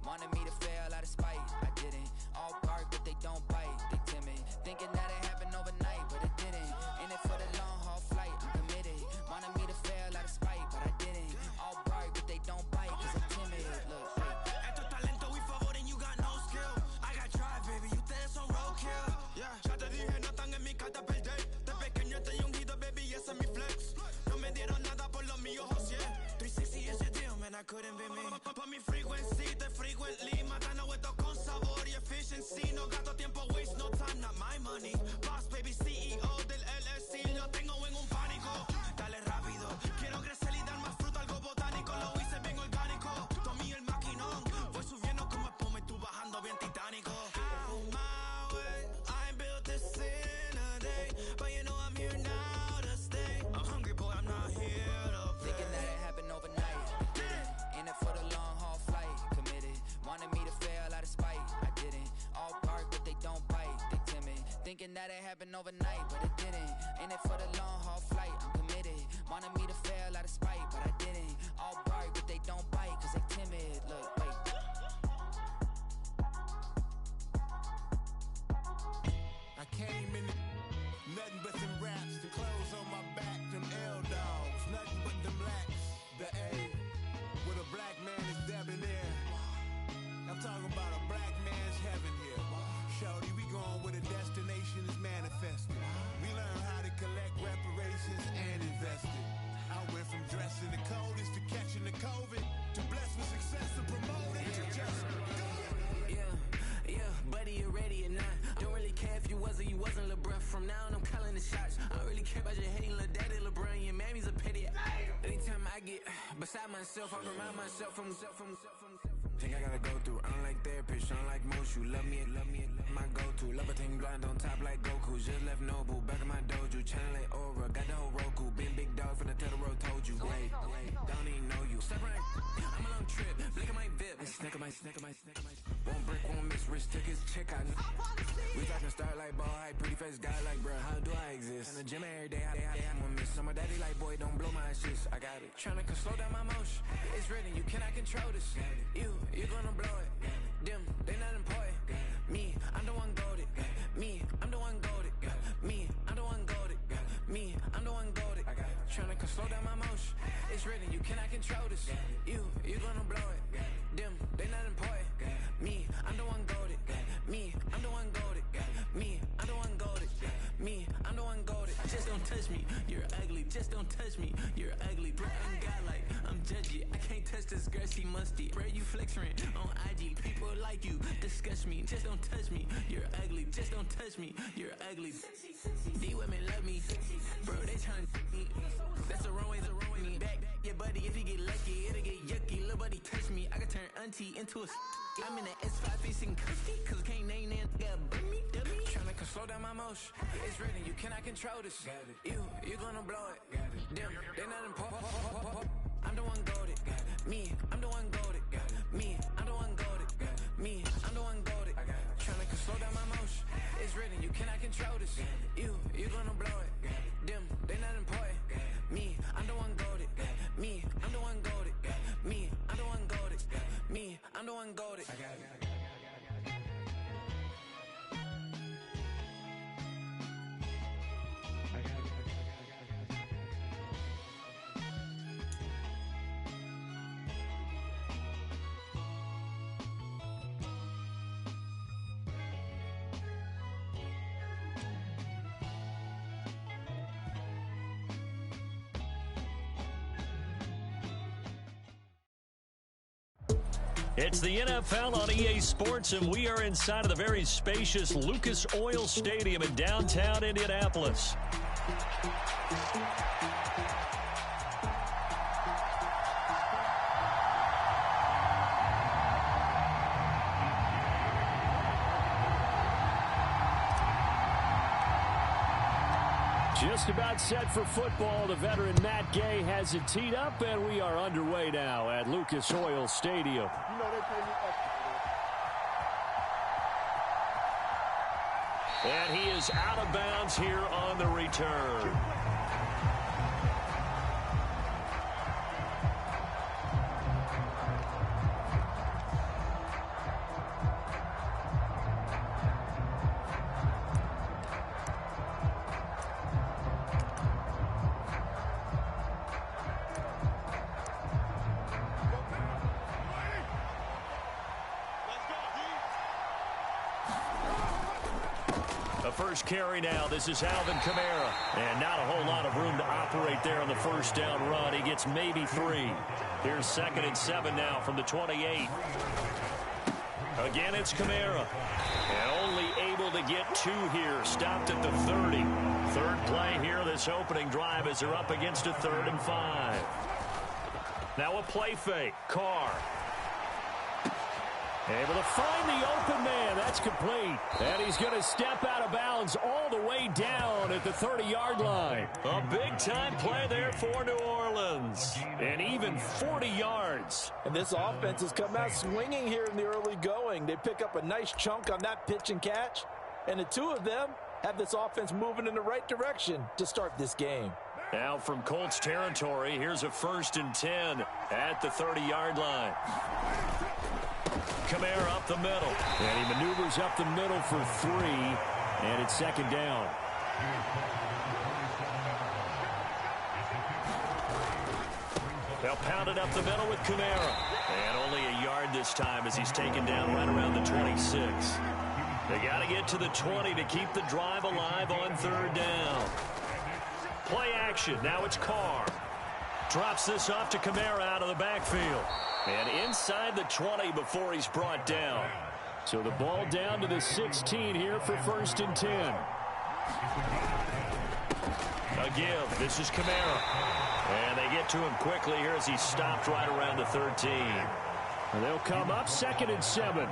wanted me to fail out of spite. I didn't. All bark, but they don't bite. They timid, thinking that it happened overnight, but it didn't. In it for the long haul flight, I'm committed. Wanted me to fail out of spite, but I didn't. All bark, but they don't bite, cause I'm timid. Look, Esto es talento, we favor and you got no skill. I got drive, baby, ustedes son roadkill. Yeah, ya te dije, no están en mi carta perder. De pequeño estoy ungido, baby, ese es mi flex. No me dieron nada por lo mío, José. 360 is your deal, man, I couldn't be me. Pa' mi frequency, te frequently. Matando esto con sabor y efficiency. No gasto tiempo, waste no time, not my money. Boss, baby, CEO del LLC. Lo tengo en un pánico. Dale rápido, quiero crecer y dar más fruto, algo botánico. Lo hice bien orgánico. Tomé el maquinón. Voy subiendo como espuma y tú bajando bien titánico. Out my way, I ain't built this in a day. But you know I'm here now to stay. I'm hungry, boy, I'm not here to play. thinking that it happened overnight. Didn't. In it for the long haul flight. Committed. Wanted me to fail out of spite. I didn't. All bark, but they don't bite. They timid. Thinking that it happened overnight, but it didn't. In it for the long haul flight. I'm committed. Wanted me to fail out of spite, but I didn't. All bark, but they don't bite, cause they timid. Look, wait. I came in nothing but them raps, the clothes on my back, them L-dogs, nothing but them blacks, the A, with a black man is debonair. I'm talking about a black man's heaven here. Shorty, we going where the destination is manifested. We learn how to collect reparations and invest it. I went from dressing the coldest to catching the COVID, to blessed with success to promote it to just go. Yeah, buddy, you ready or not? Don't really care if you was or you wasn't, lil' bruh. From now on, I'm calling the shots. I don't really care about your hating, lil' daddy, LeBron. Your mammy's a pity. Anytime I get beside myself, I remind myself from. Think I gotta go through. I don't like therapists, I don't like most. You love me, my go-to. Love a team blind on top like Goku. Just left Noble, back in my dojo. Channel like Aura, got the whole Roku. Been big dog from the Tether Road, told you. Wait, don't even know you. Step right, I'm a long trip. Blink at my VIP. Snack my. One brick, one miss. Rich took his chick out. We talking start like ball hype. Pretty face guy like, bruh, how do I exist? In the gym every day, I'm one miss. So my daddy like, boy, don't blow my shit. I got it. Tryna slow down my motion. It's written, you cannot control this. You gonna blow it. Them, they not important. Me, I'm the one goated. Me, I'm the one goated. Me, I'm the one goated. Me, I'm the one goated. Tryna slow down my motion. It's written, you cannot control this. You gonna blow it. Them, they not important. Me, I'm the one goated. Me, I'm the one goated. Me, I'm the one goated. Me, I'm the one goated. Just don't touch me, you're ugly. Just don't touch me, you're ugly. Bro, I'm godlike, I'm judgy. I can't touch this girl, she musty. Bro, you flexing on IG. People like you disgust me. Just don't touch me, you're ugly. Just don't touch me, you're ugly. These women love me, bro. They tryna me. That's the wrong way. Back, yeah, buddy. If you get lucky, it'll get yucky. Little buddy touch me, I can turn auntie into a. I'm in the S5 facing custody, cause I can't name that nigga dummy. Tryna slow down my motion. It's written, you cannot control this. You gonna blow it. Them, they not important. I'm the one goated. Me, I'm the one goated. Me, I'm the one goated. Me, I'm the one goated. Tryna slow down my motion. It's written, you cannot control this. You gonna blow it. Them, they not important. Me, I'm the one goated. Me, I'm the one goated. Me, I'm the one goated. Me, I'm the one goated. I got it. It's the NFL on EA Sports, and we are inside of the very spacious Lucas Oil Stadium in downtown Indianapolis. Just about set for football. The veteran Matt Gay has it teed up, and we are underway now at Lucas Oil Stadium. You know they pay me extra. And he is out of bounds here on the return. A first carry now. This is Alvin Kamara. And not a whole lot of room to operate there on the first down run. He gets maybe 3. Here's 2nd and 7 now from the 28. Again, it's Kamara. And only able to get 2 here. Stopped at the 30. Third play here this opening drive as they're up against a 3rd and 5. Now a play fake. Carr. Able to find the open man. That's complete. And he's going to step out of bounds all the way down at the 30-yard line. A big-time play there for New Orleans. And even 40 yards. And this offense has come out swinging here in the early going. They pick up a nice chunk on that pitch and catch. And the two of them have this offense moving in the right direction to start this game. Now from Colts territory, here's a 1st and 10 at the 30-yard line. Kamara up the middle. And he maneuvers up the middle for 3. And it's 2nd down. They'll pound it up the middle with Kamara. And only a yard this time as he's taken down right around the 26. They got to get to the 20 to keep the drive alive on 3rd down. Play action. Now it's Carr. Drops this off to Kamara out of the backfield. And inside the 20 before he's brought down. So the ball down to the 16 here for 1st and 10. A give. This is Kamara. And they get to him quickly here as he's stopped right around the 13. And they'll come up 2nd and 7.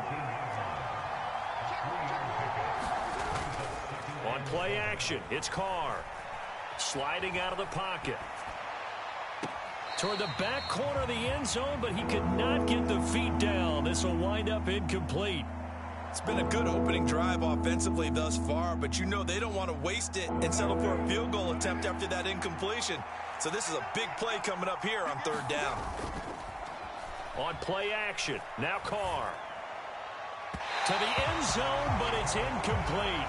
On play action, it's Carr. Sliding out of the pocket. Toward the back corner of the end zone, but he could not get the feet down. This will wind up incomplete. It's been a good opening drive offensively thus far, but you know they don't want to waste it and settle for a field goal attempt after that incompletion. So this is a big play coming up here on 3rd down. On play action, now Carr. To the end zone, but it's incomplete.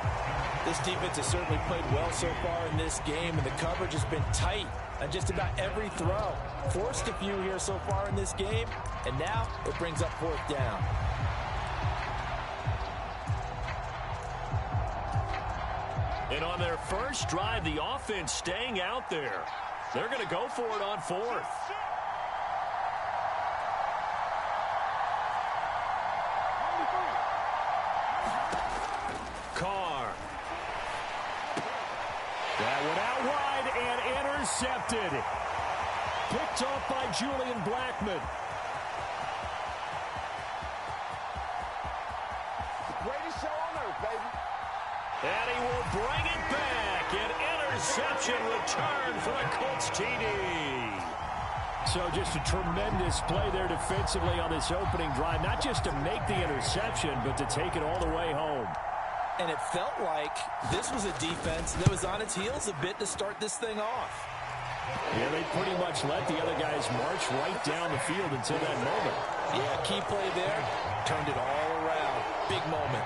This defense has certainly played well so far in this game, and the coverage has been tight on just about every throw. Forced a few here so far in this game, and now it brings up 4th down. And on their first drive, the offense staying out there. They're going to go for it on 4th. Carr. That went out wide and intercepted. Picked off by Julian Blackmon. Greatest show on earth, baby. And he will bring it back. An interception return for the Colts TD. So just a tremendous play there defensively on this opening drive. Not just to make the interception, but to take it all the way home. And it felt like this was a defense that was on its heels a bit to start this thing off. Yeah, they pretty much let the other guys march right down the field until that moment. Yeah, key play there. Turned it all around. Big moment.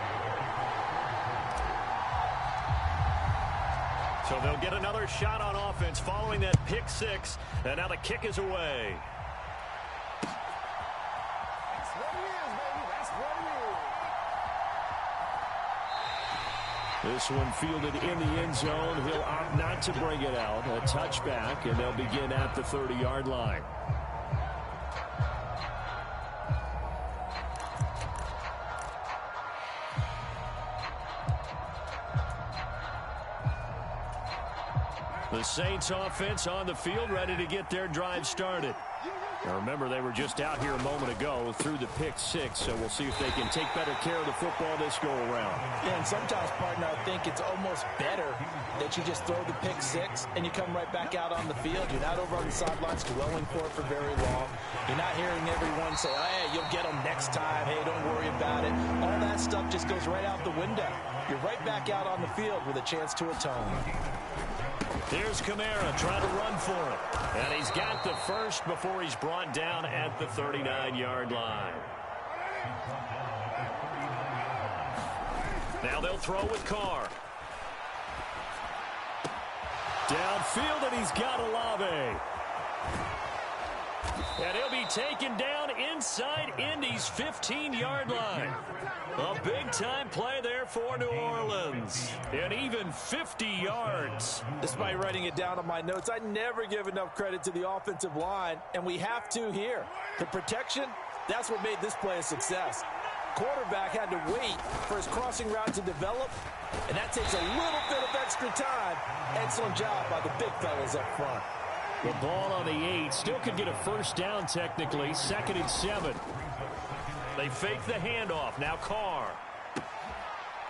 So they'll get another shot on offense following that pick 6. And now the kick is away. That's what it is, baby. That's what it is. This one fielded in the end zone. He'll opt not to bring it out. A touchback, and they'll begin at the 30-yard line. The Saints offense on the field, ready to get their drive started. Now remember, they were just out here a moment ago through the pick 6, so we'll see if they can take better care of the football this go-around. Yeah, and sometimes, partner, I think it's almost better that you just throw the pick 6 and you come right back out on the field. You're not over on the sidelines dwelling for it for very long. You're not hearing everyone say, oh, hey, you'll get them next time. Hey, don't worry about it. All that stuff just goes right out the window. You're right back out on the field with a chance to atone. Here's Kamara trying to run for it. And he's got the first before he's brought down at the 39-yard line. Now they'll throw with Carr. Downfield, and he's got Olave. And he'll be taken down inside Indy's 15-yard line. A big-time play there for New Orleans. And even 50 yards. Despite writing it down on my notes, I never give enough credit to the offensive line, and we have to here. The protection, that's what made this play a success. Quarterback had to wait for his crossing route to develop, and that takes a little bit of extra time. Excellent job by the big fellas up front. The ball on the 8 still could get a first down technically. 2nd and 7. They fake the handoff. Now Carr.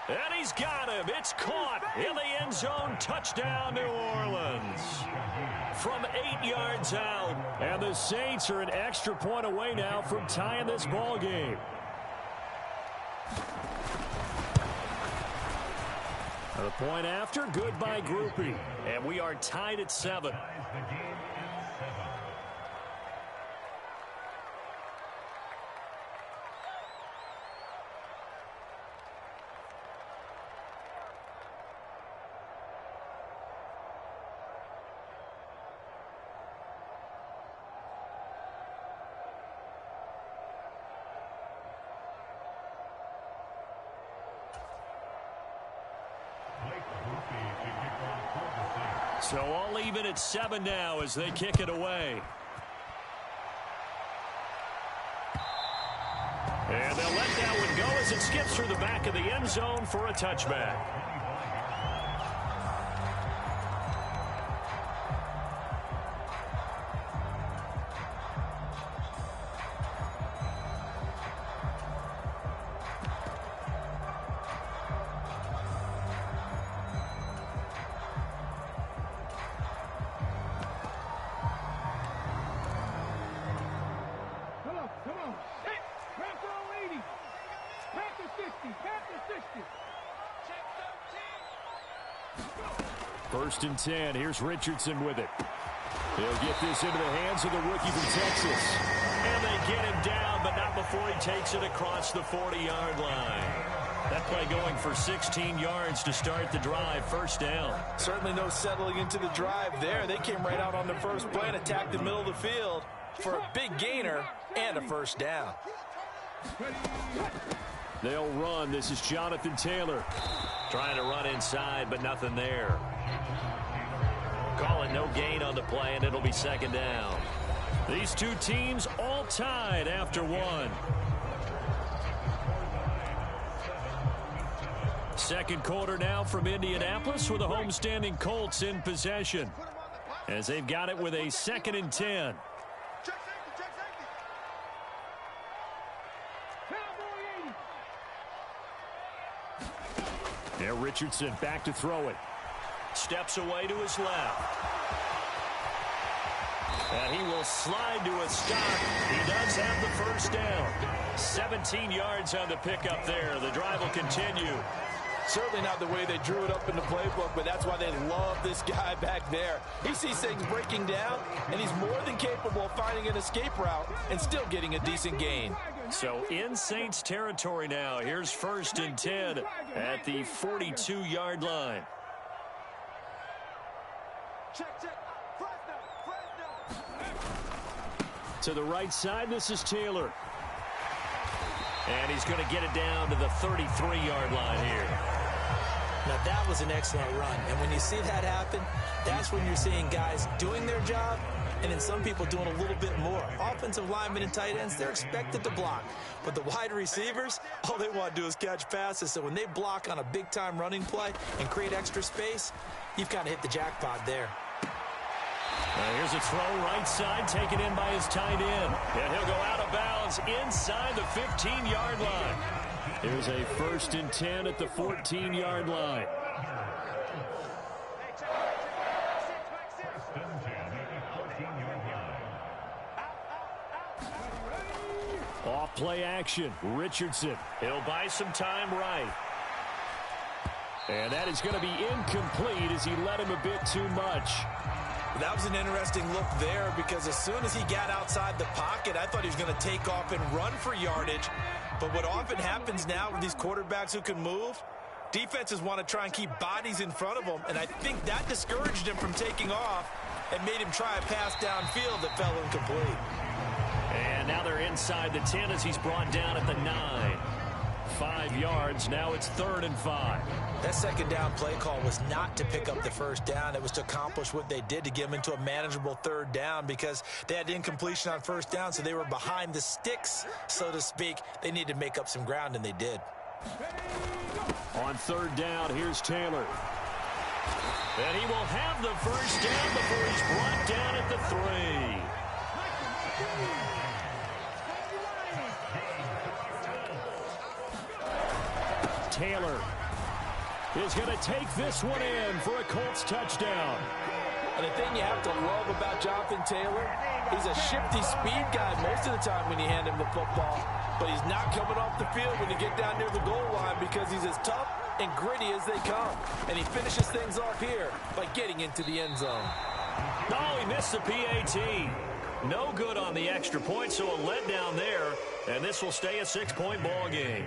And he's got him. It's caught in the end zone. Touchdown, New Orleans. From 8 yards out. And the Saints are an extra point away now from tying this ball game. The point after, good by Groupie. And we are tied at 7. So all even at 7 now as they kick it away. And they'll let that one go as it skips through the back of the end zone for a touchback. First and 10. Here's Richardson with it. He'll get this into the hands of the rookie from Texas. And they get him down, but not before he takes it across the 40-yard line. That play going for 16 yards to start the drive. First down. Certainly no settling into the drive there. They came right out on the first play and attacked the middle of the field for a big gainer and a first down. They'll run. This is Jonathan Taylor. Trying to run inside, but nothing there. Call it no gain on the play, and it'll be second down. These two teams all tied after one. Second quarter now from Indianapolis with the homestanding Colts in possession, as they've got it with a 2nd and 10. Now Richardson back to throw it. Steps away to his left. And he will slide to a stop. He does have the first down. 17 yards on the pickup there. The drive will continue. Certainly not the way they drew it up in the playbook, but that's why they love this guy back there. He sees things breaking down, and he's more than capable of finding an escape route and still getting a decent gain. So in Saints territory now. Here's 1st and 10 at the 42-yard line. To the right side, this is Taylor. And he's going to get it down to the 33-yard line here. Now that was an excellent run. And when you see that happen, that's when you're seeing guys doing their job and then some people doing a little bit more. Offensive linemen and tight ends, they're expected to block. But the wide receivers, all they want to do is catch passes. So when they block on a big-time running play and create extra space, you've kind of hit the jackpot there. Here's a throw right side, taken in by his tight end. And he'll go out of bounds inside the 15-yard line. Here's a 1st and 10 at the 14-yard line. Off play action. Richardson. He'll buy some time right. And that is going to be incomplete as he led him a bit too much. That was an interesting look there because as soon as he got outside the pocket, I thought he was going to take off and run for yardage. But what often happens now with these quarterbacks who can move, Defenses want to try and keep bodies in front of him, and I think that discouraged him from taking off and made him try a pass downfield that fell incomplete. And now they're inside the 10 as he's brought down at the 9. 5 yards. Now it's 3rd and 5. That second down play call was not to pick up the first down. It was to accomplish what they did, to get them into a manageable 3rd down, because they had incompletion on first down, so they were behind the sticks, so to speak. They needed to make up some ground, and they did. On 3rd down, here's Taylor. And he will have the first down before he's brought down at the 3. Taylor is going to take this one in for a Colts touchdown. And the thing you have to love about Jonathan Taylor, he's a shifty speed guy most of the time when you hand him the football. But he's not coming off the field when you get down near the goal line, because he's as tough and gritty as they come. And he finishes things off here by getting into the end zone. Oh, he missed the PAT. No good on the extra point, so a letdown there. And this will stay a 6-point ball game.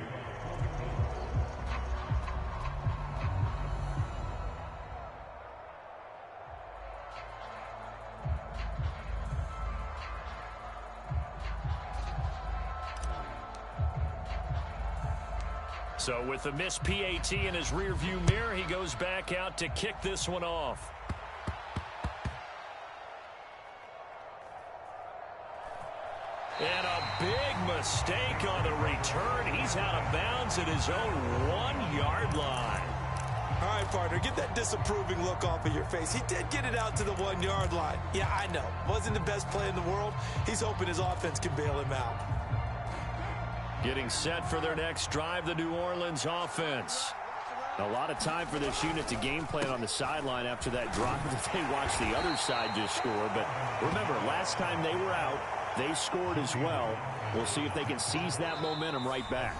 So with the missed PAT in his rearview mirror, he goes back out to kick this one off. And a big mistake on the return. He's out of bounds at his own 1-yard line. All right, partner, get that disapproving look off of your face. He did get it out to the 1-yard line. Yeah, I know. Wasn't the best play in the world. He's hoping his offense can bail him out. Getting set for their next drive, the New Orleans offense. A lot of time for this unit to game plan on the sideline after that drive that they watched the other side just score. But remember, last time they were out, they scored as well. We'll see if they can seize that momentum right back.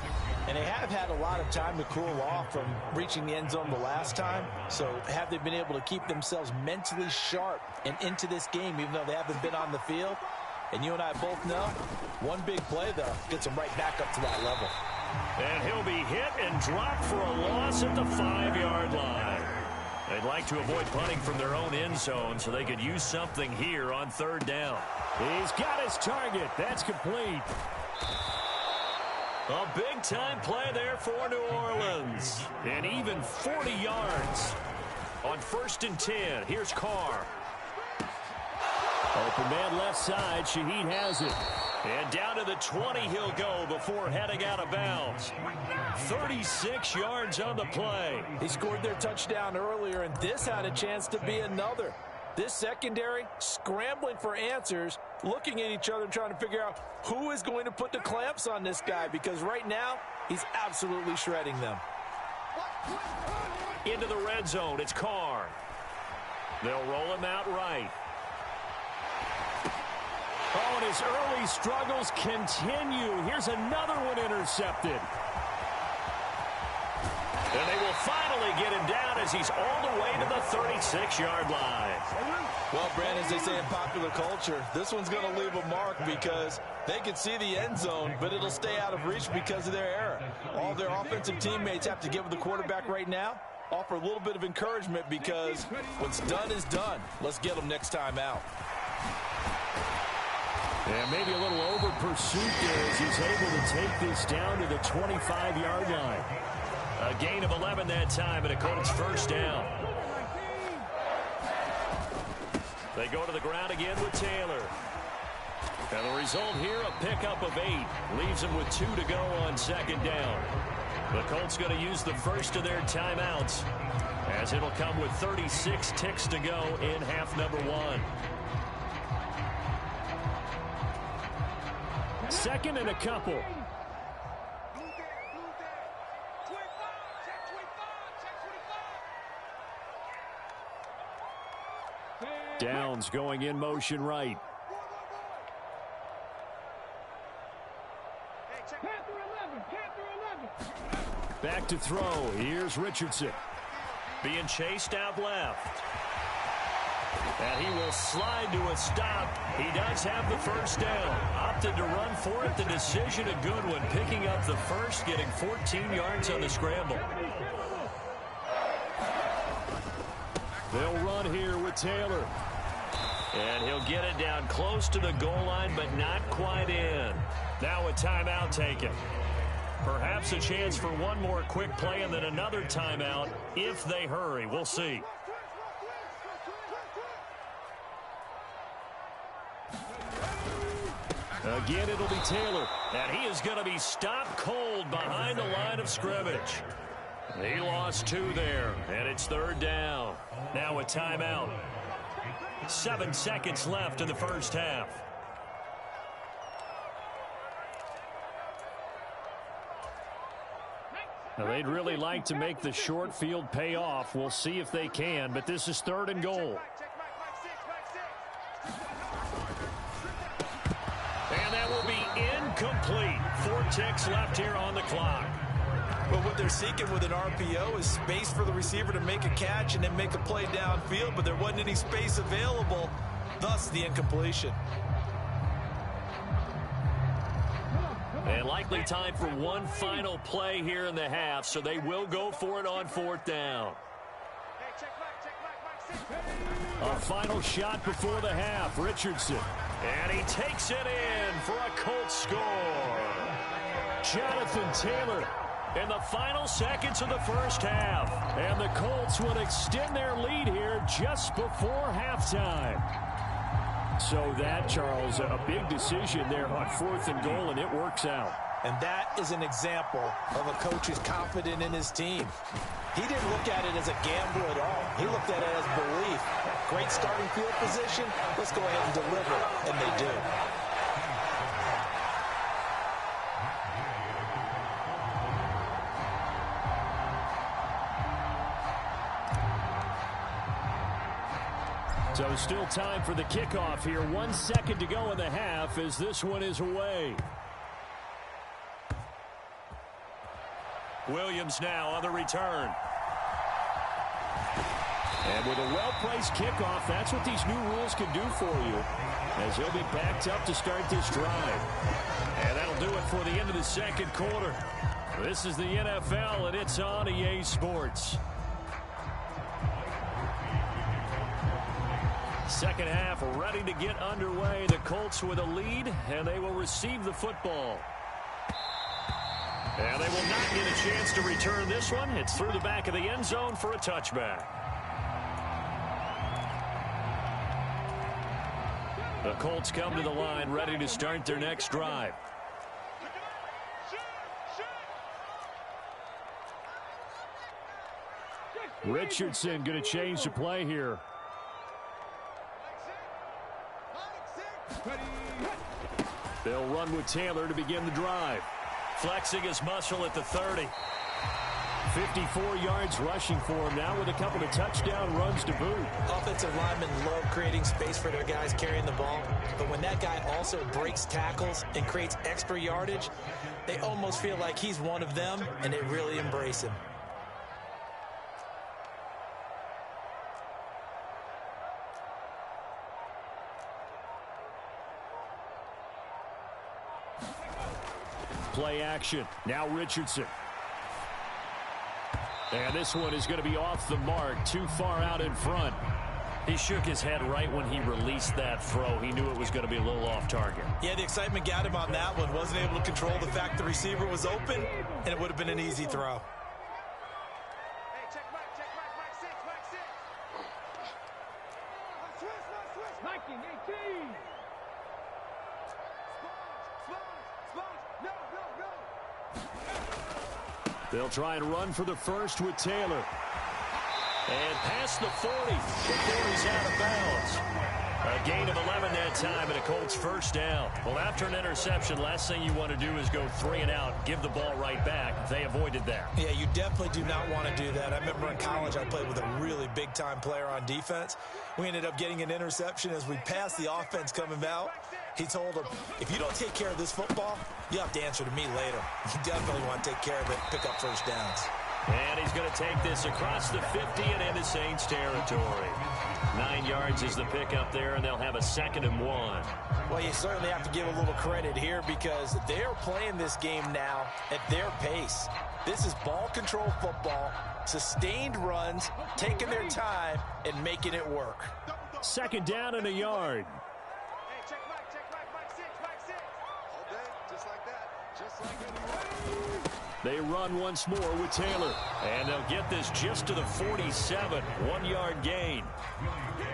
And they have had a lot of time to cool off from reaching the end zone the last time. So have they been able to keep themselves mentally sharp and into this game, even though they haven't been on the field? And you and I both know, one big play, though, gets them right back up to that level. And he'll be hit and dropped for a loss at the 5-yard line. They'd like to avoid punting from their own end zone so they could use something here on 3rd down. He's got his target. That's complete. A big-time play there for New Orleans. And even 40 yards. On 1st and 10, here's Carr. Open man left side. Shaheed has it. And down to the 20 he'll go before heading out of bounds. 36 yards on the play. He scored their touchdown earlier, and this had a chance to be another. This secondary scrambling for answers, looking at each other, trying to figure out who is going to put the clamps on this guy, because right now he's absolutely shredding them. Into the red zone. It's Carr. They'll roll him out right. Oh, and his early struggles continue. Here's another one intercepted. And they will finally get him down as he's all the way to the 36-yard line. Well, Brandon, as they say in popular culture, this one's going to leave a mark because they can see the end zone, but it'll stay out of reach because of their error. All their offensive teammates have to give the quarterback right now, offer a little bit of encouragement, because what's done is done. Let's get them next time out. And maybe a little over pursuit there as he's able to take this down to the 25-yard line. A gain of 11 that time, and a Colts 1st down. They go to the ground again with Taylor. And the result here, a pickup of 8. Leaves them with 2 to go on 2nd down. The Colts going to use the first of their timeouts, as it'll come with 36 ticks to go in half number 1. 2nd and a couple. Downs going in motion right. Back to throw. Here's Richardson. Being chased out left. And he will slide to a stop. He does have the first down. Opted to run for it. The decision a good one. Picking up the first, getting 14 yards on the scramble. They'll run here with Taylor. And he'll get it down close to the goal line, but not quite in. Now a timeout taken. Perhaps a chance for one more quick play and then another timeout if they hurry. We'll see. Again, it'll be Taylor. And he is going to be stopped cold behind the line of scrimmage. He lost 2 there, and it's 3rd down. Now a timeout. 7 seconds left in the first half. Now, they'd really like to make the short field pay off. We'll see if they can, but this is 3rd and goal. And that will be incomplete. 4 ticks left here on the clock. But what they're seeking with an RPO is space for the receiver to make a catch and then make a play downfield, but there wasn't any space available, thus the incompletion. And likely time for one final play here in the half, so they will go for it on 4th down. A final shot before the half, Richardson. And he takes it in for a Colts score. Jonathan Taylor in the final seconds of the first half. And the Colts would extend their lead here just before halftime. So that, Charles, a big decision there on 4th and goal, and it works out. And that is an example of a coach who's confident in his team. He didn't look at it as a gamble at all. He looked at it as belief. Great starting field position. Let's go ahead and deliver. And they do. So still time for the kickoff here. 1 second to go in the half as this one is away. Williams now on the return. And with a well-placed kickoff, that's what these new rules can do for you, as he'll be backed up to start this drive. And that'll do it for the end of the second quarter. This is the NFL, and it's on EA Sports. Second half ready to get underway. The Colts with a lead, and they will receive the football. And they will not get a chance to return this one. It's through the back of the end zone for a touchback. The Colts come to the line ready to start their next drive. Richardson going to change the play here. They'll run with Taylor to begin the drive. Flexing his muscle at the 30. 54 yards rushing for him now with a couple of touchdown runs to boot. Offensive linemen love creating space for their guys carrying the ball. But when that guy also breaks tackles and creates extra yardage, they almost feel like he's one of them, and they really embrace him. Play action. Now Richardson. And this one is going to be off the mark, too far out in front. He shook his head right when he released that throw. He knew it was going to be a little off target. Yeah, the excitement got him on that one. Wasn't able to control the fact the receiver was open, and it would have been an easy throw. They'll try and run for the first with Taylor. And past the 40 before he's out of bounds. A gain of 11 that time and a Colts first down. Well, after an interception, last thing you want to do is go 3 and out, give the ball right back. They avoided that. Yeah, you definitely do not want to do that. I remember in college I played with a really big-time player on defense. We ended up getting an interception as we passed the offense coming out. He told him, if you don't take care of this football, you have to answer to me later. You definitely want to take care of it, pick up first downs. And he's going to take this across the 50 and into Saints territory. 9 yards is the pickup there, and they'll have a 2nd and 1. Well, you certainly have to give a little credit here because they're playing this game now at their pace. This is ball control football, sustained runs, taking their time, and making it work. 2nd down and a yard. They run once more with Taylor. And they'll get this just to the 47. 1-yard gain.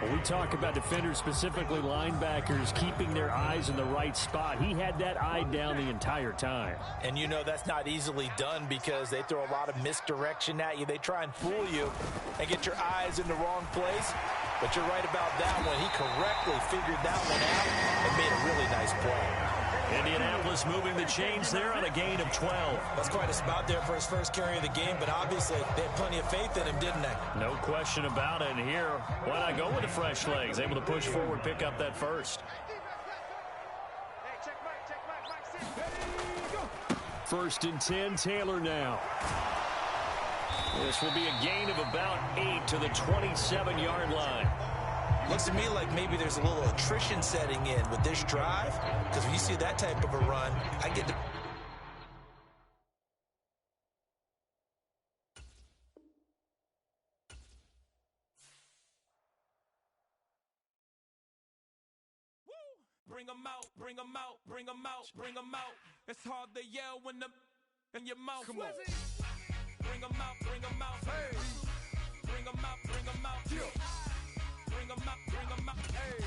When we talk about defenders, specifically linebackers, keeping their eyes in the right spot, he had that eye down the entire time. And you know that's not easily done because they throw a lot of misdirection at you. They try and fool you and get your eyes in the wrong place. But you're right about that one. He correctly figured that one out and made a really nice play. Indianapolis moving the chains there on a gain of 12. That's quite a spot there for his first carry of the game, but obviously they had plenty of faith in him, didn't they? No question about it. And here, why not go with the fresh legs? Able to push forward, pick up that first. 1st and 10, Taylor now. This will be a gain of about 8 to the 27-yard line. Looks to me like maybe there's a little attrition setting in with this drive, because when you see that type of a run, I get the... Bring 'em out, bring 'em out, bring 'em out, bring 'em out. It's hard to yell when the in your mouth. Come on. Bring 'em out, bring 'em out. Hey. Bring 'em out, bring 'em out. Yeah. Bring 'em out, bring 'em out. Hey.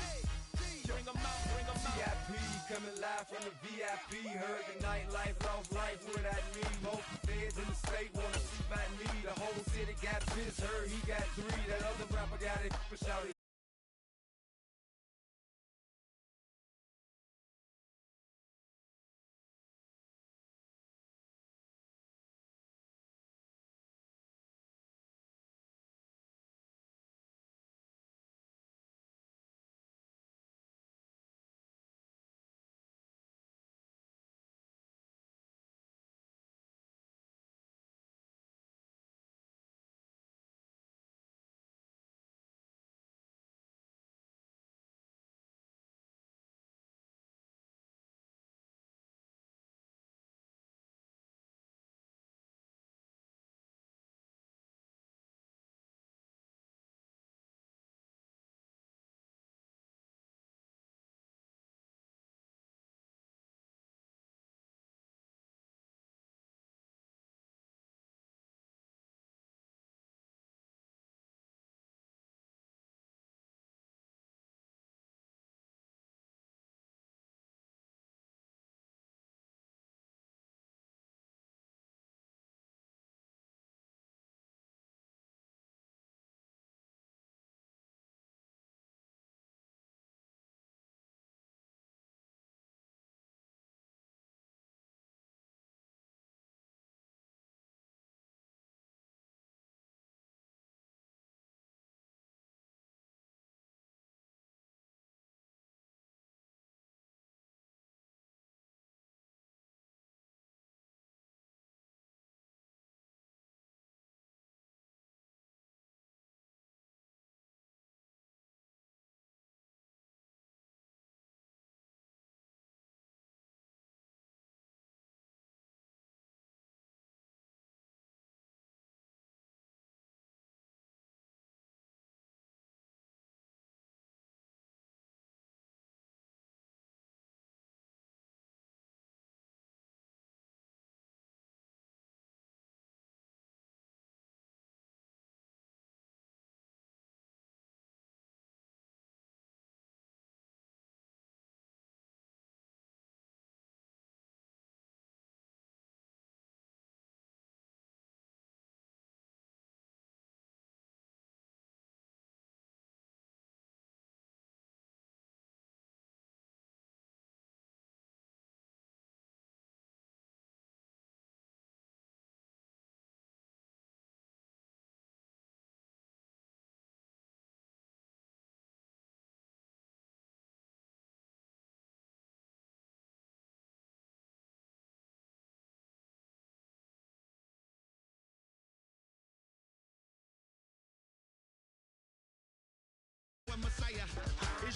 Bring 'em out, bring 'em out. VIP coming live from the VIP. Heard the nightlife, lost life without me. Most feds in the state wanna see my knee. The whole city got pissed. Heard he got 3. That other rapper got it for shouting.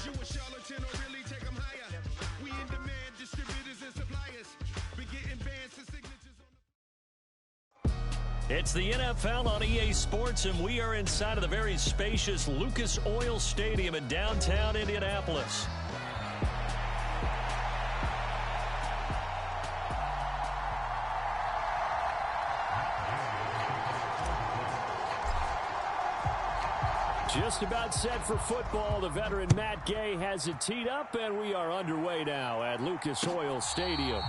You a charlatan or really take them higher. We in demand, distributors and suppliers. Be getting bands and signatures on the... It's the NFL on EA Sports, and we are inside of the very spacious Lucas Oil Stadium in downtown Indianapolis. Just about set for football. The veteran Matt Gay has it teed up, and we are underway now at Lucas Oil Stadium.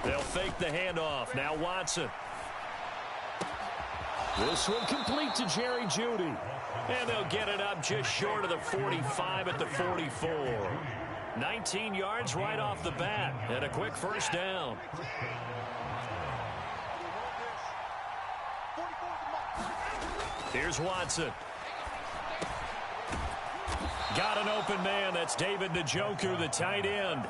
They'll fake the handoff. Now Watson. This one complete to Jerry Jeudy. And they'll get it up just short of the 45 at the 44. 19 yards right off the bat. And a quick first down. Here's Watson. Got an open man. That's David Njoku, the tight end.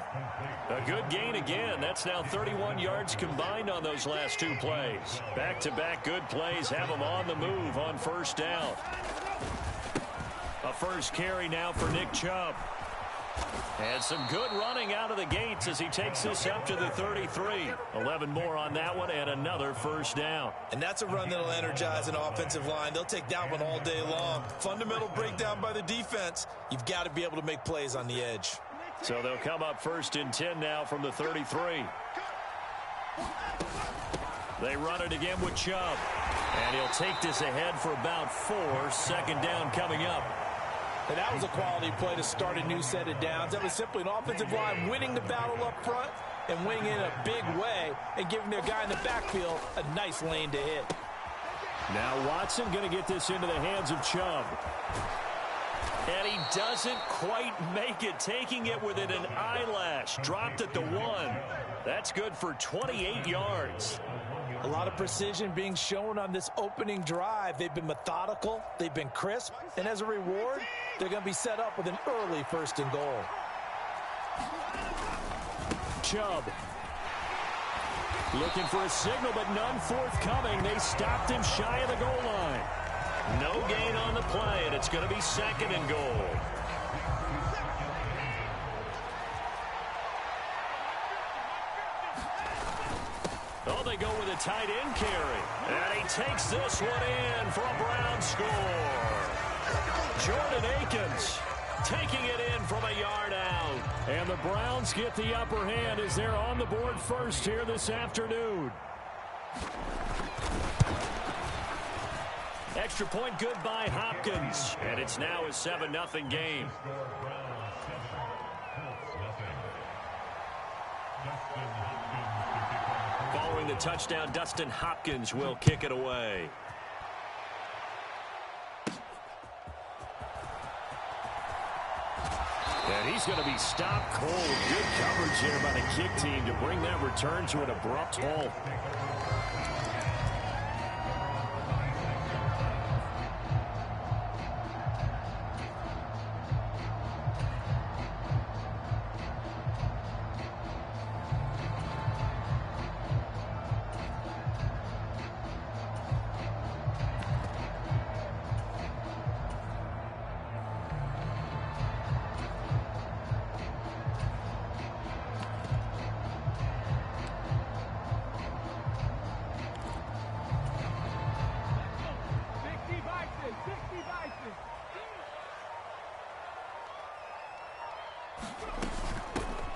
A good gain again. That's now 31 yards combined on those last two plays. Back-to-back good plays have them on the move on first down. A first carry now for Nick Chubb. And some good running out of the gates as he takes this up to the 33. 11 more on that one and another first down. And that's a run that'll energize an offensive line. They'll take that one all day long. Fundamental breakdown by the defense. You've got to be able to make plays on the edge. So they'll come up 1st and 10 now from the 33. They run it again with Chubb. And he'll take this ahead for about 4. 2nd down coming up. And that was a quality play to start a new set of downs. That was simply an offensive line winning the battle up front and winning in a big way and giving their guy in the backfield a nice lane to hit. Now Watson going to get this into the hands of Chubb. And he doesn't quite make it, taking it within an eyelash. Dropped at the 1. That's good for 28 yards. A lot of precision being shown on this opening drive. They've been methodical. They've been crisp. And as a reward, they're going to be set up with an early 1st and goal. Chubb. Looking for a signal, but none forthcoming. They stopped him shy of the goal line. No gain on the play, and it's going to be 2nd and goal. Oh, they go with a tight end carry. And he takes this one in for a Brown score. Jordan Akins taking it in from a yard out. And the Browns get the upper hand as they're on the board first here this afternoon. Extra point good by Hopkins. And it's now a 7-0 game. Following the touchdown, Dustin Hopkins will kick it away. And he's going to be stopped cold. Good coverage here by the kick team to bring that return to an abrupt halt.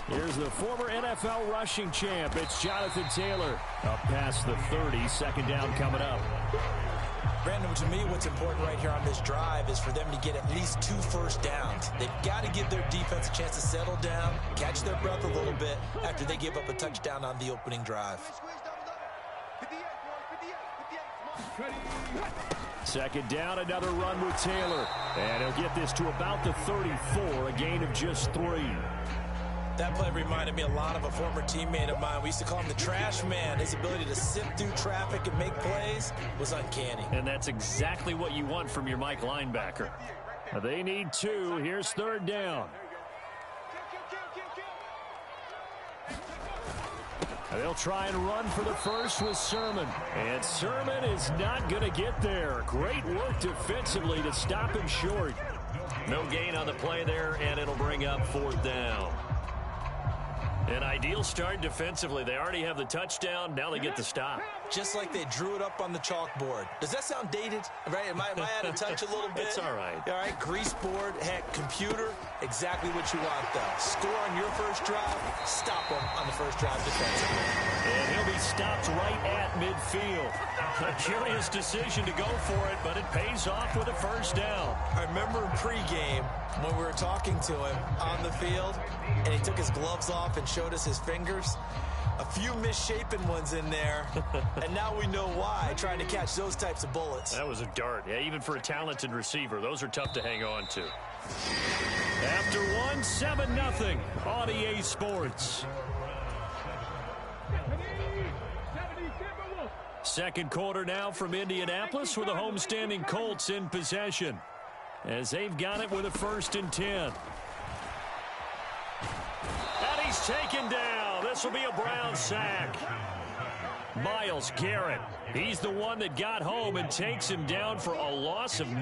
Here's the former NFL rushing champ. It's Jonathan Taylor up past the 30. 2nd down coming up. Brandon, to me, what's important right here on this drive is for them to get at least 2 first downs. They've got to give their defense a chance to settle down, catch their breath a little bit after they give up a touchdown on the opening drive. 2nd down, another run with Taylor. And he'll get this to about the 34, a gain of just 3. That play reminded me a lot of a former teammate of mine. We used to call him the trash man. His ability to sift through traffic and make plays was uncanny. And that's exactly what you want from your Mike linebacker. They need 2. Here's 3rd down. They'll try and run for the first with Sermon. And Sermon is not going to get there. Great work defensively to stop him short. No gain on the play there, and it'll bring up 4th down. An ideal start defensively. They already have the touchdown. Now they get the stop. Just like they drew it up on the chalkboard. Does that sound dated? Right? Am I out of touch a little bit? It's all right. All right, grease board, heck, computer, exactly what you want, though. Score on your first drive, stop them on the first drive defensively. And he'll be stopped right at midfield. A curious decision to go for it, but it pays off with a first down. I remember in pregame when we were talking to him on the field, and he took his gloves off and showed us his fingers. A few misshapen ones in there, and now we know why, trying to catch those types of bullets. That was a dart. Yeah, even for a talented receiver, those are tough to hang on to. After 1, 7-0 on EA Sports. Second quarter now from Indianapolis with the homestanding Colts in possession, as they've got it with a 1st and 10. And he's taken down. This will be a Brown sack. Myles Garrett, he's the one that got home and takes him down for a loss of 9.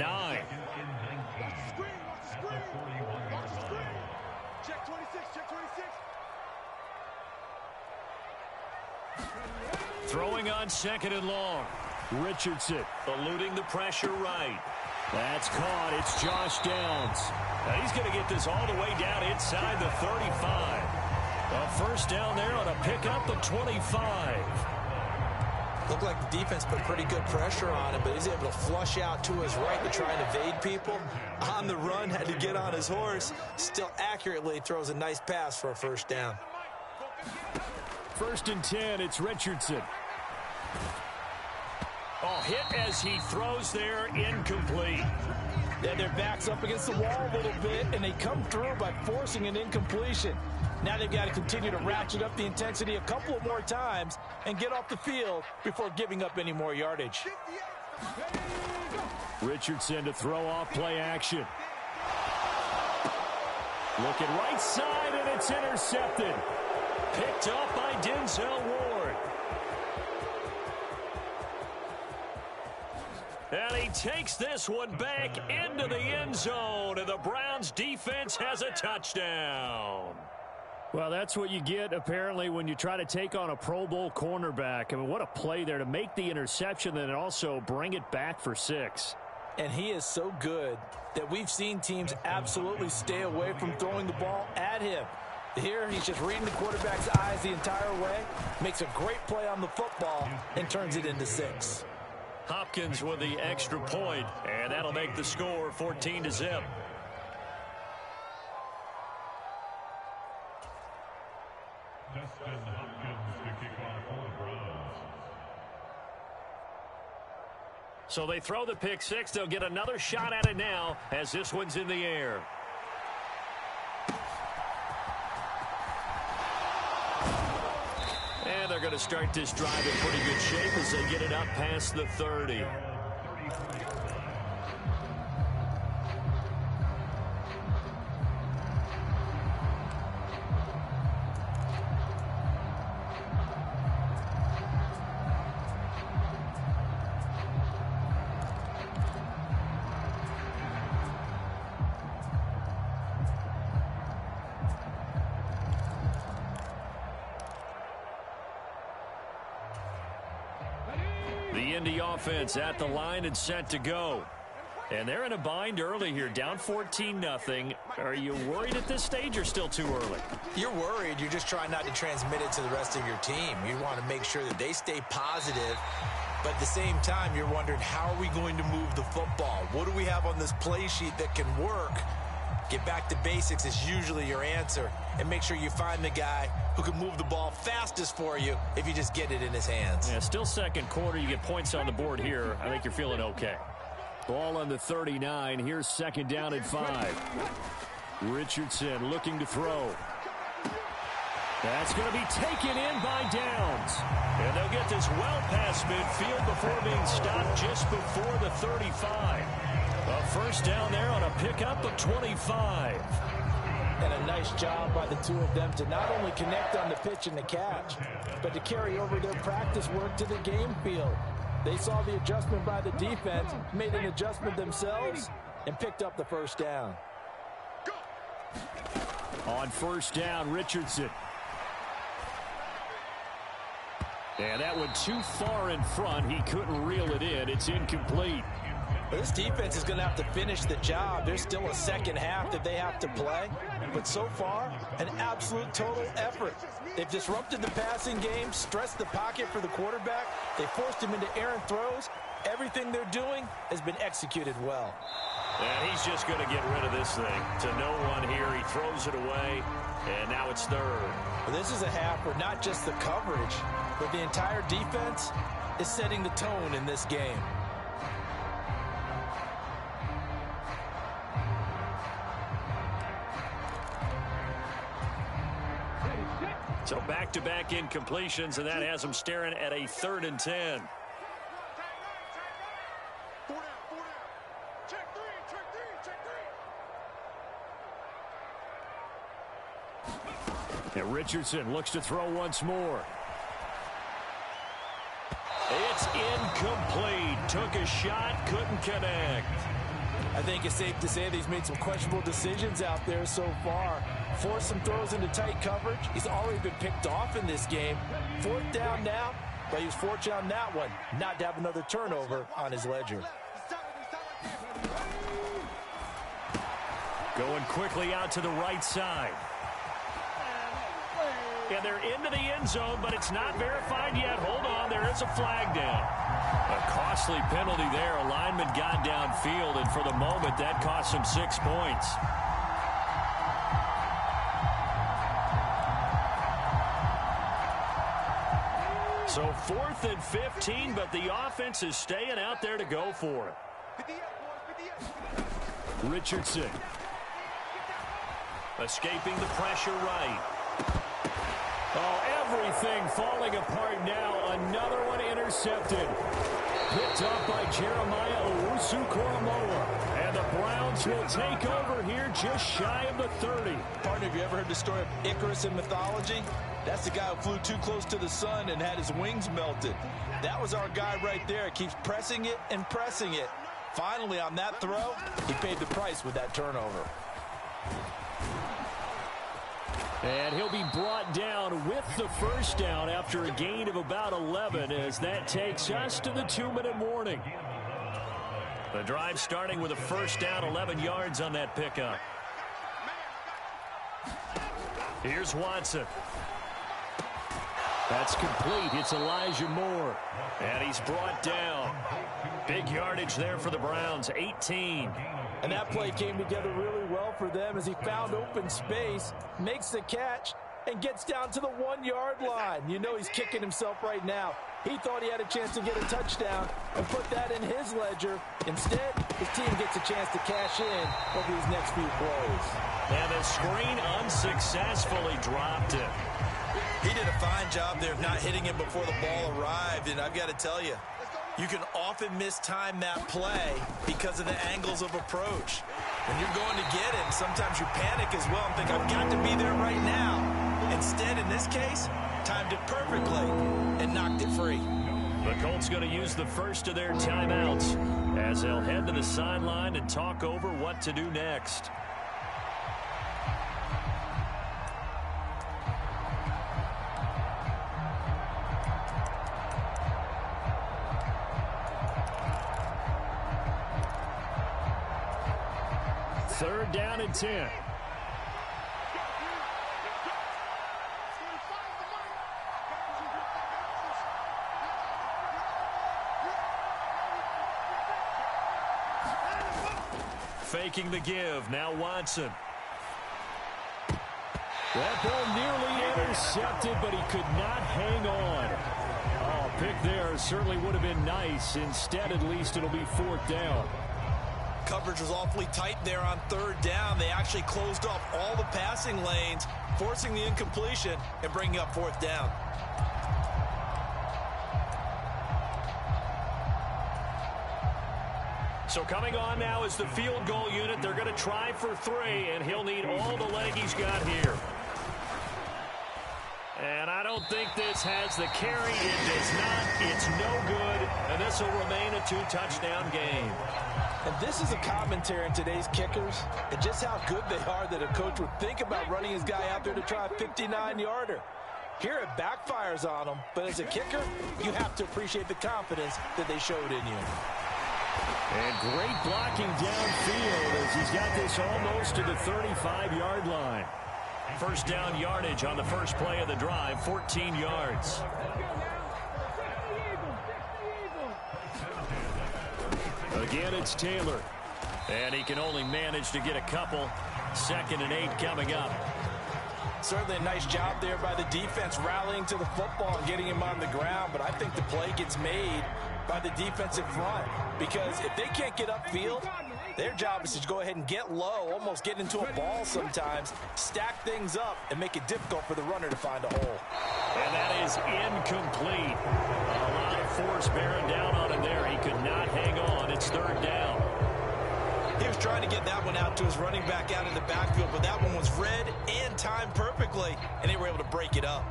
Check 26, check 26. Throwing on 2nd and long. Richardson eluding the pressure right. That's caught. It's Josh Downs. Now he's going to get this all the way down inside the 35. A first down there on a pickup of 25. Looked like the defense put pretty good pressure on him, but he's able to flush out to his right to try and evade people. On the run, had to get on his horse. Still accurately throws a nice pass for a first down. 1st and 10, it's Richardson. Oh, hit as he throws there, incomplete. Yeah, their back's up against the wall a little bit, and they come through by forcing an incompletion. Now they've got to continue to ratchet up the intensity a couple of more times and get off the field before giving up any more yardage. Richardson to throw off play action. Looking right side, and it's intercepted. Picked up by Denzel Ward. And he takes this one back into the end zone, and the Browns defense has a touchdown. Well, that's what you get, apparently, when you try to take on a Pro Bowl cornerback. I mean, what a play there to make the interception and then also bring it back for 6. And he is so good that we've seen teams absolutely stay away from throwing the ball at him. Here, he's just reading the quarterback's eyes the entire way, makes a great play on the football, and turns it into 6. Hopkins with the extra point, and that'll make the score 14-0. So they throw the pick 6. They'll get another shot at it now as this one's in the air. And they're going to start this drive in pretty good shape as they get it up past the 30. The Indy offense at the line and set to go. And they're in a bind early here, down 14-0. Are you worried at this stage or still too early? You're worried. You're just trying not to transmit it to the rest of your team. You want to make sure that they stay positive. But at the same time, you're wondering, how are we going to move the football? What do we have on this play sheet that can work? Get back to basics is usually your answer. And make sure you find the guy who can move the ball fastest for you if you just get it in his hands. Yeah, still second quarter. You get points on the board here. I think you're feeling okay. Ball on the 39. Here's 2nd down and 5. Richardson looking to throw. That's going to be taken in by Downs. And they'll get this well past midfield before being stopped just before the 35. A first down there on a pickup of 25. And a nice job by the two of them to not only connect on the pitch and the catch, but to carry over their practice work to the game field. They saw the adjustment by the defense, made an adjustment themselves, and picked up the first down. On first down, Richardson. And that went too far in front. He couldn't reel it in. It's incomplete. Well, this defense is going to have to finish the job. There's still a second half that they have to play. But so far, an absolute total effort. They've disrupted the passing game, stressed the pocket for the quarterback. They forced him into errant throws. Everything they're doing has been executed well. And he's just going to get rid of this thing. To no one here, he throws it away, and now it's third. Well, this is a half where not just the coverage, but the entire defense is setting the tone in this game. So back-to-back incompletions, and that has them staring at a 3rd and 10. And Richardson looks to throw once more. It's incomplete. Took a shot, couldn't connect. I think it's safe to say that he's made some questionable decisions out there so far. Forced some throws into tight coverage. He's already been picked off in this game. 4th down now, but he was fortunate on that one not to have another turnover on his ledger. Going quickly out to the right side. And they're into the end zone, but it's not verified yet. Hold on, there is a flag down. A costly penalty there. A lineman got downfield, and for the moment, that cost him 6 points. So 4th and 15, but the offense is staying out there to go for it. Richardson. Escaping the pressure right. Oh, everything falling apart now. Another one intercepted. Picked up by Jeremiah Owusu-Koramoah. And the Browns will take over here just shy of the 30. Partner, have you ever heard the story of Icarus in mythology? That's the guy who flew too close to the sun and had his wings melted. That was our guy right there. Keeps pressing it and pressing it. Finally, on that throw, he paid the price with that turnover. And he'll be brought down with the first down after a gain of about 11 as that takes us to the 2-minute warning. The drive starting with a first down, 11 yards on that pickup. Here's Watson. That's complete. It's Elijah Moore. And he's brought down. Big yardage there for the Browns, 18. And that play came together really well for them as he found open space, makes the catch, and gets down to the 1-yard line. You know he's kicking himself right now. He thought he had a chance to get a touchdown and put that in his ledger. Instead, his team gets a chance to cash in over these next few plays. And the screen unsuccessfully dropped it. He did a fine job there of not hitting him before the ball arrived, and I've got to tell you, you can often mistime that play because of the angles of approach. When you're going to get him, sometimes you panic as well and think, I've got to be there right now. Instead, in this case, timed it perfectly and knocked it free. The Colts going to use the first of their timeouts as they'll head to the sideline and talk over what to do next. Third down and 10. Faking the give. Now Watson. That ball nearly intercepted, but he could not hang on. Oh, pick there certainly would have been nice. Instead, at least, it'll be 4th down. coverage was awfully tight there on third down. They actually closed off all the passing lanes, forcing the incompletion and bringing up fourth down. So coming on now is the field goal unit. They're going to try for 3, and he'll need all the leg he's got here. And I don't think this has the carry. It does not. It's no good. And this will remain a 2-touchdown game. And this is a commentary on today's kickers and just how good they are that a coach would think about running his guy out there to try a 59-yarder. Here it backfires on him, but as a kicker, you have to appreciate the confidence that they showed in you. And great blocking downfield as he's got this almost to the 35-yard line. First down yardage on the first play of the drive, 14 yards. Again, it's Taylor. And he can only manage to get a couple. 2nd and 8 coming up. Certainly a nice job there by the defense rallying to the football and getting him on the ground, but I think the play gets made by the defensive front because if they can't get upfield, their job is to go ahead and get low, almost get into a ball sometimes, stack things up, and make it difficult for the runner to find a hole. And that is incomplete. A lot of force bearing down on him there. He could not hang on. It's 3rd down. He was trying to get that one out to his running back out in the backfield, but that one was read and timed perfectly, and they were able to break it up.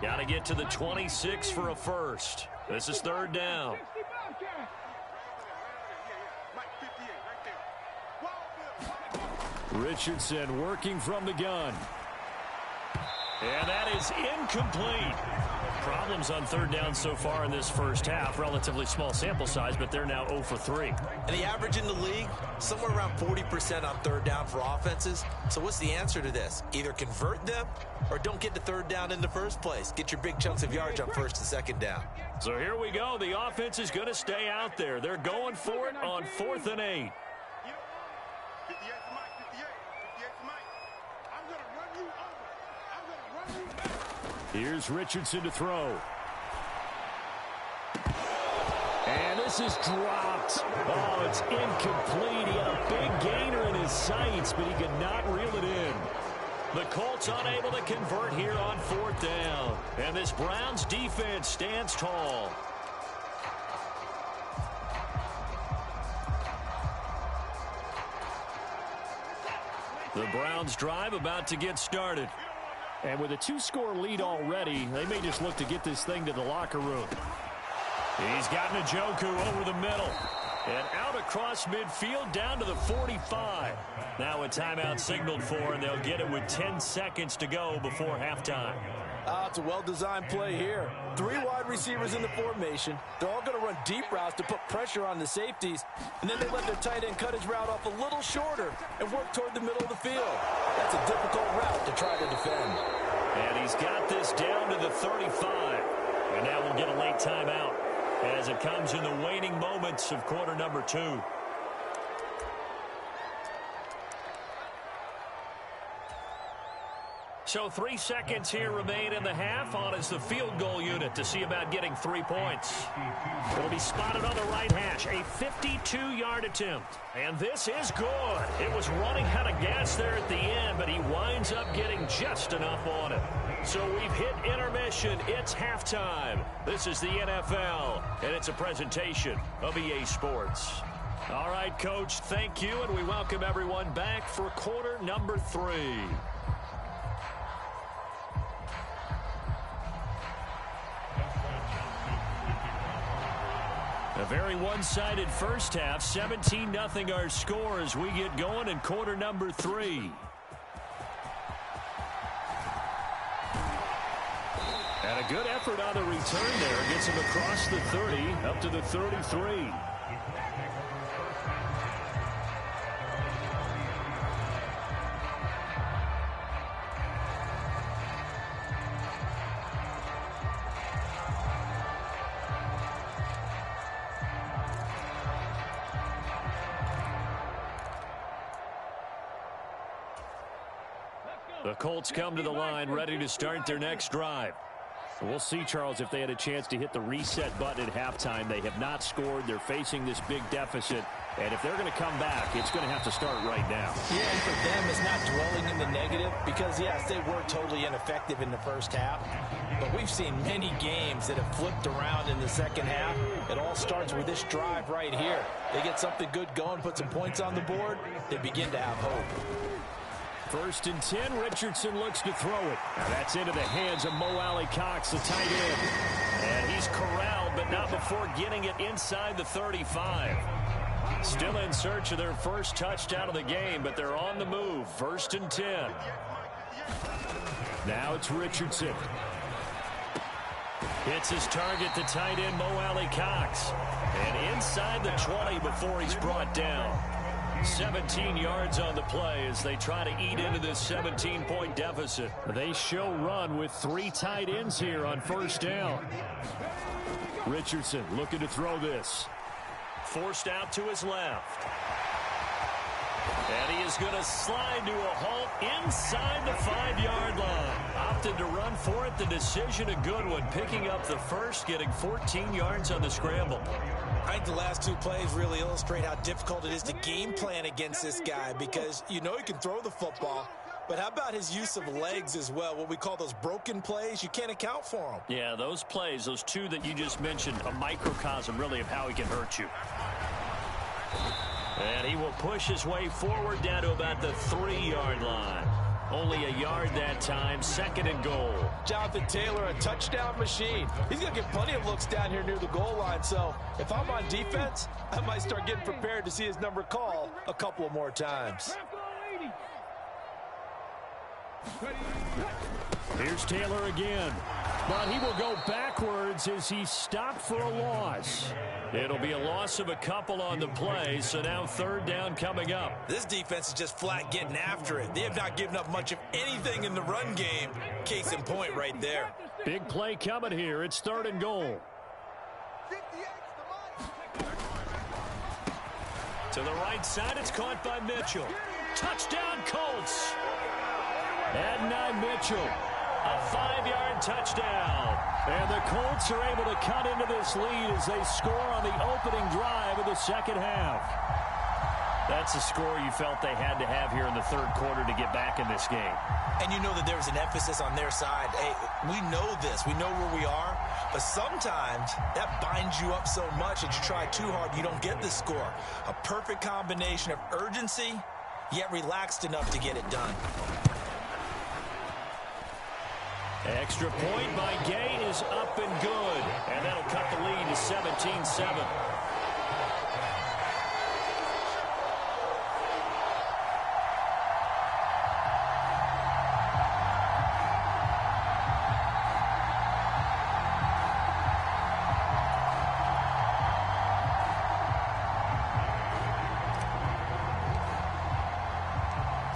Got to get to the 26 for a first. This is 3rd down. Richardson working from the gun. And that is incomplete. Problems on 3rd down so far in this first half. Relatively small sample size, but they're now 0 for 3. And the average in the league, somewhere around 40% on 3rd down for offenses. So what's the answer to this? Either convert them or don't get to 3rd down in the first place. Get your big chunks of yardage on 1st and 2nd down. So here we go. The offense is going to stay out there. They're going for it on 4th and 8. Here's Richardson to throw. And this is dropped. Oh, it's incomplete. He had a big gainer in his sights, but he could not reel it in. The Colts unable to convert here on 4th down. And this Browns defense stands tall. The Browns drive about to get started. And with a 2-score lead already, they may just look to get this thing to the locker room. He's got Njoku over the middle. And out across midfield down to the 45. Now a timeout signaled for, and they'll get it with 10 seconds to go before halftime. It's a well-designed play here. 3 wide receivers in the formation. They're all going to run deep routes to put pressure on the safeties. And then they let their tight end cut his route off a little shorter and work toward the middle of the field. That's a difficult route to try to defend. And he's got this down to the 35. And now we'll get a late timeout as it comes in the waning moments of quarter number 2. So 3 seconds here remain in the half. On is the field goal unit to see about getting 3 points. It'll be spotted on the right hash. A 52-yard attempt. And this is good. It was running out of gas there at the end, but he winds up getting just enough on it. So we've hit intermission. It's halftime. This is the NFL, and it's a presentation of EA Sports. All right, Coach, thank you, and we welcome everyone back for quarter number 3. A very one-sided first half. 17-0 our score as we get going in quarter number 3. And a good effort on the return there. Gets him across the 30, up to the 33. The Colts come to the line ready to start their next drive. We'll see, Charles, if they had a chance to hit the reset button at halftime. They have not scored. They're facing this big deficit. And if they're going to come back, it's going to have to start right now. Yeah, and for them, it's not dwelling in the negative because, yes, they were totally ineffective in the first half. But we've seen many games that have flipped around in the second half. It all starts with this drive right here. They get something good going, put some points on the board, they begin to have hope. 1st and 10, Richardson looks to throw it. Now that's into the hands of Mo Alley Cox, the tight end. And he's corralled, but not before getting it inside the 35. Still in search of their first touchdown of the game, but they're on the move. 1st and 10. Now it's Richardson. Hits his target, the tight end, Mo Alley Cox. And inside the 20 before he's brought down. 17 yards on the play as they try to eat into this 17-point deficit. They show run with 3 tight ends here on 1st down. Richardson looking to throw this. Forced out to his left. And he is going to slide to a halt inside the 5-yard line. Opted to run for it. The decision a good one. Picking up the first, getting 14 yards on the scramble. I think the last 2 plays really illustrate how difficult it is to game plan against this guy because you know he can throw the football, but how about his use of legs as well? What we call those broken plays, you can't account for them. Yeah, those plays, those 2 that you just mentioned, a microcosm really of how he can hurt you. And he will push his way forward down to about the 3-yard line. Only a yard that time, 2nd and goal. Jonathan Taylor, a touchdown machine. He's going to get plenty of looks down here near the goal line. So if I'm on defense, I might start getting prepared to see his number called a couple of more times. Here's Taylor again. But he will go backwards as he stopped for a loss. It'll be a loss of a couple on the play, so now 3rd down coming up. This defense is just flat getting after it. They have not given up much of anything in the run game. Case in point right there. Big play coming here. It's 3rd and goal. To the right side, it's caught by Mitchell. Touchdown, Colts. Adonai Mitchell, a 5-yard touchdown. And the Colts are able to cut into this lead as they score on the opening drive of the second half. That's a score you felt they had to have here in the 3rd quarter to get back in this game. And you know that there's an emphasis on their side. Hey, we know this. We know where we are. But sometimes that binds you up so much that you try too hard, you don't get the score. A perfect combination of urgency, yet relaxed enough to get it done. Extra point by Gay is up and good. And that'll cut the lead to 17-7.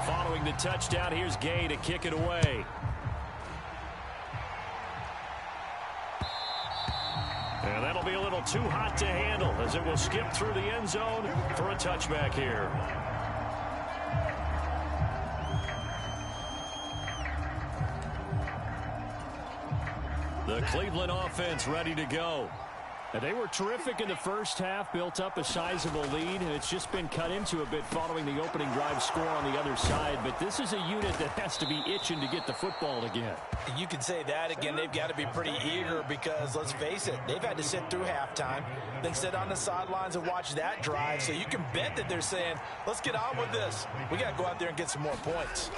Following the touchdown, here's Gay to kick it away. And that'll be a little too hot to handle as it will skip through the end zone for a touchback here. The Cleveland offense ready to go. And they were terrific in the first half, built up a sizable lead, and it's just been cut into a bit following the opening drive score on the other side. But this is a unit that has to be itching to get the football again. You can say that again. They've got to be pretty eager because, let's face it, they've had to sit through halftime, then sit on the sidelines and watch that drive. So you can bet that they're saying, let's get on with this. We got to go out there and get some more points.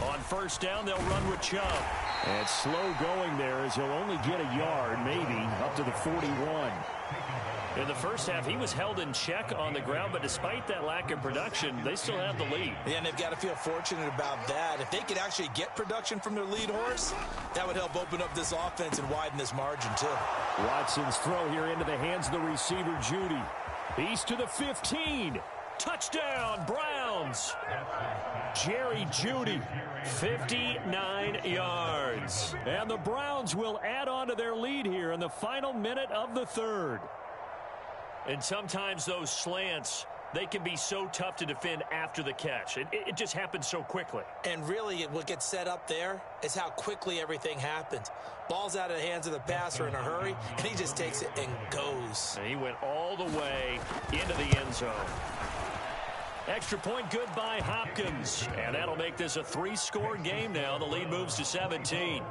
On 1st down, they'll run with Chubb. And slow going there as he'll only get a yard, maybe, up to the 41. In the first half, he was held in check on the ground, but despite that lack of production, they still have the lead. Yeah, and they've got to feel fortunate about that. If they could actually get production from their lead horse, that would help open up this offense and widen this margin, too. Watson's throw here into the hands of the receiver, Judy. He's to the 15. Touchdown, Browns. Jerry Judy, 59 yards. And the Browns will add on to their lead here in the final minute of the third. And sometimes those slants they can be so tough to defend after the catch. It just happens so quickly. And really, what gets set up there is how quickly everything happens. Ball's out of the hands of the passer in a hurry, and he just takes it and goes. And he went all the way into the end zone. Extra point good by Hopkins. And that'll make this a 3-score game now. The lead moves to 17.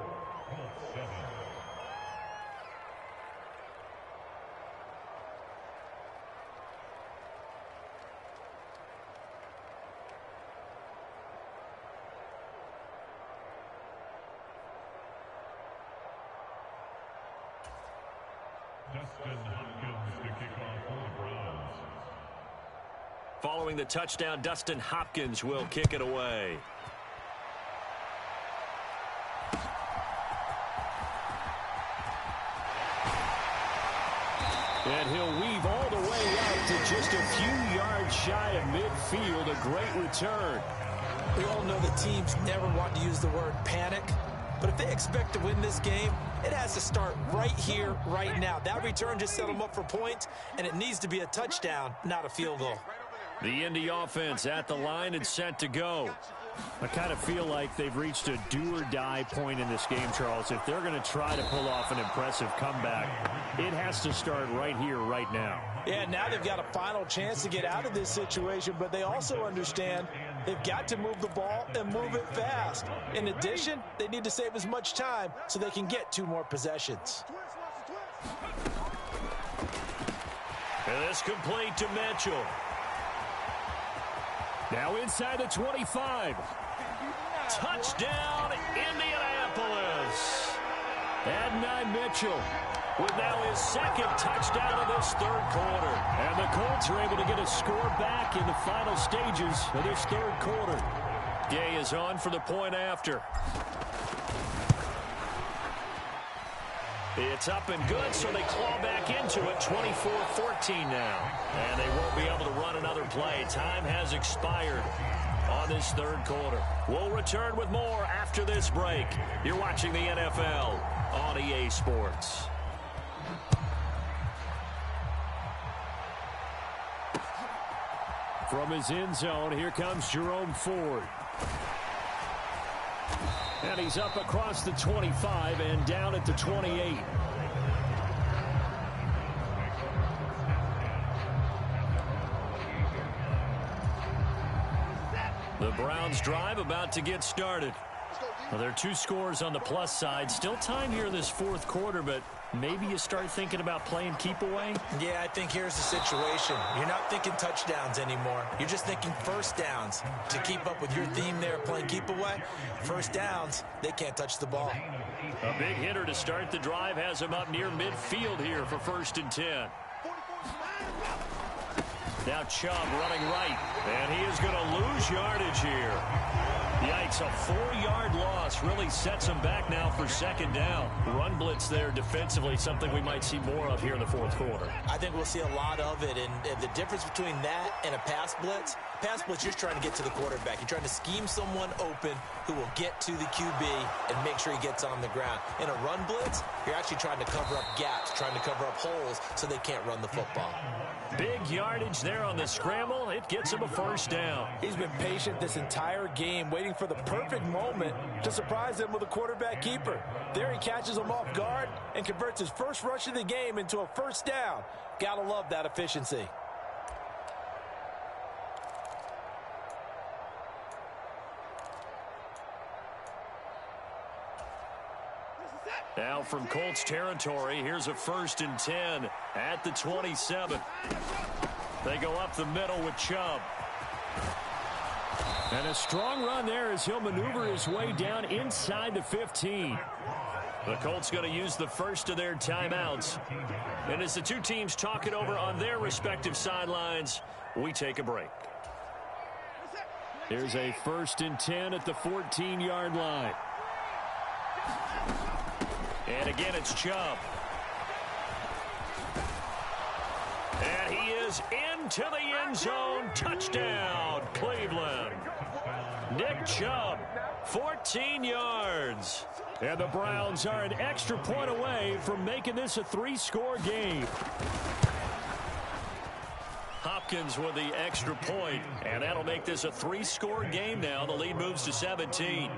Following the touchdown, Dustin Hopkins will kick it away. And he'll weave all the way out to just a few yards shy of midfield. A great return. We all know the teams never want to use the word panic. But if they expect to win this game, it has to start right here, right now. That return just set them up for points, and it needs to be a touchdown, not a field goal. The Indy offense at the line and set to go. I kind of feel like they've reached a do-or-die point in this game, Charles. If they're going to try to pull off an impressive comeback, it has to start right here, right now. Yeah, now they've got a final chance to get out of this situation, but they also understand they've got to move the ball and move it fast. In addition, they need to save as much time so they can get 2 more possessions. And this complete to Mitchell. Now inside the 25. Touchdown, Indianapolis. Adonai Mitchell with now his 2nd touchdown of this 3rd quarter. And the Colts are able to get a score back in the final stages of this 3rd quarter. Gay is on for the point after. It's up and good, so they claw back into it, 24-14 now. And they won't be able to run another play. Time has expired on this 3rd quarter. We'll return with more after this break. You're watching the NFL on EA Sports. From his end zone, here comes Jerome Ford. And he's up across the 25 and down at the 28. The Browns drive about to get started. Well, there are 2 scores on the plus side. Still time here in this 4th quarter, but maybe you start thinking about playing keep away? Yeah, I think here's the situation. You're not thinking touchdowns anymore. You're just thinking first downs. To keep up with your theme there, playing keep away, first downs, they can't touch the ball. A big hitter to start the drive has him up near midfield here for 1st and 10. Now Chubb running right, and he is going to lose yardage here. Yikes, a 4-yard loss really sets him back now for 2nd down. Run blitz there defensively, something we might see more of here in the 4th quarter. I think we'll see a lot of it, and the difference between that and a pass blitz, you're trying to get to the quarterback. You're trying to scheme someone open who will get to the QB and make sure he gets on the ground. In a run blitz, you're actually trying to cover up gaps, trying to cover up holes so they can't run the football. Big yardage there on the scramble. It gets him a 1st down. He's been patient this entire game, waiting for the perfect moment to surprise him with a quarterback keeper. There he catches him off guard and converts his first rush of the game into a 1st down. Gotta love that efficiency. Now from Colts territory, here's a 1st and 10 at the 27. They go up the middle with Chubb. And a strong run there as he'll maneuver his way down inside the 15. The Colts going to use the first of their timeouts. And as the 2 teams talk it over on their respective sidelines, we take a break. There's a 1st and 10 at the 14-yard line. And again, it's Chubb. And he is into the end zone. Touchdown, Cleveland. Nick Chubb, 14 yards. And the Browns are an extra point away from making this a 3-score game. Hopkins with the extra point, and that'll make this a 3-score game now. The lead moves to 17.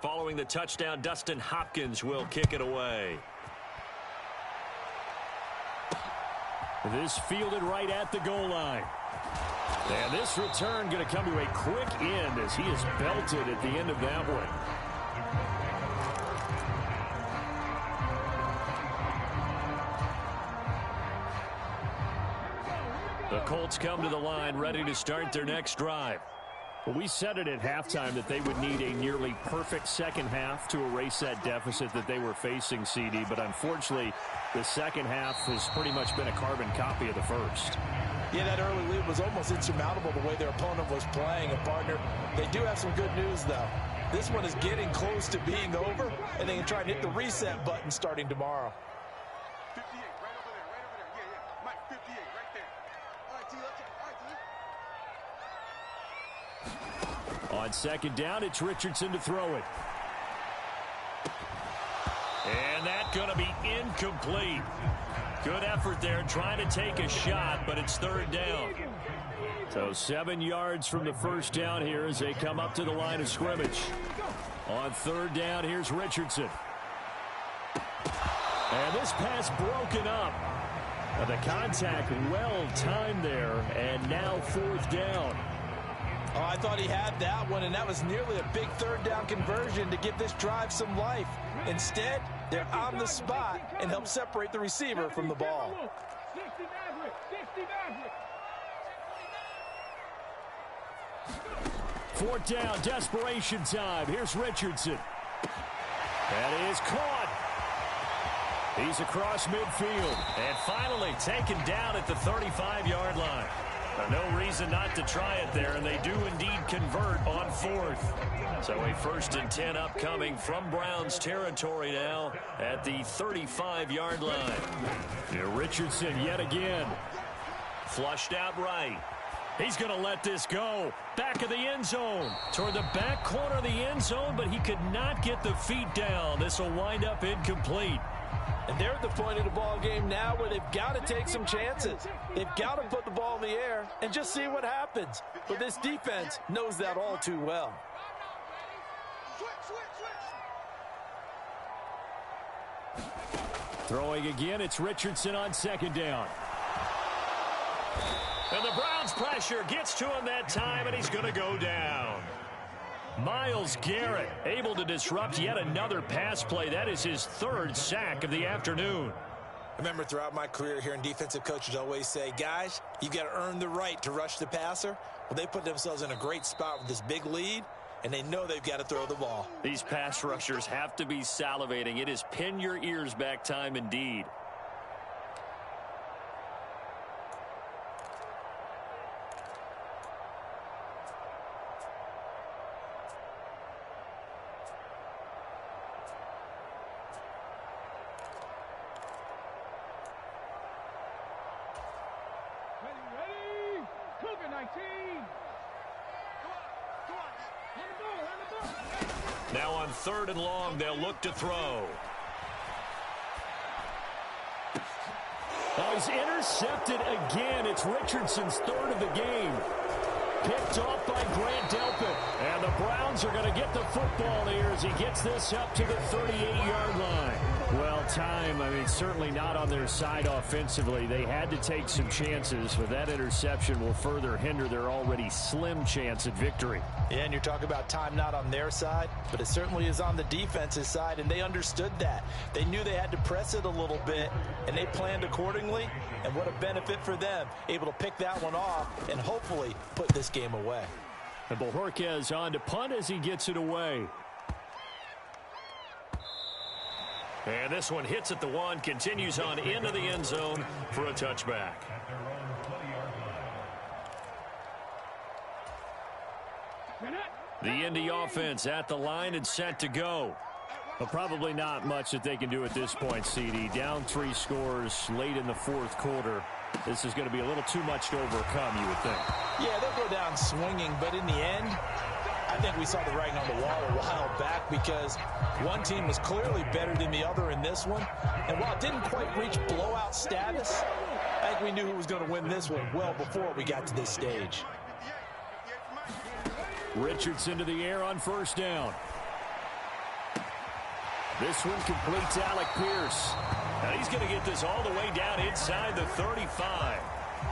Following the touchdown, Dustin Hopkins will kick it away. This fielded right at the goal line. And this return going to come to a quick end as he is belted at the end of that one. The Colts come to the line ready to start their next drive. Well, we said it at halftime that they would need a nearly perfect second half to erase that deficit that they were facing, CD. But unfortunately, the second half has pretty much been a carbon copy of the first. Yeah, that early lead was almost insurmountable the way their opponent was playing. And, partner, they do have some good news, though. This one is getting close to being over, and they can try and hit the reset button starting tomorrow. 58, right over there, right over there. Yeah. Mike, 58, right there. All right, T, let's go. All right, T. On second down, it's Richardson to throw it. And that's going to be incomplete. Good effort there trying to take a shot, but it's third down. So 7 yards from the first down here as they come up to the line of scrimmage. On third down, here's Richardson. And this pass broken up. The contact well timed there, and now fourth down. Oh, I thought he had that one, and that was nearly a big third down conversion to give this drive some life. Instead, they're on the spot and help separate the receiver from the ball. Fourth down, desperation time. Here's Richardson. That is caught. He's across midfield. And finally taken down at the 35-yard line. No reason not to try it there, and they do indeed convert on fourth. So a 1st and 10 upcoming from Browns territory now at the 35-yard line. Richardson yet again. Flushed out right. He's going to let this go. Back of the end zone. Toward the back corner of the end zone, but he could not get the feet down. This will wind up incomplete. And they're at the point of the ball game now where they've got to take some chances. They've got to put the ball in the air and just see what happens. But this defense knows that all too well. Throwing again, it's Richardson on second down. And the Browns pressure gets to him that time, and he's going to go down. Myles Garrett able to disrupt yet another pass play. That is his 3rd sack of the afternoon. Remember, throughout my career here in defensive coaches always say, guys, you got to earn the right to rush the passer. Well, they put themselves in a great spot with this big lead, and they know they've got to throw the ball. These pass rushers have to be salivating. It is pin your ears back time indeed. Now on 3rd and long, they'll look to throw. Oh, he's intercepted again. It's Richardson's 3rd of the game. Picked off by Grant Delpit. And the Browns are going to get the football here as he gets this up to the 38-yard line. Well, certainly not on their side offensively. They had to take some chances, but that interception will further hinder their already slim chance at victory. Yeah, and you're talking about time not on their side, but it certainly is on the defense's side, and they understood that. They knew they had to press it a little bit, and they planned accordingly, and what a benefit for them, able to pick that one off and hopefully put this game away. And Bojorquez on to punt as he gets it away. And this one hits at the 1, continues on into the end zone for a touchback. The Indy offense at the line and set to go. But probably not much that they can do at this point, CD. Down 3 scores late in the 4th quarter. This is going to be a little too much to overcome, you would think. Yeah, they'll go down swinging, but in the end, I think we saw the writing on the wall a while back because one team was clearly better than the other in this one. And while it didn't quite reach blowout status, I think we knew who was going to win this one well before we got to this stage. Richardson to the air on first down. This one completes Alec Pierce. Now he's going to get this all the way down inside the 35.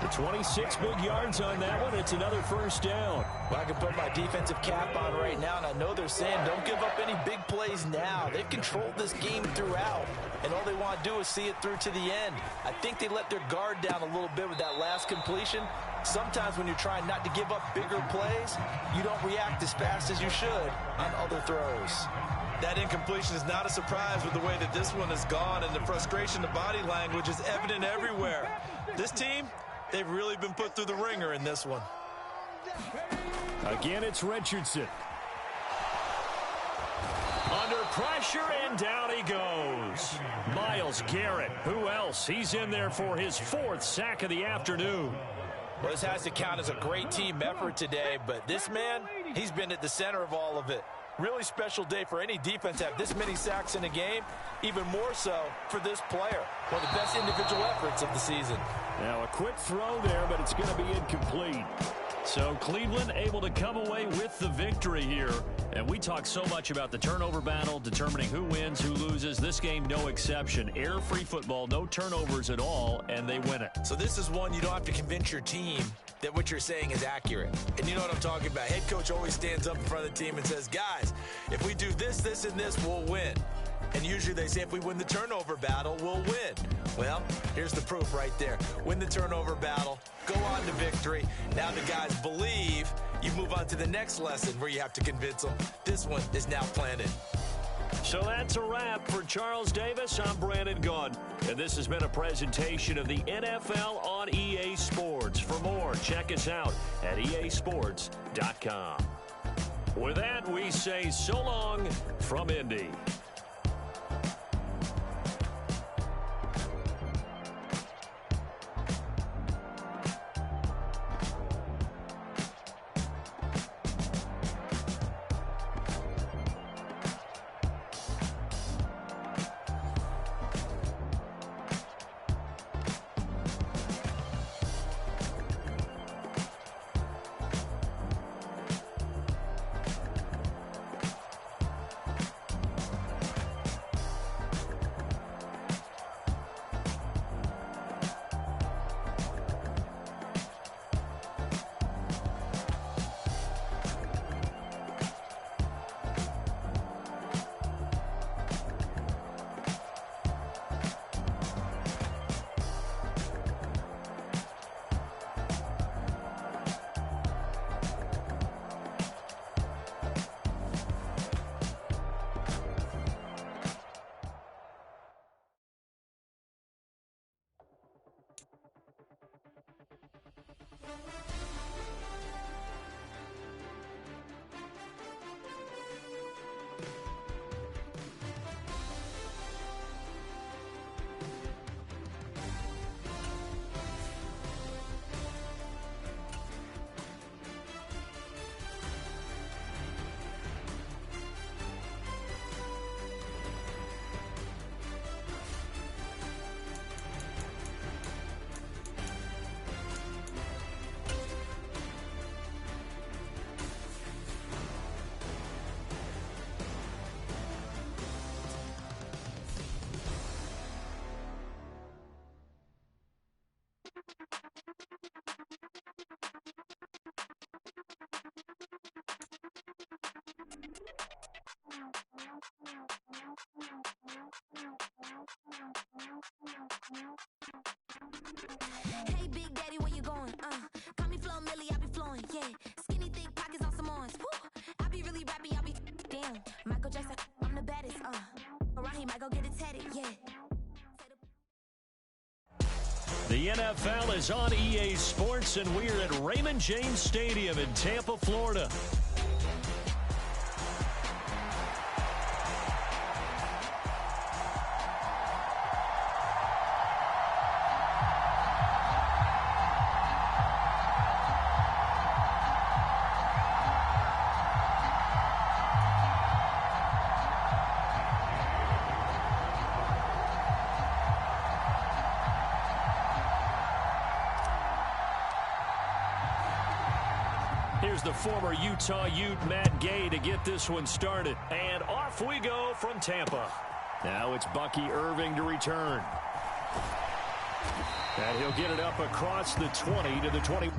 The 26 big yards on that one. It's another first down. Well, I can put my defensive cap on right now, and I know they're saying don't give up any big plays now. They've controlled this game throughout, and all they want to do is see it through to the end. I think they let their guard down a little bit with that last completion. Sometimes when you're trying not to give up bigger plays, you don't react as fast as you should on other throws. That incompletion is not a surprise with the way that this one has gone, and the frustration, the body language is evident everywhere. This team, they've really been put through the ringer in this one. Again, it's Richardson. Under pressure, and down he goes. Myles Garrett, who else? He's in there for his 4th sack of the afternoon. Well, this has to count as a great team effort today, but this man, he's been at the center of all of it. Really special day for any defense to have this many sacks in a game, even more so for this player. One of the best individual efforts of the season. Now a quick throw there, but it's going to be incomplete. So Cleveland able to come away with the victory here. And we talk so much about the turnover battle, determining who wins, who loses. This game, no exception. Error-free football, no turnovers at all, and they win it. So this is one you don't have to convince your team that what you're saying is accurate. And you know what I'm talking about. Head coach always stands up in front of the team and says, guys, if we do this, this, and this, we'll win. And usually they say if we win the turnover battle, we'll win. Well, here's the proof right there. Win the turnover battle, go on to victory. Now the guys believe. You move on to the next lesson where you have to convince them. This one is now planted. So that's a wrap for Charles Davis. I'm Brandon Gunn. And this has been a presentation of the NFL on EA Sports. For more, check us out at easports.com. With that, we say so long from Indy. Hey, Big Daddy, where you going? Call me Flo Millie, I be flowing, yeah. Skinny, thick pockets on Samoans, woo. I be really rapping, I be damn. Michael Jackson, I'm the baddest, Around he might go get it tatted, yeah. The NFL is on EA Sports, and we're at Raymond James Stadium in Tampa, Florida. Here's the former Utah Ute, Matt Gay, to get this one started. And off we go from Tampa. Now it's Bucky Irving to return. And he'll get it up across the 20 to the 20.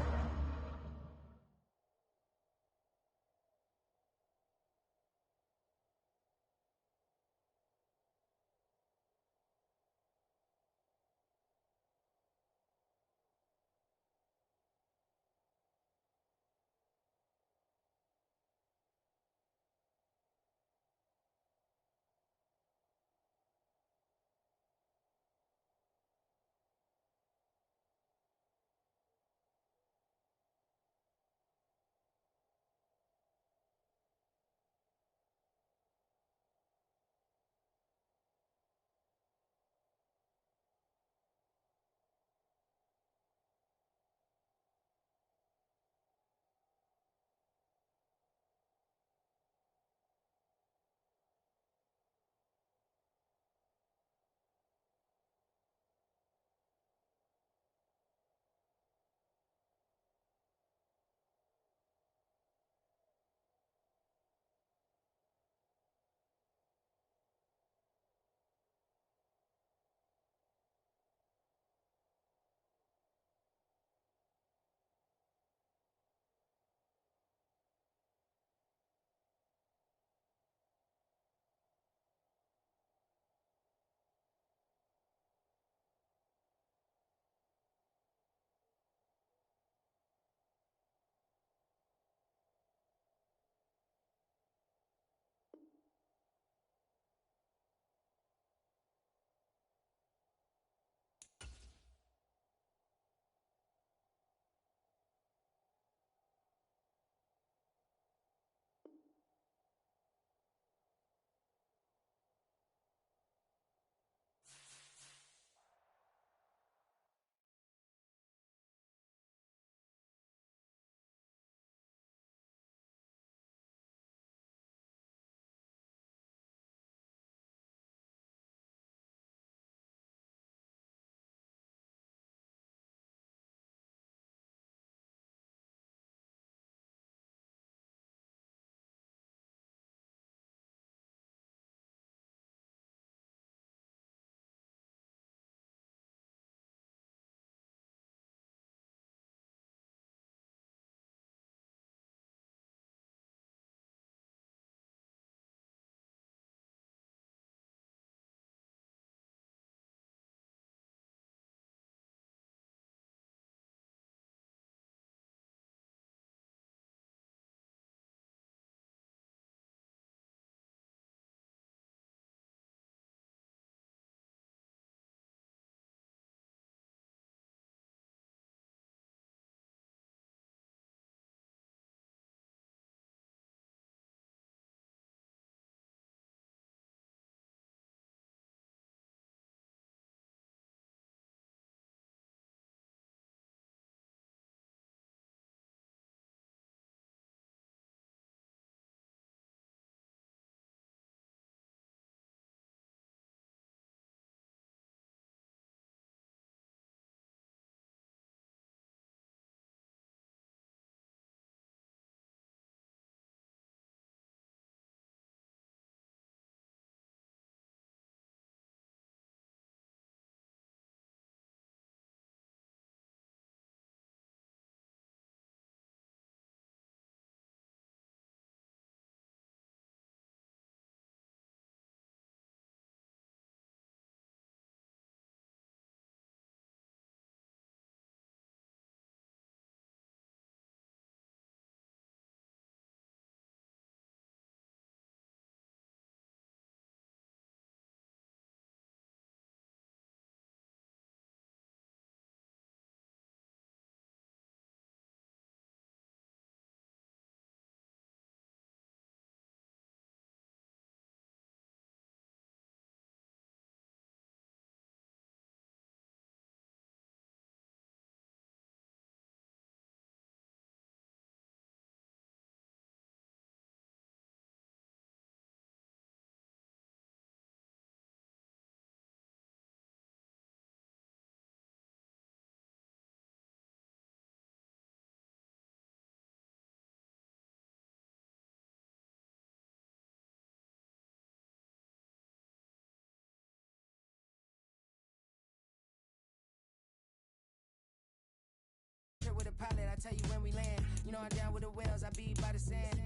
tell you when we land. You know I'm down with the whales, I be by the sand.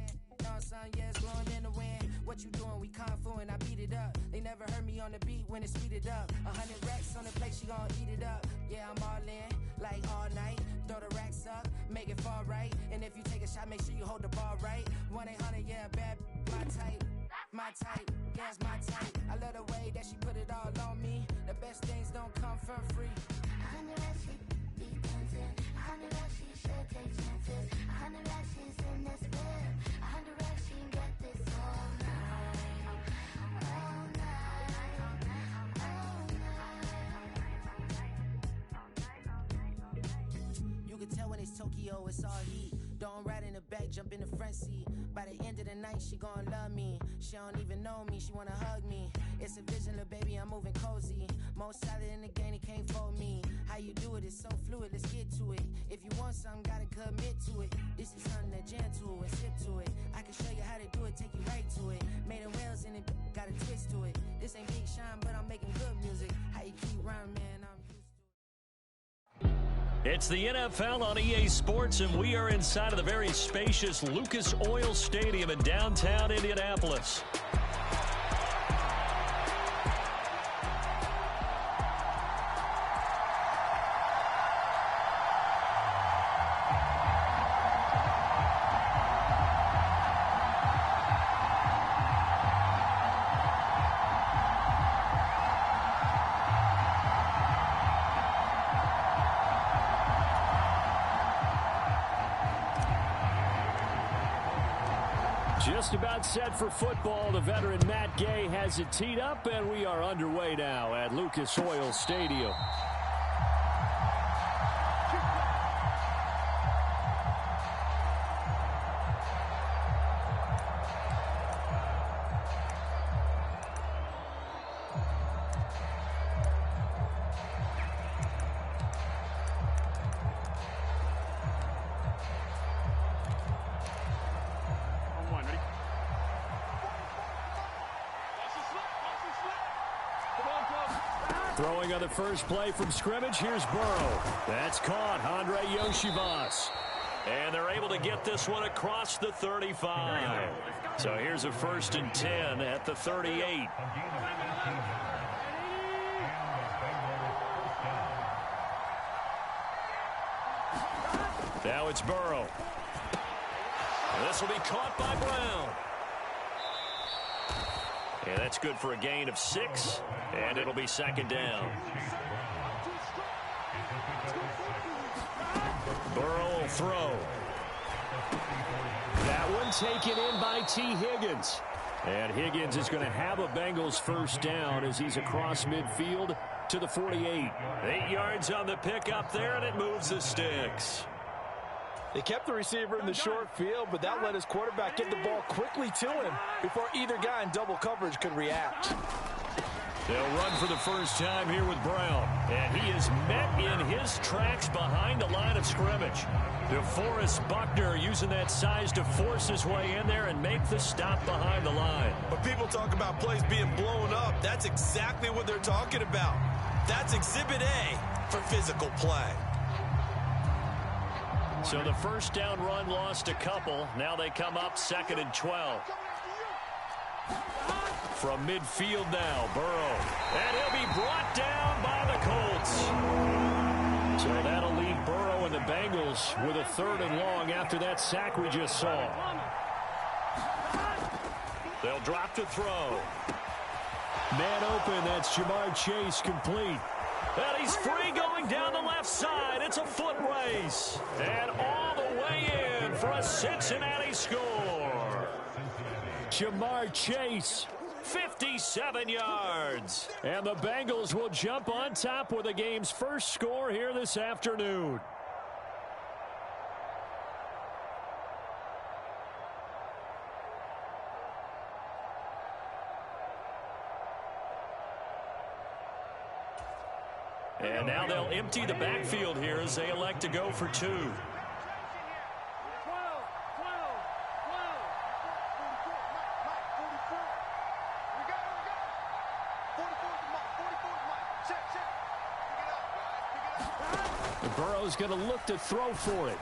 Son, yeah, it's blowing in the wind. What you doing? We kung fu and I beat it up. They never heard me on the beat when it's speeded up. 100 racks on the plate, she gon' eat it up. Yeah, I'm all in, like all night. Throw the racks up, make it fall right. And if you take a shot, make sure you hold the ball right. 1-800, yeah, bad, my type. My type, yeah, it's my type. I love the way that she put it all on me. The best things don't come from free. 100 racks, she be dancing. 100 racks, she should take chances. 100 racks, she's in this whip. 100 racks, she get this all night. All night. All night. You can tell when it's Tokyo, it's all heat. Don't ride in the back, jump in the front seat. By the end of the night, she gon' love me. She don't even know me, she wanna hug me. It's a vision, little baby, I'm moving cozy. Most solid in the game, it can't fold me. How you do it, it's so fluid, let's get to it. If you want something, gotta commit to it. This is something that jam to and sip to it. I can show you how to do it, take you right to it. Made the whales in it, got a twist to it. This ain't Big Sean, but I'm making good music. How you keep rhyming, man, I'm used to it. It's the NFL on EA Sports, and we are inside of the very spacious Lucas Oil Stadium in downtown Indianapolis. Just about set for football. The veteran Matt Gay has it teed up, and we are underway now at Lucas Oil Stadium. Throwing on the first play from scrimmage, here's Burrow. That's caught, Andre Yoshivas. And they're able to get this one across the 35. So here's a 1st and 10 at the 38. Now it's Burrow. This will be caught by Brown. And that's good for a gain of 6, and it'll be 2nd down. Burrow will throw. That one taken in by T. Higgins. And Higgins is going to have a Bengals 1st down as he's across midfield to the 48. 8 yards on the pickup there, and it moves the sticks. They kept the receiver in the short field, but that let his quarterback get the ball quickly to him before either guy in double coverage could react. They'll run for the first time here with Brown, and he is met in his tracks behind the line of scrimmage. DeForest Buckner using that size to force his way in there and make the stop behind the line. When people talk about plays being blown up, that's exactly what they're talking about. That's Exhibit A for physical play. So the 1st down run lost a couple. Now they come up 2nd and 12. From midfield now, Burrow. And he'll be brought down by the Colts. So that'll leave Burrow and the Bengals with a 3rd and long after that sack we just saw. They'll drop to throw. Man open, that's Jamar Chase complete. And he's free going down the left side. It's a foot race. And all the way in for a Cincinnati score. Jamar Chase, 57 yards. And the Bengals will jump on top with the game's first score here this afternoon. And now they'll empty the backfield here as they elect to go for 2. Burrow's going to look to throw for it.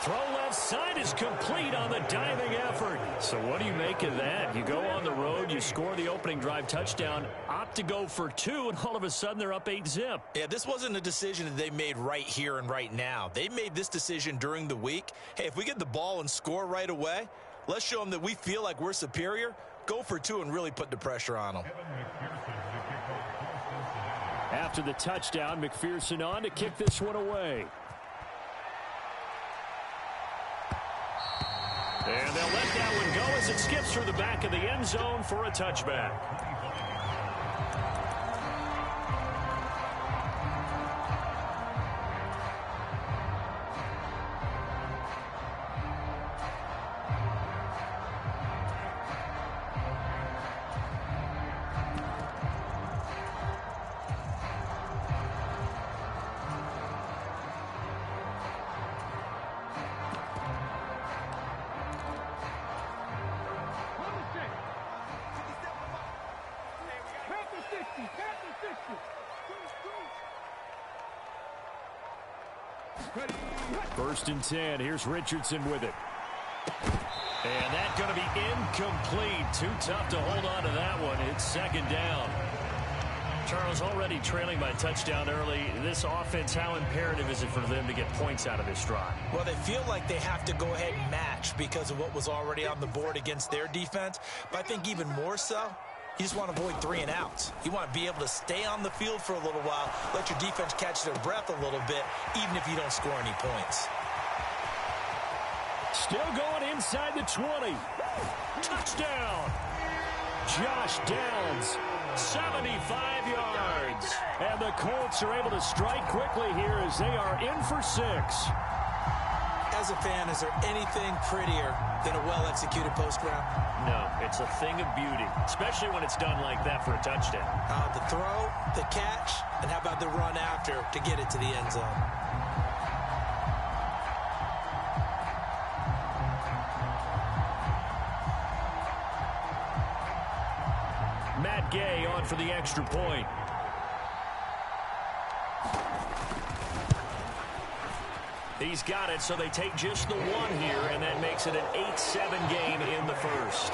Throw left side is complete on the diving effort. So what do you make of that? You go on the road, you score the opening drive touchdown, opt to go for 2, and all of a sudden they're up 8-zip. Yeah, this wasn't a decision that they made right here and right now. They made this decision during the week. Hey, if we get the ball and score right away, let's show them that we feel like we're superior. Go for 2 and really put the pressure on them. After the touchdown, McPherson on to kick this one away. And they'll let that one go as it skips through the back of the end zone for a touchback. First and 10. Here's Richardson with it. And that's going to be incomplete. Too tough to hold on to that one. It's second down. Charles, already trailing by touchdown early. This offense, how imperative is it for them to get points out of this drive? Well, they feel like they have to go ahead and match because of what was already on the board against their defense. But I think even more so, you just want to avoid 3 and outs. You want to be able to stay on the field for a little while, let your defense catch their breath a little bit, even if you don't score any points. Still going inside the 20. Touchdown. Josh Downs, 75 yards. And the Colts are able to strike quickly here as they are in for 6. As a fan, is there anything prettier than a well-executed post route? No, it's a thing of beauty, especially when it's done like that for a touchdown. The throw, the catch, and how about the run after to get it to the end zone? Matt Gay on for the extra point. He's got it, so they take just the 1 here, and that makes it an 8-7 game in the first.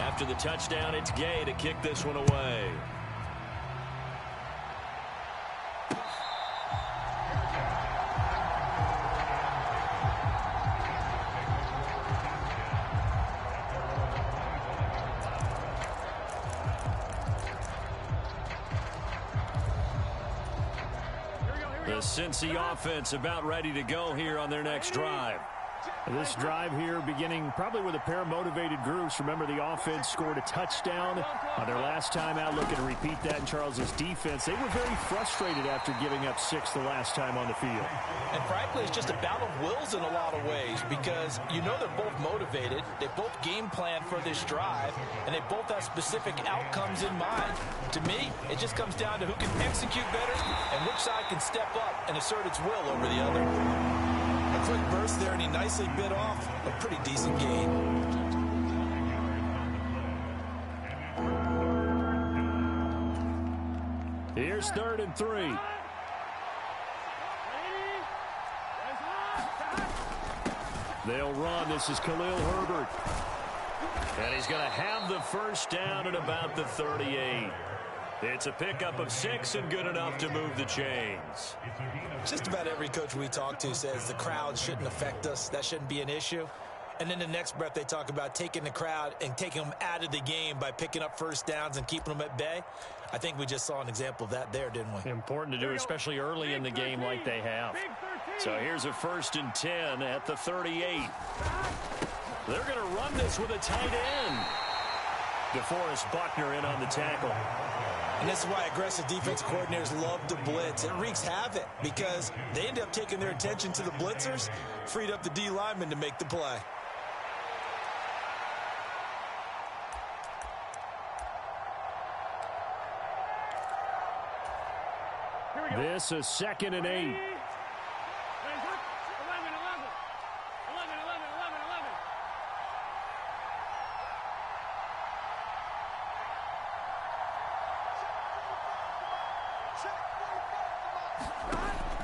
After the touchdown, it's Gay to kick this one away. The Cincy offense about ready to go here on their next drive. This drive here beginning probably with a pair of motivated groups. Remember, the offense scored a touchdown on their last time out. Looking to repeat that in Charles's defense. They were very frustrated after giving up 6 the last time on the field. And frankly, it's just a battle of wills in a lot of ways because you know they're both motivated. They both game plan for this drive, and they both have specific outcomes in mind. To me, it just comes down to who can execute better and which side can step up and assert its will over the other. A quick burst there, and he nicely bit off a pretty decent gain. Here's 3rd and 3. They'll run. This is Khalil Herbert. And he's going to have the first down at about the 38. It's a pickup of 6 and good enough to move the chains. Just about every coach we talk to says the crowd shouldn't affect us. That shouldn't be an issue. And then the next breath they talk about taking the crowd and taking them out of the game by picking up first downs and keeping them at bay. I think we just saw an example of that there, didn't we? Important to do, especially early in the game like they have. So here's a 1st and 10 at the 38. They're going to run this with a tight end. DeForest Buckner in on the tackle. And this is why aggressive defense coordinators love to blitz. It wreaks havoc because they end up taking their attention to the blitzers, freed up the D lineman to make the play. This is 2nd and 8.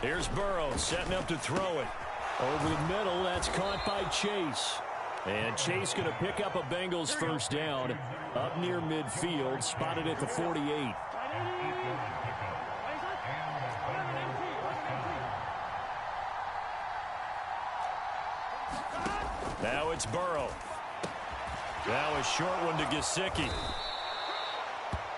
Here's Burrow setting up to throw it. Over the middle, that's caught by Chase. And Chase going to pick up a Bengals first down up near midfield, spotted at the 48. Now it's Burrow. Now a short one to Gesicki.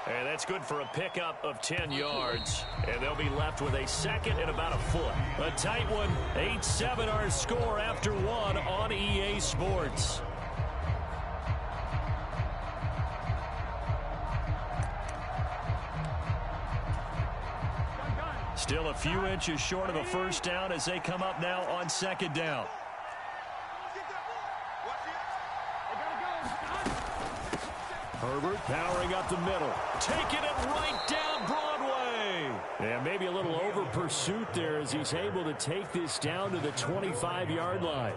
And that's good for a pickup of 10 yards. And they'll be left with a second and about a foot. A tight one. 8-7 our score after one on EA Sports. Still a few inches short of a first down as they come up now on second down. Herbert powering up the middle. Taking it right down Broadway. Yeah, maybe a little over pursuit there as he's able to take this down to the 25-yard line.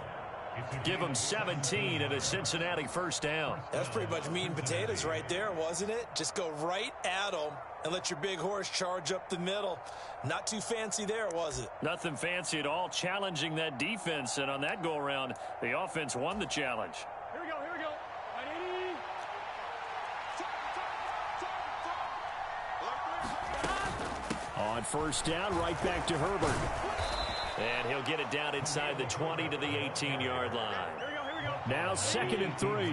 Give him 17 and a Cincinnati first down. That's pretty much meat and potatoes right there, wasn't it? Just go right at them and let your big horse charge up the middle. Not too fancy there, was it? Nothing fancy at all, challenging that defense. And on that go-around, the offense won the challenge. Here we go. On first down, right back to Herbert. And he'll get it down inside the 20 to the 18-yard line. Here we go. Now 2nd and 3.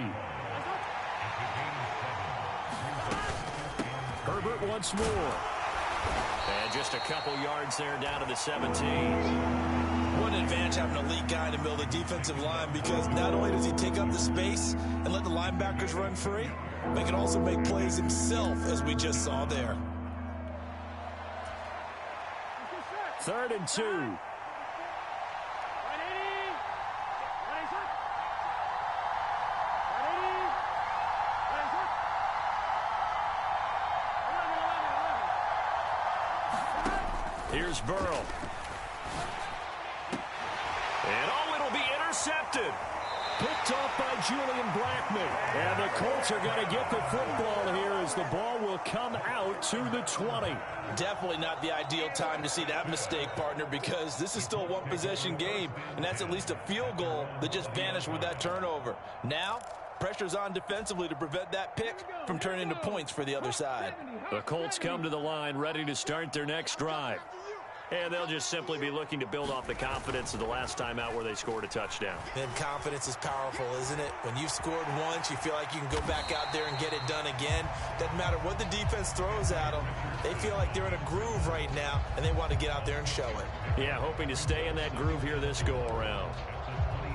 Herbert once more. And just a couple yards there down to the 17. What an advantage having a elite guy in the middle of the defensive line, because not only does he take up the space and let the linebackers run free, but he can also make plays himself, as we just saw there. 3rd and 2. Here's Burrow. And it'll be intercepted. Picked off by Julian Blackman. And the Colts are going to get the football here as the ball will come out to the 20. Definitely not the ideal time to see that mistake, partner, because this is still a one-possession game, and that's at least a field goal that just vanished with that turnover. Now, pressure's on defensively to prevent that pick from turning into points for the other side. The Colts come to the line ready to start their next drive. And they'll just simply be looking to build off the confidence of the last time out where they scored a touchdown. And confidence is powerful, isn't it? When you've scored once, you feel like you can go back out there and get it done again. Doesn't matter what the defense throws at them. They feel like they're in a groove right now, and they want to get out there and show it. Yeah, hoping to stay in that groove here this go-around.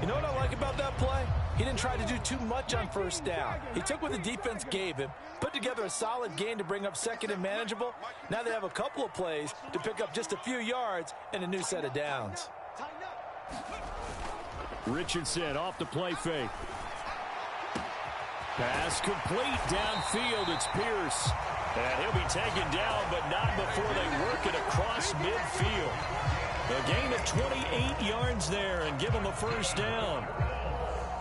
You know what I like about that play? He didn't try to do too much on first down. He took what the defense gave him, put together a solid gain to bring up second and manageable. Now they have a couple of plays to pick up just a few yards and a new set of downs. Richardson off the play fake. Pass complete downfield. It's Pierce. And he'll be taken down, but not before they work it across midfield. A gain of 28 yards there and give him a first down.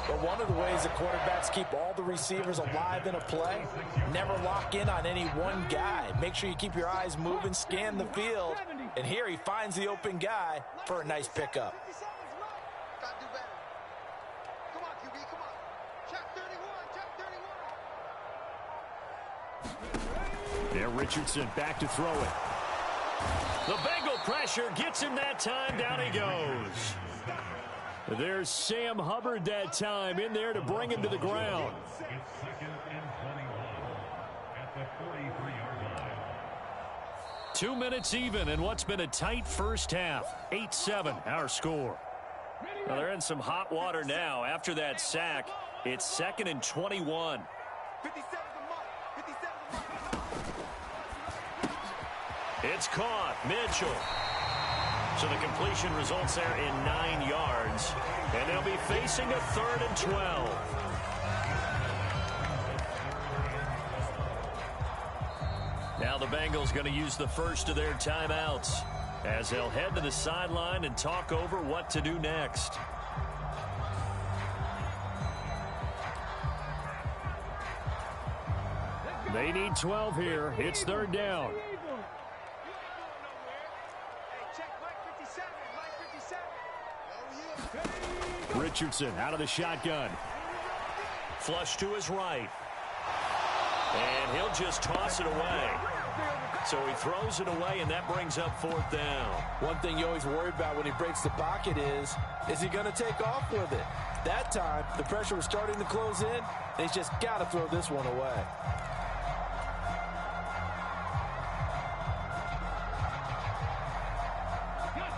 But one of the ways the quarterbacks keep all the receivers alive in a play, never lock in on any one guy. Make sure you keep your eyes moving, scan the field. And here he finds the open guy for a nice pickup. Yeah, Richardson back to throw it. The Bengal pressure gets him that time. Down he goes. There's Sam Hubbard that time in there to bring him to the ground. Two minutes even in what's been a tight first half. 8-7 our score. Well, they're in some hot water now. After that sack, it's 2nd and 21. It's caught. Mitchell. So the completion results there in 9 yards. And they'll be facing a 3rd and 12. Now the Bengals going to use the first of their timeouts as they'll head to the sideline and talk over what to do next. They need 12 here. It's 3rd down. Richardson out of the shotgun. Flush to his right. And he'll just toss it away. So he throws it away, and that brings up 4th down. One thing you always worry about when he breaks the pocket is he going to take off with it? That time, the pressure was starting to close in, and he's just got to throw this one away.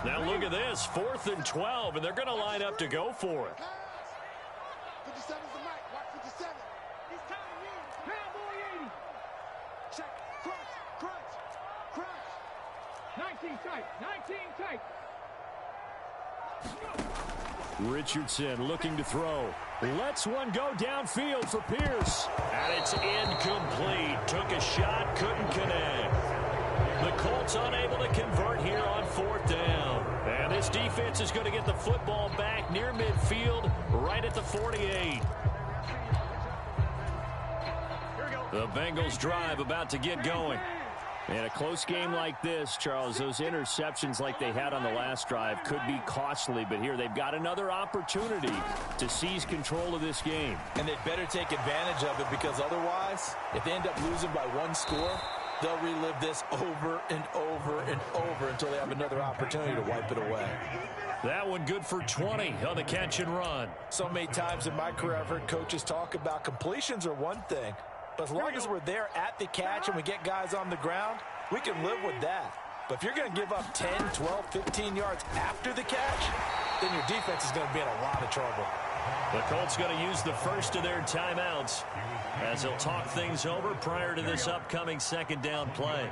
Now look at this, 4th and 12, and they're going to line up to go for it. 57's the mic. Watch 57. He's counting in. Cowboy 80. Check. Crunch. 19 tight. 19 tight. Richardson looking to throw. Lets one go downfield for Pierce. And it's incomplete. Took a shot, couldn't connect. The Colts unable to convert here on 4th down. And this defense is going to get the football back near midfield, right at the 48. The Bengals drive about to get going. In a close game like this, Charles, those interceptions like they had on the last drive could be costly, but here they've got another opportunity to seize control of this game. And they'd better take advantage of it, because otherwise, if they end up losing by 1 score, they'll relive this over and over and over until they have another opportunity to wipe it away. That one good for 20 on the catch and run. So many times in my career I've heard coaches talk about completions are one thing, but as long as we're there at the catch and we get guys on the ground, we can live with that. But if you're going to give up 10, 12, 15 yards after the catch, then your defense is going to be in a lot of trouble. The Colts going to use the first of their timeouts as they'll talk things over prior to this upcoming 2nd down play.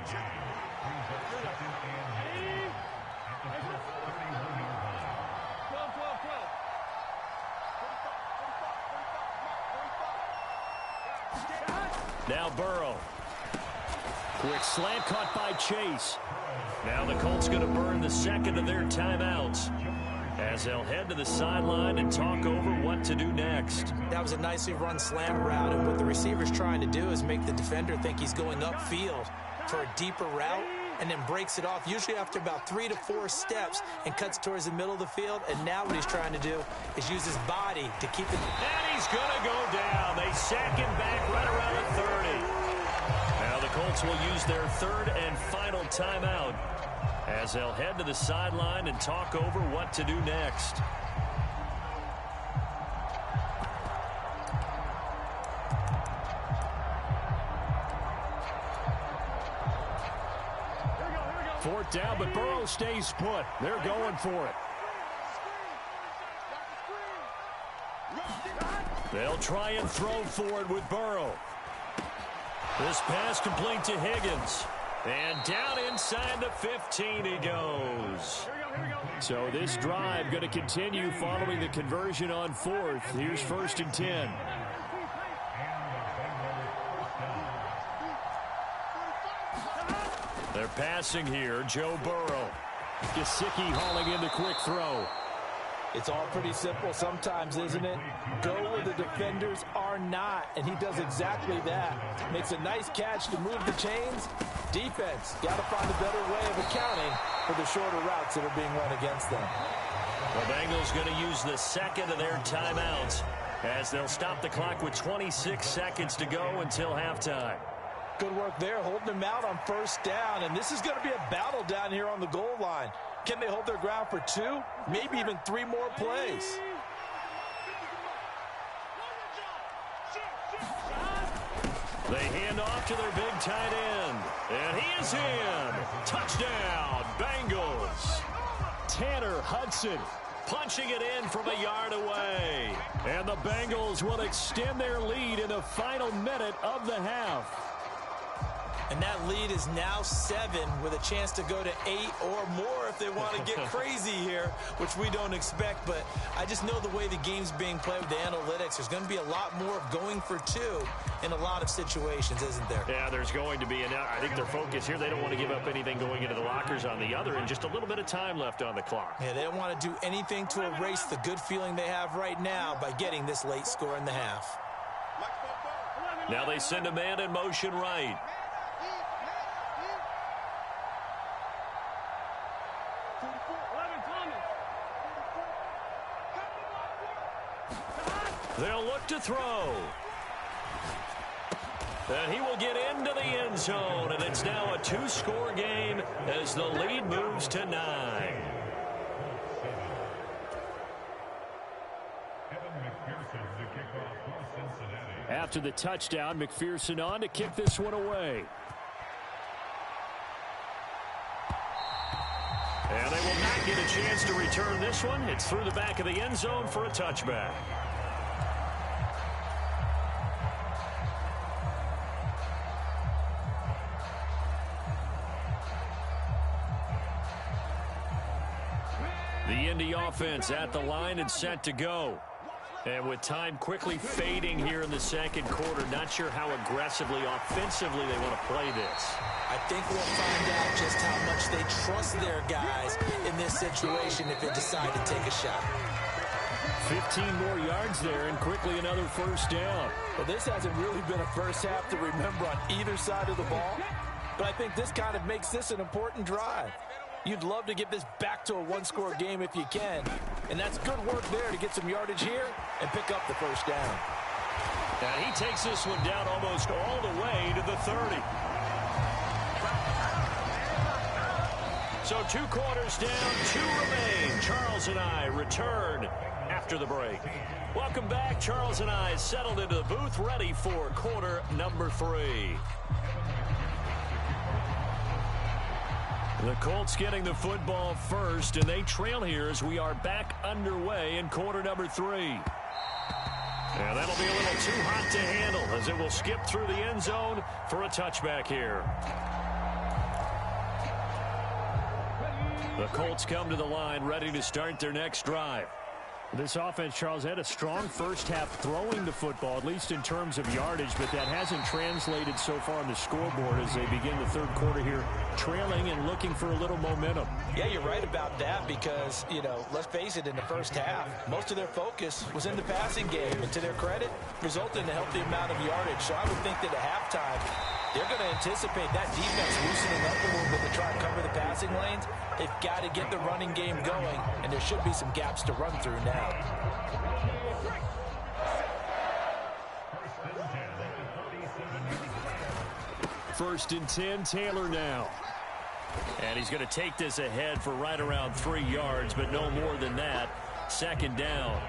Now Burrow. Quick slant caught by Chase. Now the Colts going to burn the 2nd of their timeouts as they'll head to the sideline and talk over what to do next. That was a nicely run slant route, and what the receiver's trying to do is make the defender think he's going upfield for a deeper route, and then breaks it off, usually after about 3 to 4 steps, and cuts towards the middle of the field. And now what he's trying to do is use his body to keep it. And he's going to go down. They sack him back right around the 30. Now the Colts will use their 3rd and final timeout as they'll head to the sideline and talk over what to do next. Fourth down, but Burrow stays put. They're going for it. They'll try and throw for it with Burrow. This pass complete to Higgins. And down inside the 15 he goes. So this drive going to continue following the conversion on 4th. Here's 1st and 10. They're passing here. Joe Burrow. Gesicki hauling in the quick throw. It's all pretty simple sometimes, isn't it? Go where the defenders are not, and he does exactly that. Makes a nice catch to move the chains. Defense, got to find a better way of accounting for the shorter routes that are being run against them. The Bengals going to use the 2nd of their timeouts as they'll stop the clock with 26 seconds to go until halftime. Good work there, holding them out on 1st down, and this is going to be a battle down here on the goal line. Can they hold their ground for 2, maybe even 3 more plays? They hand off to their big tight end. And he is in. Touchdown, Bengals. Tanner Hudson punching it in from a yard away. And the Bengals will extend their lead in the final minute of the half. And that lead is now 7 with a chance to go to 8 or more if they want to get crazy here, which we don't expect. But I just know the way the game's being played with the analytics, there's going to be a lot more of going for 2 in a lot of situations, isn't there? Yeah, there's going to be. And I think their focus here, they don't want to give up anything going into the lockers on the other, and just a little bit of time left on the clock. Yeah, they don't want to do anything to erase the good feeling they have right now by getting this late score in the half. Now they send a man in motion right. They'll look to throw. And he will get into the end zone, and it's now a 2-score game as the lead moves to 9. After the touchdown, McPherson on to kick this one away. And they will not get a chance to return this one. It's through the back of the end zone for a touchback. The Indy offense at the line and set to go. And with time quickly fading here in the second quarter, not sure how aggressively, offensively they want to play this. I think we'll find out just how much they trust their guys in this situation if they decide to take a shot. 15 more yards there, and quickly another first down. Well, this hasn't really been a first half to remember on either side of the ball, but I think this kind of makes this an important drive. You'd love to get this back to a one-score game if you can, and that's good work there to get some yardage here and pick up the first down. And he takes this one down almost all the way to the 30. So 2 quarters down, 2 remain. Charles and I return after the break. Welcome back. Charles and I settled into the booth, ready for quarter number 3. The Colts getting the football first, and they trail here as we are back underway in quarter number 3. And that'll be a little too hot to handle as it will skip through the end zone for a touchback here. The Colts come to the line ready to start their next drive. This offense, Charles, had a strong first half throwing the football, at least in terms of yardage, but that hasn't translated so far on the scoreboard as they begin the third quarter here, trailing and looking for a little momentum. Yeah, you're right about that because, let's face it, in the first half, most of their focus was in the passing game, and to their credit, resulted in a healthy amount of yardage. So I would think that at halftime, they're going to anticipate that defense loosening up a little bit to try and cover the passing lanes. They've got to get the running game going, and there should be some gaps to run through now. First and 10, Taylor now. And he's going to take this ahead for right around 3 yards, but no more than that. Second down.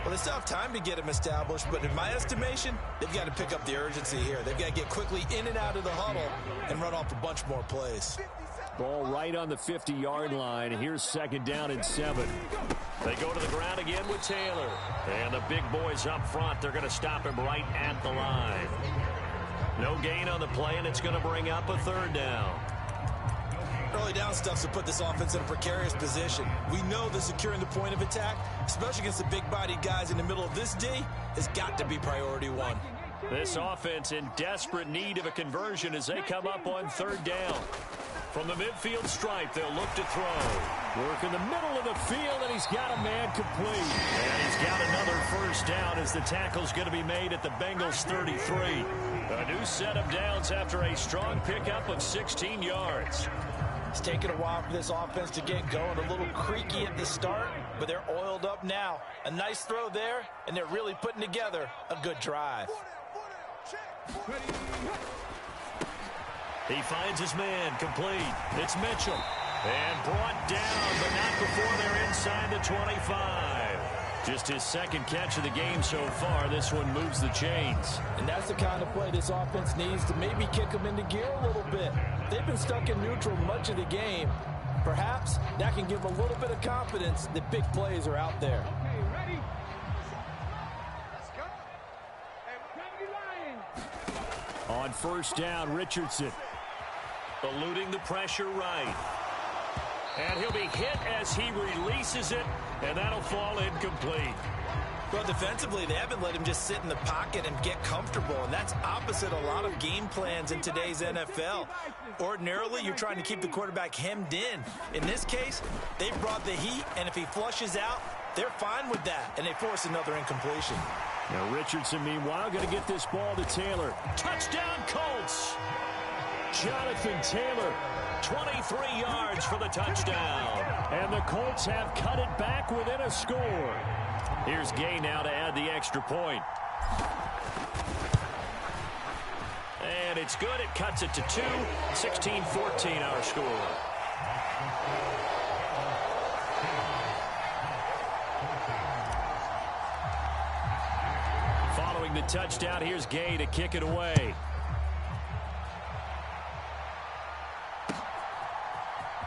Well, they still have time to get him established, but in my estimation, they've got to pick up the urgency here. They've got to get quickly in and out of the huddle and run off a bunch more plays. Ball right on the 50-yard line. Here's second down and 7. They go to the ground again with Taylor. And the big boys up front, they're going to stop him right at the line. No gain on the play, and it's going to bring up a third down. Early down stuff to put this offense in a precarious position. We know that securing the point of attack, especially against the big-bodied guys in the middle of this D, has got to be priority 1. This offense in desperate need of a conversion as they come up on third down. From the midfield stripe, they'll look to throw. Work in the middle of the field, and he's got a man complete. And he's got another first down as the tackle's going to be made at the Bengals 33. A new set of downs after a strong pickup of 16 yards. It's taken a while for this offense to get going. A little creaky at the start, but they're oiled up now. A nice throw there, and they're really putting together a good drive. He finds his man complete. It's Mitchell. And brought down, but not before they're inside the 25. Just his second catch of the game so far. This one moves the chains. And that's the kind of play this offense needs to maybe kick them into gear a little bit. They've been stuck in neutral much of the game. Perhaps that can give them a little bit of confidence that big plays are out there. On first down, Richardson. Eluding the pressure right. And he'll be hit as he releases it, and that'll fall incomplete. Well, defensively, they haven't let him just sit in the pocket and get comfortable, and that's opposite a lot of game plans in today's NFL. Ordinarily, you're trying to keep the quarterback hemmed in. In this case, they brought the heat, and if he flushes out, they're fine with that, and they force another incompletion. Now Richardson, meanwhile, going to get this ball to Taylor. Touchdown, Colts! Jonathan Taylor. 23 yards for the touchdown. And the Colts have cut it back within a score. Here's Gay now to add the extra point. And it's good. It cuts it to 2. 16-14 our score. Following the touchdown, here's Gay to kick it away.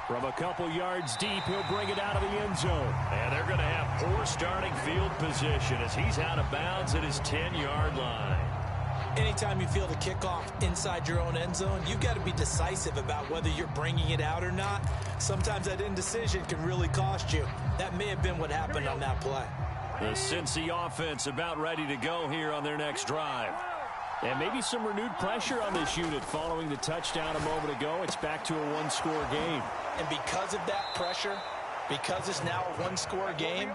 From a couple yards deep, he'll bring it out of the end zone. And they're going to have poor starting field position as he's out of bounds at his 10-yard line. Anytime you feel the kickoff inside your own end zone, you've got to be decisive about whether you're bringing it out or not. Sometimes that indecision can really cost you. That may have been what happened on that play. The Cincy offense about ready to go here on their next drive. And maybe some renewed pressure on this unit following the touchdown a moment ago. It's back to a one-score game. And because of that pressure, because it's now a one-score game,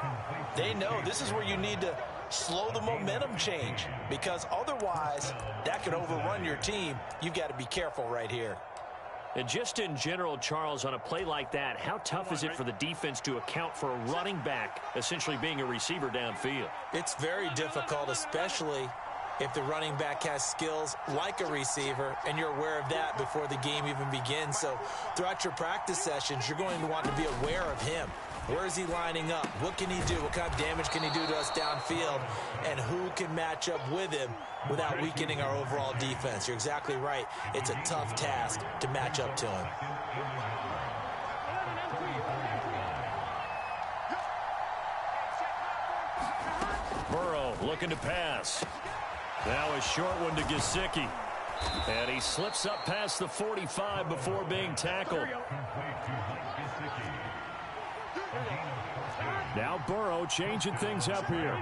they know this is where you need to slow the momentum change, because otherwise that could overrun your team. You've got to be careful right here. And just in general, Charles, on a play like that, how tough is it for the defense to account for a running back essentially being a receiver downfield? It's very difficult, especially if the running back has skills like a receiver, and you're aware of that before the game even begins. So throughout your practice sessions, you're going to want to be aware of him. Where is he lining up? What can he do? What kind of damage can he do to us downfield? And who can match up with him without weakening our overall defense? You're exactly right. It's a tough task to match up to him. Burrow looking to pass. Now a short one to Gesicki. And he slips up past the 45 before being tackled. Now Burrow changing things up here.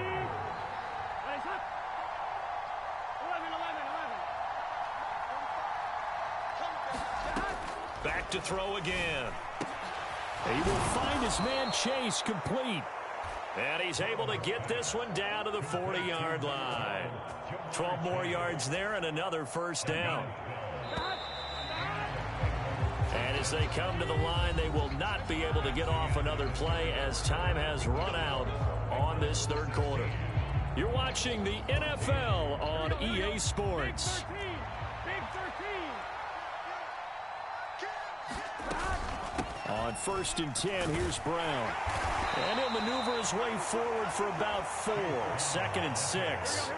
Back to throw again. He will find his man Chase complete. And he's able to get this one down to the 40-yard line. 12 more yards there and another first down. And as they come to the line, they will not be able to get off another play as time has run out on this third quarter. You're watching the NFL on EA Sports. On 1st and 10, here's Brown. And he'll maneuver his way forward for about 4. 2nd and 6.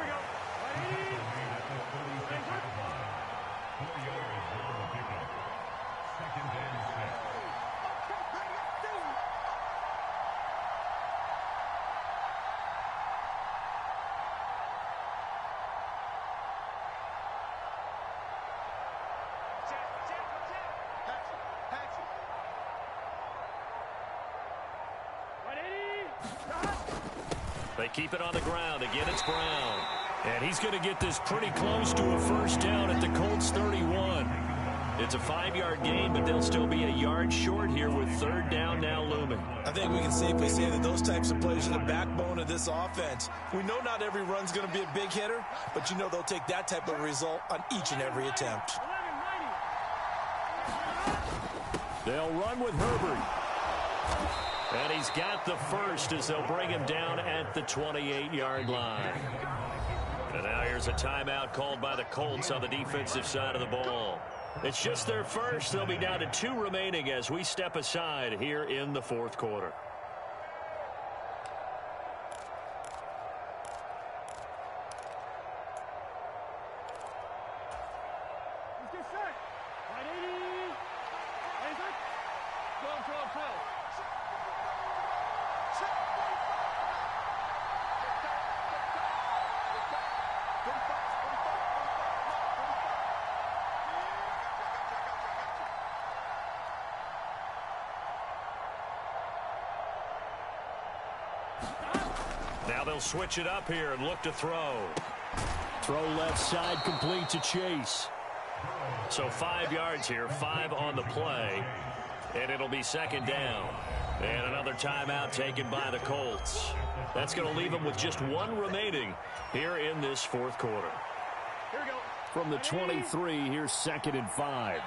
They keep it on the ground. Again, it's Brown. And he's going to get this pretty close to a first down at the Colts 31. It's a 5-yard gain, but they'll still be a yard short here with 3rd down now looming. I think we can safely say that those types of plays are the backbone of this offense. We know not every run's going to be a big hitter, but you know they'll take that type of result on each and every attempt. They'll run with Herbert. And he's got the first as they'll bring him down at the 28-yard line. And now here's a timeout called by the Colts on the defensive side of the ball. It's just their first. They'll be down to 2 remaining as we step aside here in the 4th quarter. Now they'll switch it up here and look to throw. Throw left side complete to Chase. So 5 yards here, 5 on the play. And it'll be 2nd down. And another timeout taken by the Colts. That's going to leave them with just 1 remaining here in this 4th quarter. From the 23, here's 2nd and 5.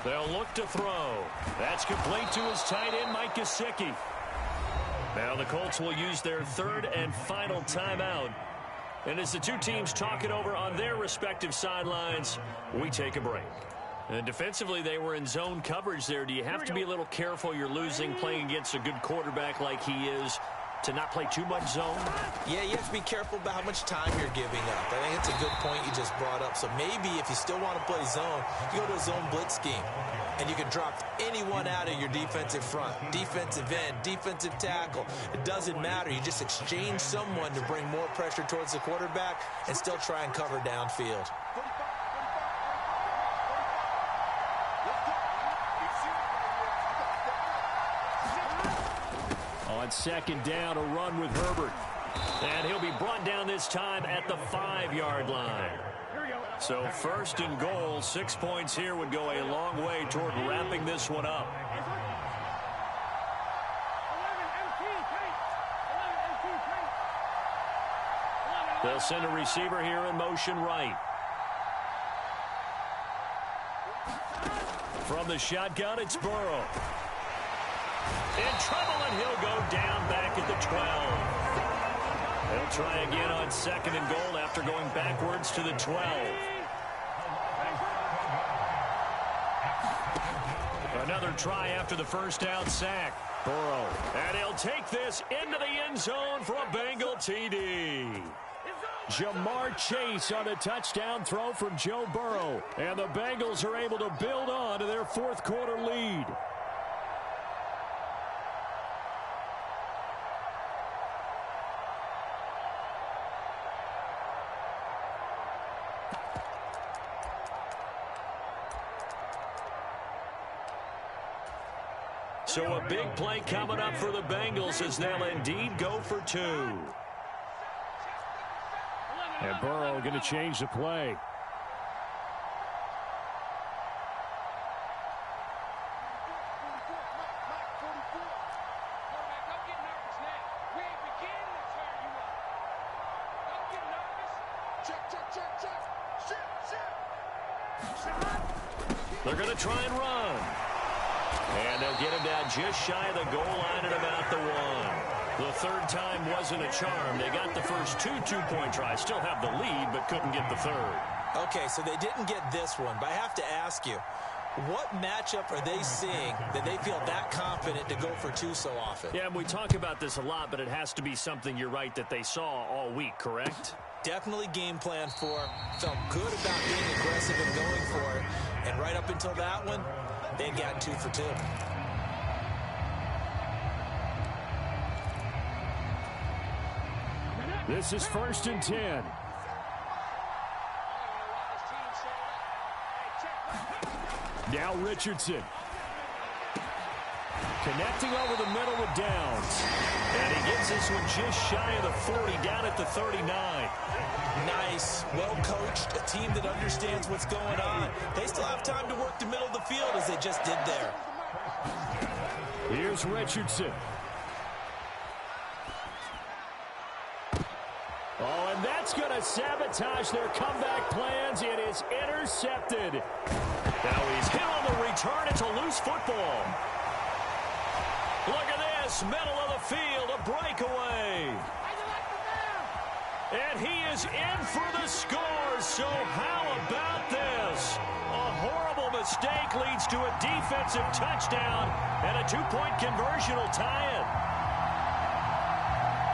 They'll look to throw. That's complete to his tight end, Mike Gesicki. Now the Colts will use their third and final timeout. And as the two teams talk it over on their respective sidelines, we take a break. And defensively, they were in zone coverage there. Do you have to be a little careful? You're losing playing against a good quarterback like he is to not play too much zone? Yeah, you have to be careful about how much time you're giving up. I think it's a good point you just brought up. So maybe if you still want to play zone, you go to a zone blitz scheme. And you can drop anyone out of your defensive front. Defensive end, defensive tackle. It doesn't matter. You just exchange someone to bring more pressure towards the quarterback and still try and cover downfield. On second down, a run with Herbert. And he'll be brought down this time at the 5-yard line. So first and goal, 6 points here would go a long way toward wrapping this one up. They'll send a receiver here in motion right. From the shotgun, it's Burrow. In trouble, and he'll go down back at the 12. They'll try again on second and goal after going backwards to the 12. Another try after the first down sack. Burrow. And he'll take this into the end zone for a Bengal TD. Jamar Chase on a touchdown throw from Joe Burrow. And the Bengals are able to build on to their fourth quarter lead. So a big play coming up for the Bengals as they'll indeed go for 2. And Burrow going to change the play. They're going to try and run. And they'll get him down just shy of the goal line at about the 1. The third time wasn't a charm. They got the first 2 two-point tries. Still have the lead, but couldn't get the third. Okay, so they didn't get this one, but I have to ask you, what matchup are they seeing that they feel that confident to go for 2 so often? Yeah, we talk about this a lot, but it has to be something, you're right, that they saw all week, correct? Definitely game plan for. Felt good about being aggressive and going for it. And right up until that one, they'd gotten 2 for 2. This is 1st and 10. Now Richardson. Connecting over the middle with Downs. And he gets this one just shy of the 40, down at the 39. Nice. Well coached. A team that understands what's going on. They still have time to work the middle of the field as they just did there. Here's Richardson. Oh, and that's going to sabotage their comeback plans. It is intercepted. Now he's hit on the return. It's a loose football. Look at this. Middle of the field. A breakaway. And he is in for the score. So how about this? A horrible mistake leads to a defensive touchdown, and a 2-point conversion will tie it.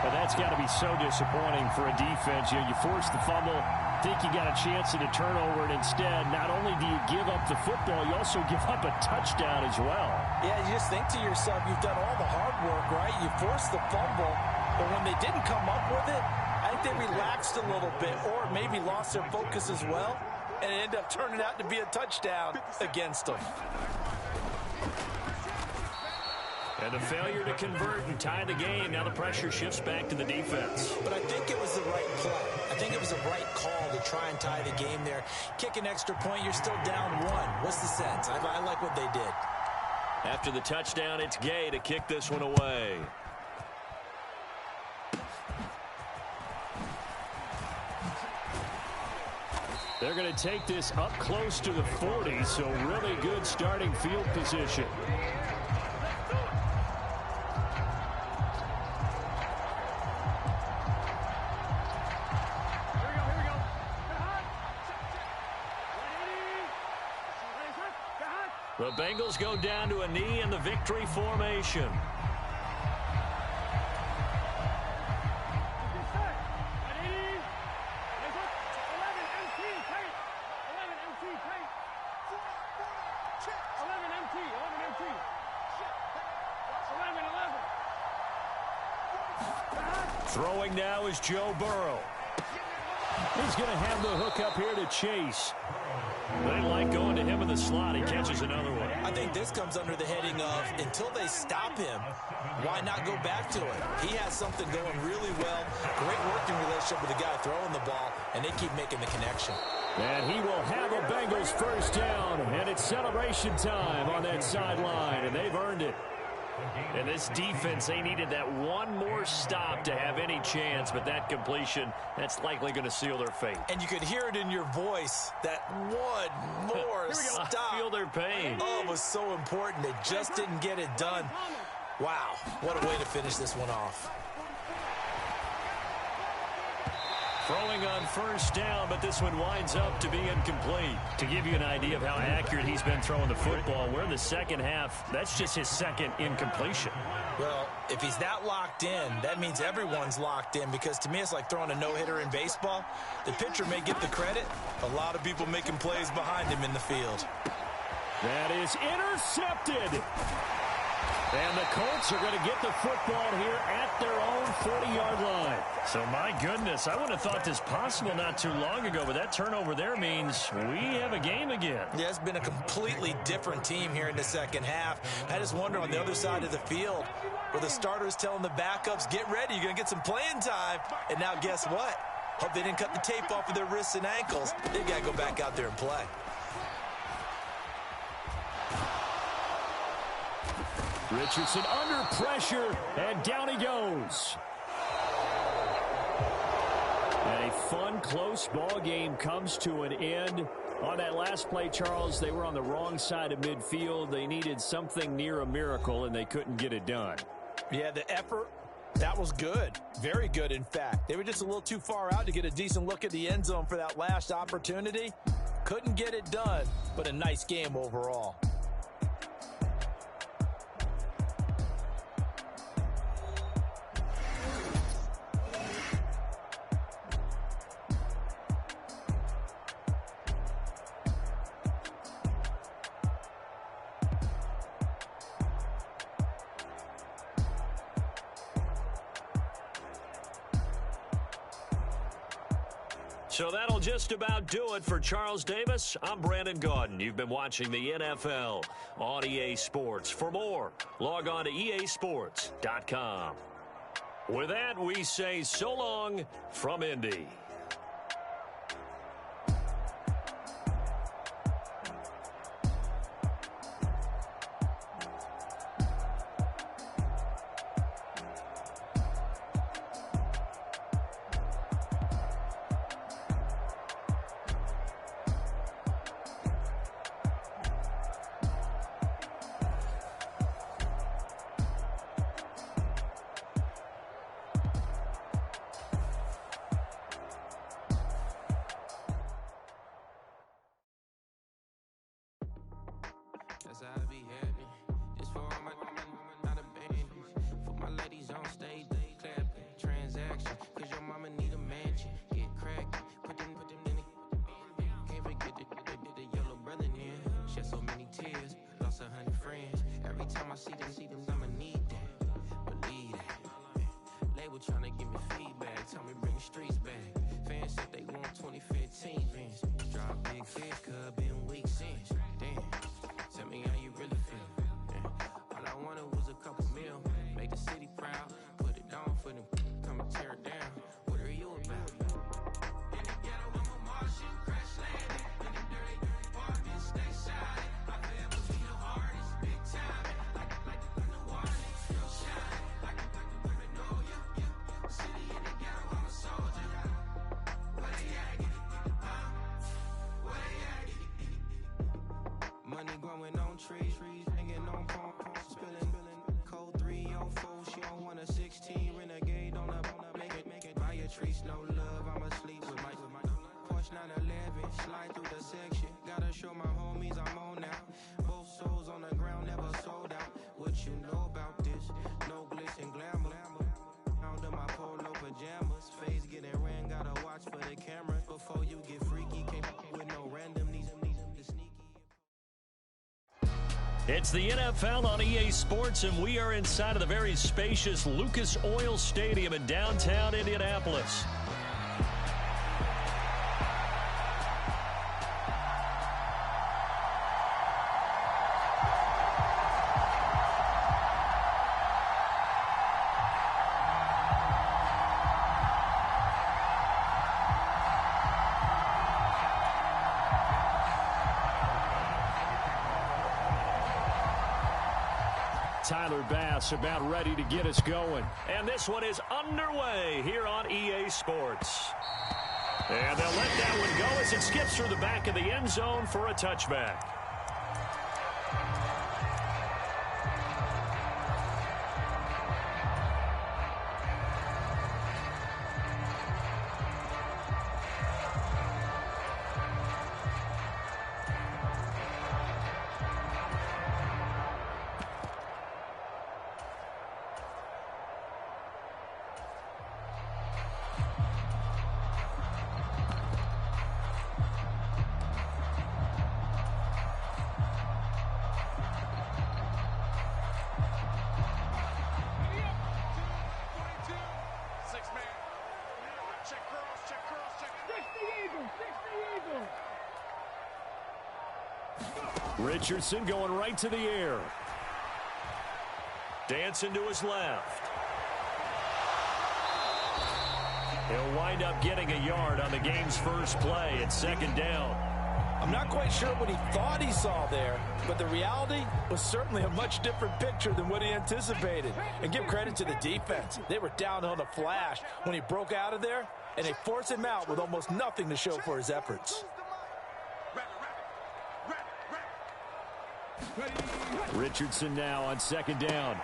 Well, that's got to be so disappointing for a defense. You know, you force the fumble, think you got a chance at a turnover, and instead, not only do you give up the football, you also give up a touchdown as well. Yeah, you just think to yourself, you've done all the hard work, right? You forced the fumble, but when they didn't come up with it, I think they relaxed a little bit or maybe lost their focus as well, and it ended up turning out to be a touchdown against them. And a failure to convert and tie the game. Now the pressure shifts back to the defense. But I think it was the right play. I think it was the right call to try and tie the game there. Kick an extra point, you're still down 1. What's the sense? I like what they did. After the touchdown, it's Gay to kick this one away. They're going to take this up close to the 40, so really good starting field position. The Bengals go down to a knee in the victory formation. Throwing now is Joe Burrow. He's going to have the hook up here to Chase. They like going to him in the slot. He catches another one. I think this comes under the heading of until they stop him, why not go back to it? He has something going really well. Great working relationship with the guy throwing the ball, and they keep making the connection. And he will have a Bengals first down, and it's celebration time on that sideline, and they've earned it. And this defense, they needed that one more stop to have any chance, but that completion, that's likely going to seal their fate. And you could hear it in your voice, that one more stop. I feel their pain. Oh, it was so important. They just didn't get it done. Wow, what a way to finish this one off. Throwing on first down, but this one winds up to be incomplete. To give you an idea of how accurate he's been throwing the football, we're in the second half. That's just his second incompletion. Well, if he's that locked in, that means everyone's locked in, because to me it's like throwing a no-hitter in baseball. The pitcher may get the credit. A lot of people making plays behind him in the field. That is intercepted. And the Colts are going to get the football here at their own 40-yard line. So, my goodness, I wouldn't have thought this possible not too long ago, but that turnover there means we have a game again. Yeah, it's been a completely different team here in the second half. I just wonder on the other side of the field where the starters telling the backups, get ready, you're going to get some playing time. And now guess what? Hope they didn't cut the tape off of their wrists and ankles. They've got to go back out there and play. Richardson under pressure, and down he goes. And a fun, close ball game comes to an end. On that last play, Charles, they were on the wrong side of midfield. They needed something near a miracle, and they couldn't get it done. Yeah, the effort, that was good. Very good, in fact. They were just a little too far out to get a decent look at the end zone for that last opportunity. Couldn't get it done, but a nice game overall. So that'll just about do it for Charles Davis. I'm Brandon Gaudin. You've been watching the NFL on EA Sports. For more, log on to easports.com. With that, we say so long from Indy. Soldier. It's the NFL on EA Sports, and we are inside of the very spacious Lucas Oil Stadium in downtown Indianapolis. Tyler Bass about ready to get us going. And this one is underway here on EA Sports. And they'll let that one go as it skips through the back of the end zone for a touchback. Richardson going right to the air. Dancing to his left. He'll wind up getting a yard on the game's first play. It's second down. I'm not quite sure what he thought he saw there, but the reality was certainly a much different picture than what he anticipated. And give credit to the defense. They were down on a flash when he broke out of there, and they forced him out with almost nothing to show for his efforts. Richardson now on second down.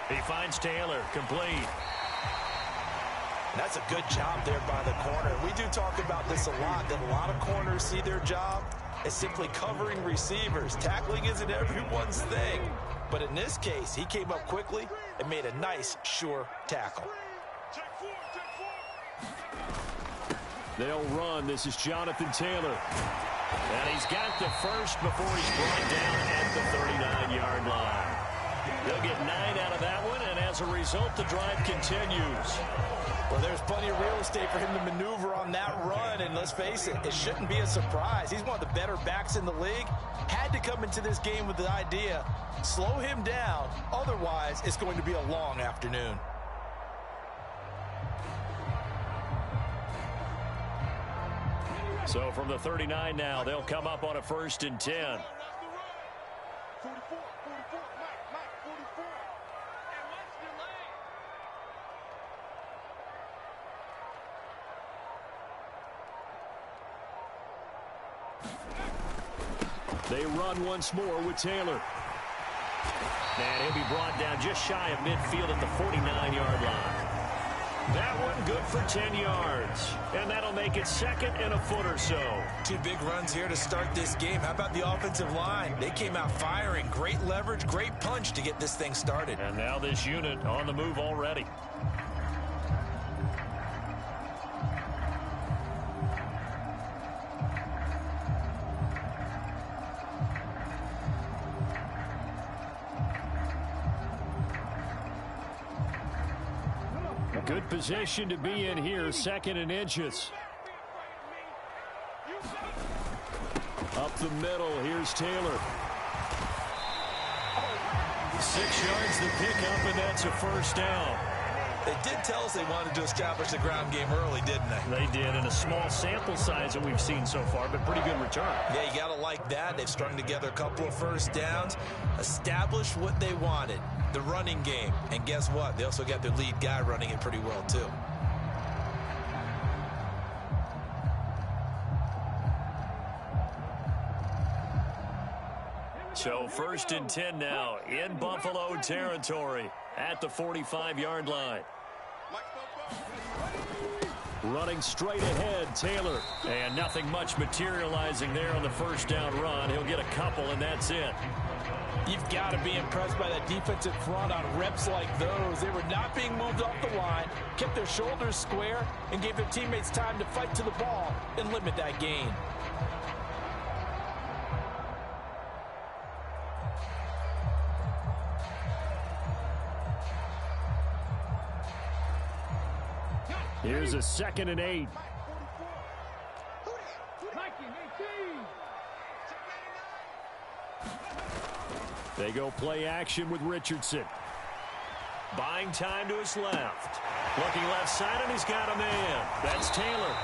He finds Taylor, complete. That's a good job there by the corner. We do talk about this a lot, that a lot of corners see their job as simply covering receivers. Tackling isn't everyone's thing. But in this case, he came up quickly and made a nice, sure tackle. They'll run. This is Jonathan Taylor. And he's got the first before he's brought down at the 39-yard line. They'll get 9 out of that one, and as a result, the drive continues. Well, there's plenty of real estate for him to maneuver on that run, and let's face it, it shouldn't be a surprise. He's one of the better backs in the league. Had to come into this game with the idea, slow him down, otherwise it's going to be a long afternoon. So from the 39 now, they'll come up on a 1st and 10. They run once more with Taylor. And he'll be brought down just shy of midfield at the 49-yard line. That one good for 10 yards. And that'll make it 2nd and a foot or so. 2 big runs here to start this game. How about the offensive line? They came out firing. Great leverage, great punch to get this thing started. And now this unit on the move already. Good position to be in here, 2nd and inches. Up the middle, here's Taylor. 6 yards the pickup, and that's a 1st down. They did tell us they wanted to establish the ground game early, didn't they? They did, in a small sample size that we've seen so far, but pretty good return. Yeah, you got to like that. They've strung together a couple of 1st downs, established what they wanted, the running game. And guess what? They also got their lead guy running it pretty well, too. So 1st and 10 now in Buffalo territory at the 45-yard line. Running straight ahead, Taylor. And nothing much materializing there on the 1st down run. He'll get a couple, and that's it. You've got to be impressed by that defensive front on reps like those. They were not being moved off the line, kept their shoulders square, and gave their teammates time to fight to the ball and limit that gain. Here's a 2nd and 8. They go play action with Richardson. Buying time to his left. Looking left side, and he's got a man. That's Taylor.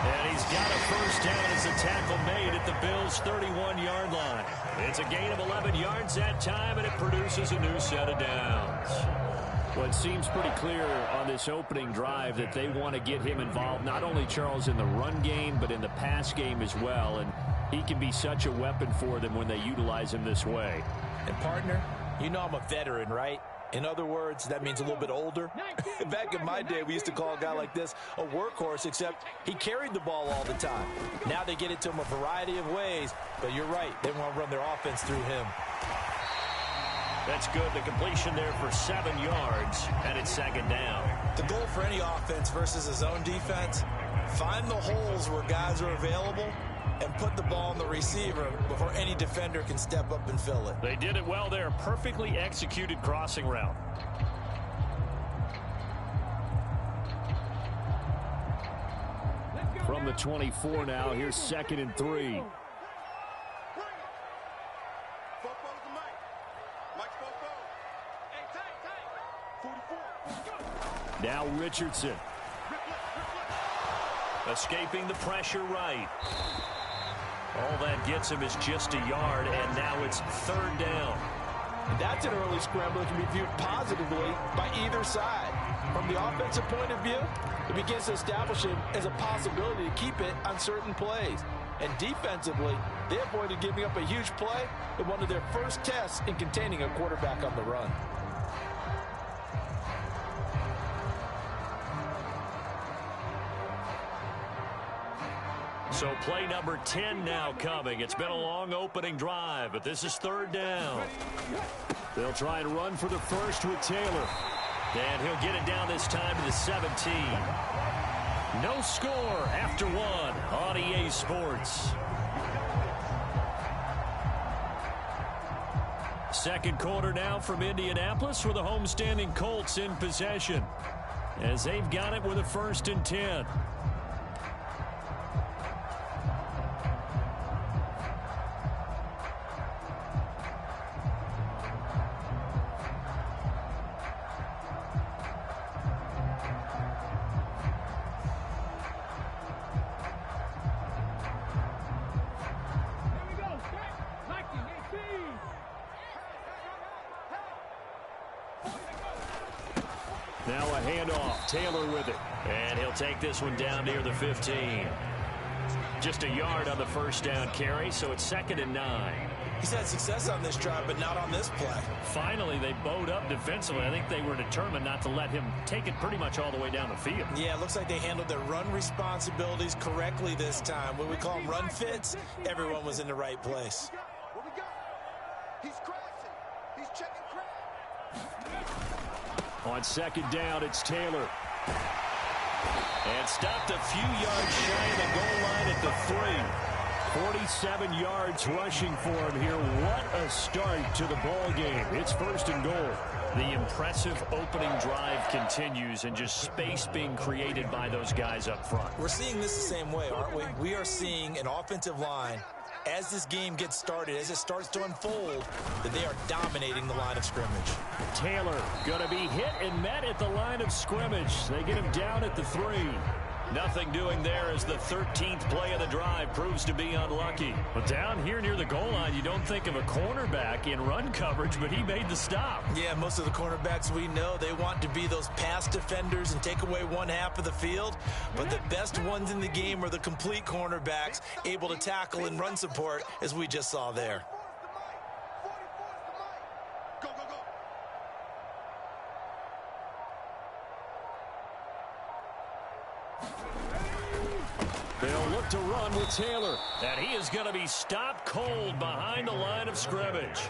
And he's got a first down as the tackle made at the Bills' 31-yard line. It's a gain of 11 yards that time, and it produces a new set of downs. Well, it seems pretty clear on this opening drive that they want to get him involved, not only, Charles, in the run game, but in the pass game as well. And he can be such a weapon for them when they utilize him this way. And, partner, you know I'm a veteran, right? In other words, that means a little bit older. Back in my day, we used to call a guy like this a workhorse, except he carried the ball all the time. Now they get it to him a variety of ways, but you're right. They want to run their offense through him. That's good. The completion there for 7 yards, and it's 2nd down. The goal for any offense versus a zone defense, find the holes where guys are available and put the ball on the receiver before any defender can step up and fill it. They did it well there. Perfectly executed crossing route. From the 24 now, here's 2nd and 3. Now Richardson. Escaping the pressure right. All that gets him is just a yard, and now it's 3rd down. And that's an early scramble that can be viewed positively by either side. From the offensive point of view, it begins to establish him as a possibility to keep it on certain plays. And defensively, they avoided giving up a huge play in one of their first tests in containing a quarterback on the run. So play number 10 now coming. It's been a long opening drive, but this is 3rd down. They'll try and run for the first with Taylor. And he'll get it down this time to the 17. No score after 1 on EA Sports. Second quarter now from Indianapolis with the homestanding Colts in possession, as they've got it with a 1st and 10. Now a handoff. Taylor with it. And he'll take this one down near the 15. Just a yard on the first down carry, so it's 2nd and 9. He's had success on this drive, but not on this play. Finally, they bowed up defensively. I think they were determined not to let him take it pretty much all the way down the field. Yeah, it looks like they handled their run responsibilities correctly this time. What we call them run fits, everyone was in the right place. What we got? He's crossing. He's checking crack. On 2nd down, it's Taylor. And stopped a few yards shy of the goal line at the 3. 47 yards rushing for him here. What a start to the ball game. It's 1st and goal. The impressive opening drive continues, and just space being created by those guys up front. We're seeing this the same way, aren't we? We are seeing an offensive line, as this game gets started, as it starts to unfold, that they are dominating the line of scrimmage. Taylor going to be hit and met at the line of scrimmage. They get him down at the 3. Nothing doing there as the 13th play of the drive proves to be unlucky. But down here near the goal line, you don't think of a cornerback in run coverage, but he made the stop. Yeah, most of the cornerbacks we know, they want to be those pass defenders and take away one half of the field. But the best ones in the game are the complete cornerbacks, able to tackle and run support, as we just saw there. They'll look to run with Taylor. And he is going to be stopped cold behind the line of scrimmage.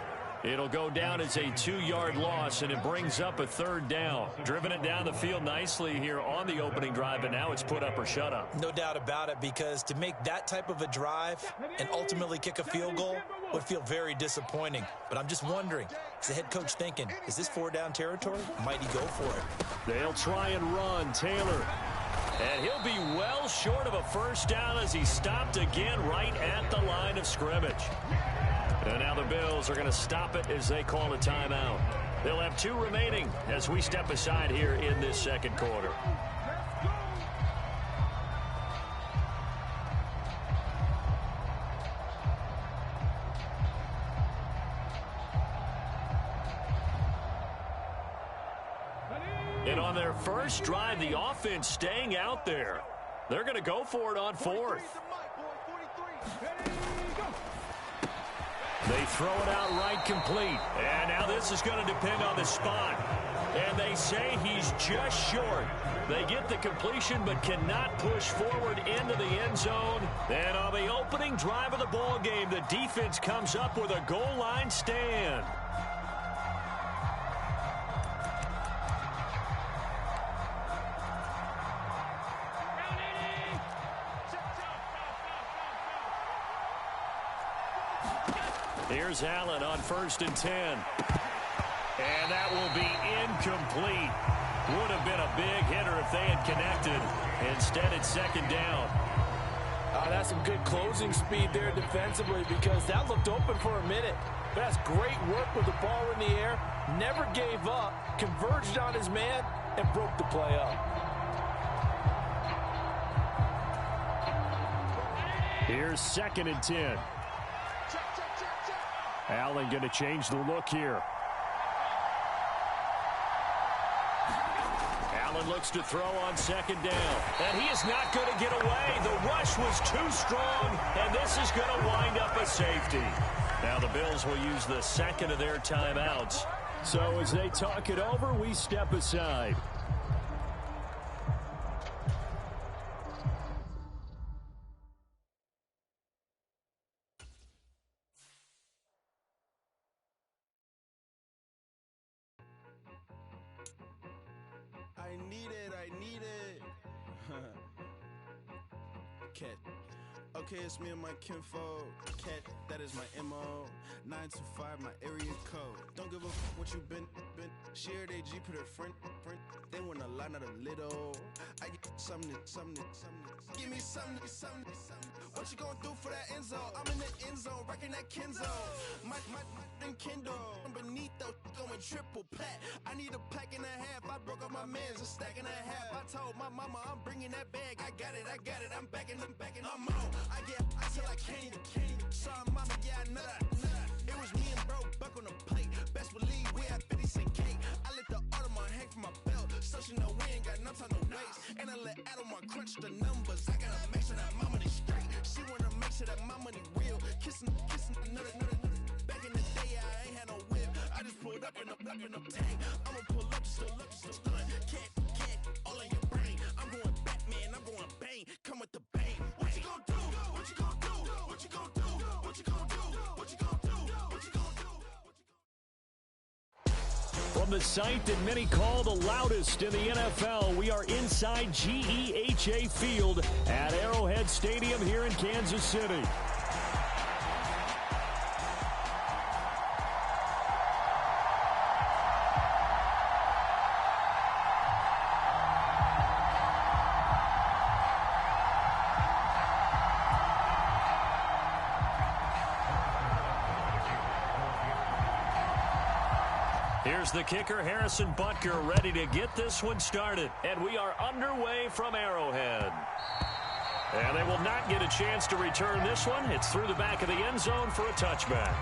It'll go down as a 2-yard loss, and it brings up a 3rd down. Driven it down the field nicely here on the opening drive, but now it's put up or shut up. No doubt about it, because to make that type of a drive and ultimately kick a field goal would feel very disappointing. But I'm just wondering, is the head coach thinking, is this 4-down territory? Might he go for it? They'll try and run. Taylor. And he'll be well short of a first down as he stopped again right at the line of scrimmage. And now the Bills are going to stop it as they call a timeout. They'll have 2 remaining as we step aside here in this second quarter. And on their first drive, the offense staying out there. They're going to go for it on 4th. They throw it out right complete. And now this is going to depend on the spot. And they say he's just short. They get the completion but cannot push forward into the end zone. And on the opening drive of the ball game, the defense comes up with a goal line stand. Here's Allen on 1st and 10. And that will be incomplete. Would have been a big hitter if they had connected. Instead, it's 2nd down. That's some good closing speed there defensively because that looked open for a minute. That's great work with the ball in the air. Never gave up. Converged on his man and broke the play up. Here's 2nd and 10. Allen going to change the look here. Allen looks to throw on 2nd down. And he is not going to get away. The rush was too strong, and this is going to wind up a safety. Now the Bills will use the 2nd of their timeouts. So as they talk it over, we step aside. I need it. Cat. Okay, it's me and my kinfolk. Cat, that is my MO. 925, my area code. Don't give a f what you been. Shared AG, put her friend. They want a lot, not a little. I get something. Give me something. What you gonna do for that end zone? I'm in the end zone, rocking that Kenzo. My and Kindle. I'm beneath though, going triple plat. I need a pack and a half. I broke up my man's a stack and a half. I told my mama I'm bringing that bag. I got it. I'm backing. I'm on. I get till I can't. Sorry, mama, yeah, I know that. It was me and bro, buck on the plate. Best believe we had 50 cent cake. I let the Audemars hang from my belt. So she know we ain't got no time to waste. And I let Audemars crunch the numbers. I gotta make sure that my money straight. She wanna make sure that my money real. Kissing another. Back in the day, I ain't had no whip. I just pulled up in a tank. I'ma pull up just to stun. Can't, all in your brain. I'm going Batman, I'm going bang. Come with the bang. What you gonna do? What you gonna do? What you gonna do? What you gonna do? What you gonna do? What you gonna do? From the site that many call the loudest in the NFL, we are inside GEHA Field at Arrowhead Stadium here in Kansas City. Here's the kicker, Harrison Butker, ready to get this one started. And we are underway from Arrowhead. And they will not get a chance to return this one. It's through the back of the end zone for a touchback.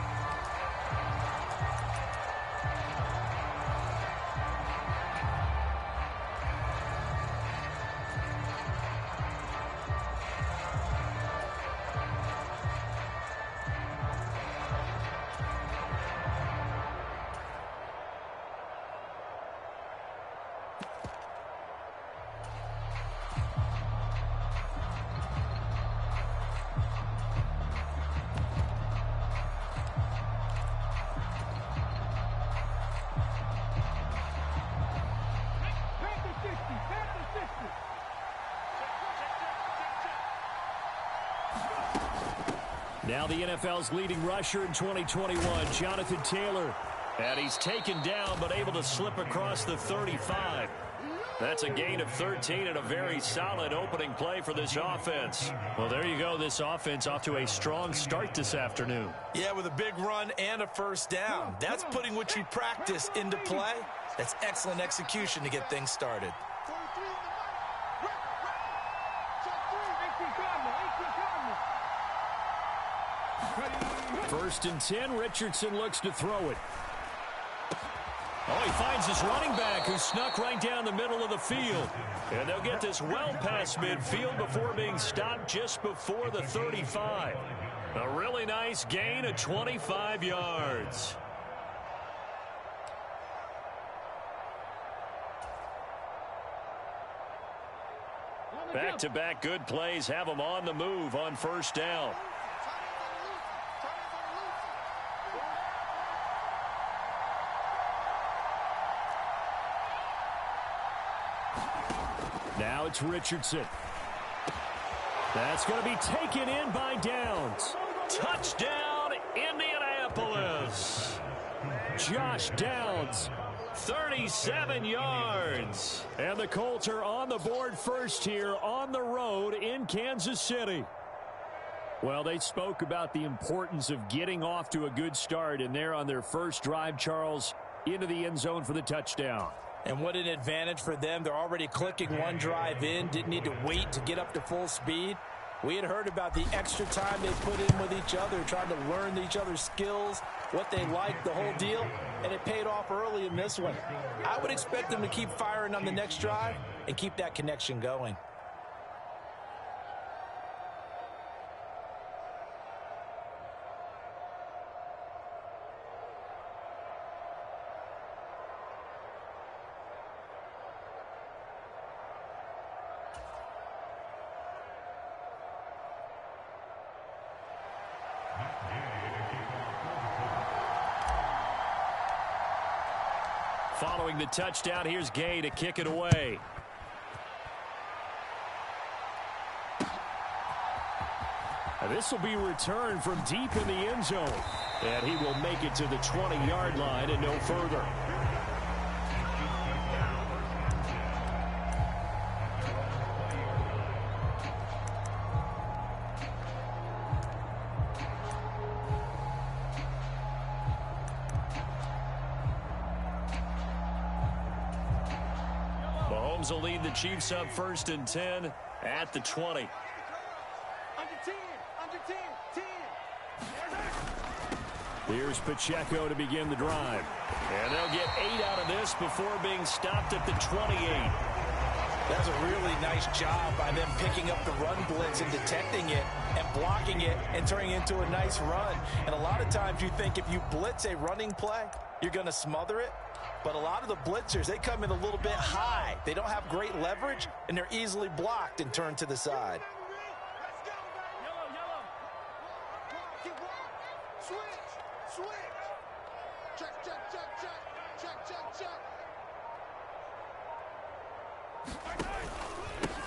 Now the NFL's leading rusher in 2021, Jonathan Taylor. And he's taken down but able to slip across the 35. That's a gain of 13 and a very solid opening play for this offense. Well, there you go. This offense off to a strong start this afternoon. Yeah, with a big run and a first down. That's putting what you practice into play. That's excellent execution to get things started. First and 10, Richardson looks to throw it. Oh, he finds his running back who snuck right down the middle of the field. And they'll get this well past midfield before being stopped just before the 35. A really nice gain of 25 yards. Back-to-back good plays have them on the move on first down. Now it's Richardson. That's going to be taken in by Downs. Touchdown, Indianapolis. Josh Downs, 37 yards. And the Colts are on the board first here on the road in Kansas City. Well, they spoke about the importance of getting off to a good start, and they're on their first drive, Charles, into the end zone for the touchdown. And what an advantage for them. They're already clicking one drive in, didn't need to wait to get up to full speed. We had heard about the extra time they put in with each other, trying to learn each other's skills, what they liked, the whole deal, and it paid off early in this one. I would expect them to keep firing on the next drive and keep that connection going. Following the touchdown, here's Gay to kick it away. This will be returned from deep in the end zone. And he will make it to the 20-yard line and no further. Mahomes will lead the Chiefs up first and 10 at the 20. Here's Pacheco to begin the drive. And they'll get 8 out of this before being stopped at the 28. That's a really nice job by them picking up the run blitz and detecting it and blocking it and turning it into a nice run. And a lot of times you think if you blitz a running play, you're going to smother it. But a lot of the blitzers, they come in a little bit high. They don't have great leverage, and they're easily blocked and turned to the side.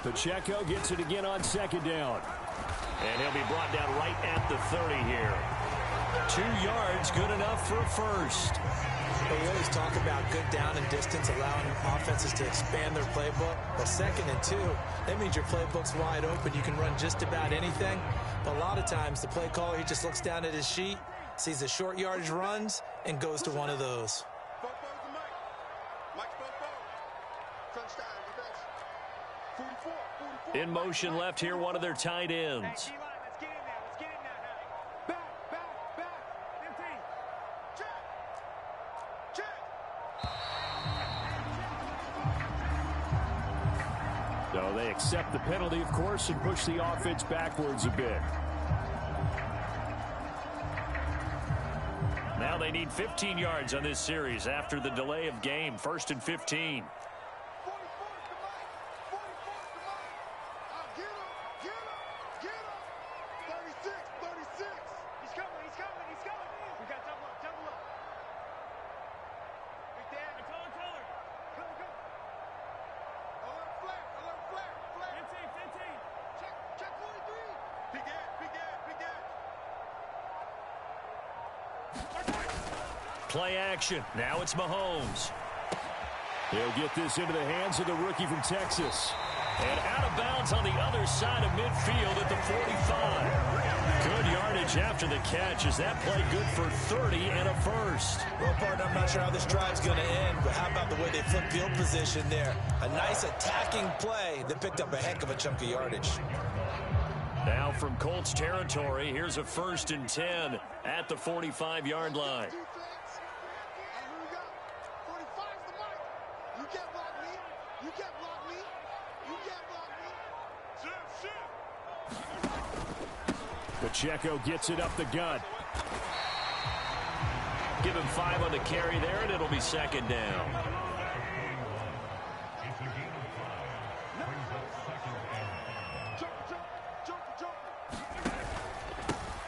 Pacheco gets it again on second down. And he'll be brought down right at the 30 here. 2 yards, good enough for a first. We always talk about good down and distance, allowing offenses to expand their playbook. Well, 2nd and 2, that means your playbook's wide open. You can run just about anything. But a lot of times, the play caller, he just looks down at his sheet, sees the short yardage runs, and goes to one of those. In motion left here, one of their tight ends. So they accept the penalty, of course, and push the offense backwards a bit. Now they need 15 yards on this series after the delay of game. 1st and 15. Play action. Now it's Mahomes. He'll get this into the hands of the rookie from Texas. And out of bounds on the other side of midfield at the 45. Good yardage after the catch. Is that play good for 30 and a first? Well, partner, I'm not sure how this drive's going to end, but how about the way they flip field position there? A nice attacking play that picked up a heck of a chunk of yardage. Now from Colts territory, here's a 1st and 10 at the 45-yard line. Pacheco gets it up the gut. Give him 5 on the carry there, and it'll be 2nd down.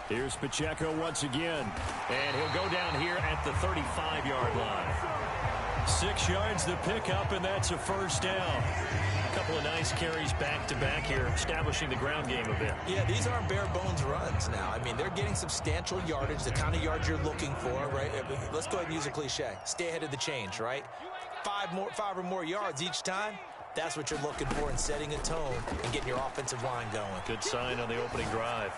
Here's Pacheco once again. And he'll go down here at the 35-yard line. 6 yards the pickup, and that's a 1st down. A couple of nice carries back-to-back here, establishing the ground game a bit. Yeah, these aren't bare-bones runs now. I mean, they're getting substantial yardage, the kind of yards you're looking for, right? Let's go ahead and use a cliche. Stay ahead of the change, right? 5 or more yards each time. That's what you're looking for in setting a tone and getting your offensive line going. Good sign on the opening drive.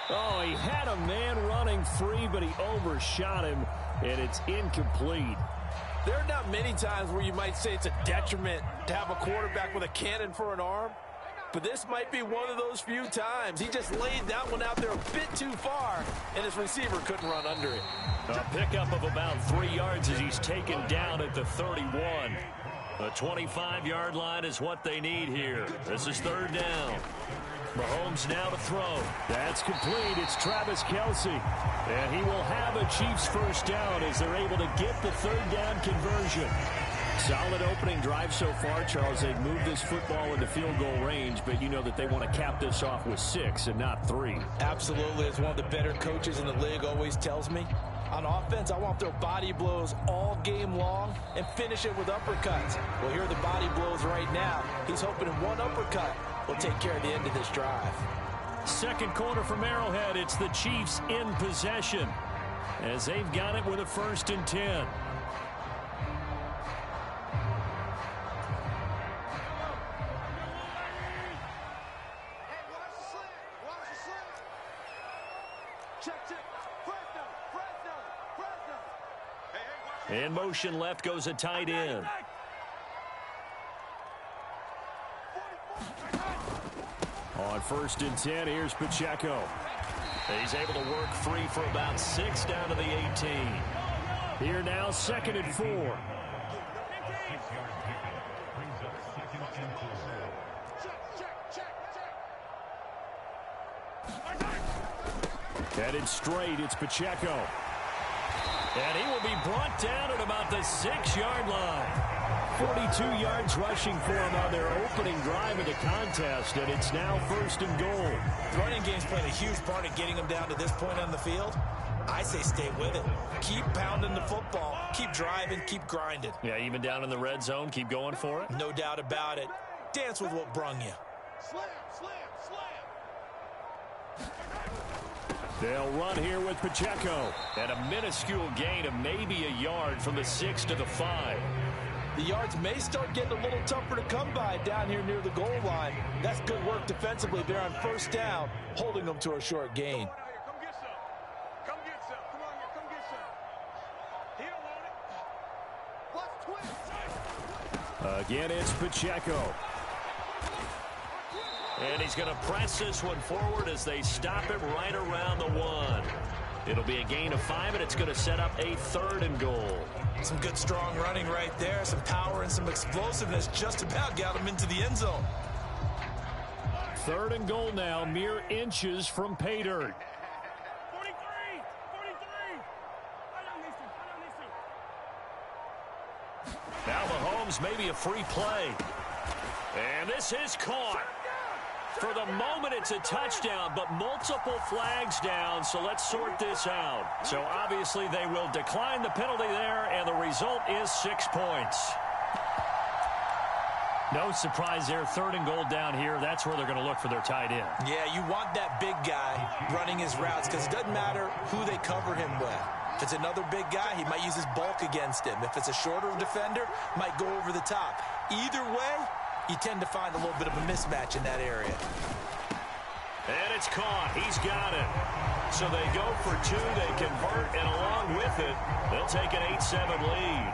Oh, he had a man running free, but he overshot him, and it's incomplete. There are not many times where you might say it's a detriment to have a quarterback with a cannon for an arm, but this might be one of those few times. He just laid that one out there a bit too far, and his receiver couldn't run under it. A pickup of about 3 yards as he's taken down at the 31. The 25-yard line is what they need here. This is 3rd down. Mahomes now to throw. That's complete. It's Travis Kelce. And he will have a Chiefs 1st down as they're able to get the 3rd down conversion. Solid opening drive so far, Charles. They've moved this football into field goal range, but you know that they want to cap this off with 6 and not 3. Absolutely. As one of the better coaches in the league always tells me, on offense, I want their body blows all game long and finish it with uppercuts. Well, here are the body blows right now. He's hoping in one uppercut will take care of the end of this drive. 2nd quarter from Arrowhead. It's the Chiefs in possession as they've got it with a 1st and 10. In motion left goes a tight end. On 1st and 10, here's Pacheco. He's able to work free for about 6 down to the 18. Here now, 2nd and 4. Headed straight, it's Pacheco. And he will be brought down at about the 6-yard line. 42 yards rushing for him on their opening drive of the contest, and it's now 1st and goal. The running game's played a huge part in getting them down to this point on the field. I say stay with it. Keep pounding the football. Keep driving. Keep grinding. Yeah, even down in the red zone, keep going for it. No doubt about it. Dance with what brung you. Slam, slam, slam. They'll run here with Pacheco. And a minuscule gain of maybe a yard from the 6 to the 5. The yards may start getting a little tougher to come by down here near the goal line. That's good work defensively there on 1st down, holding them to a short gain. Come get some. Come get some. Come on here, come get some. He don't want it. Watch twist. Again, it's Pacheco. And he's going to press this one forward as they stop him right around the 1. It'll be a gain of 5, and it's going to set up a 3rd and goal. Some good, strong running right there. Some power and some explosiveness just about got him into the end zone. 3rd and goal now, mere inches from pay dirt. 43. Now Mahomes maybe a free play. And this is caught. For the moment, it's a touchdown, but multiple flags down, so let's sort this out. So obviously they will decline the penalty there, and the result is 6 points. No surprise there, 3rd and goal down here. That's where they're going to look for their tight end. Yeah, you want that big guy running his routes because it doesn't matter who they cover him with. If it's another big guy, he might use his bulk against him. If it's a shorter defender, might go over the top. Either way, you tend to find a little bit of a mismatch in that area. And it's caught. He's got it. So they go for two. They convert, and along with it, they'll take an 8-7 lead.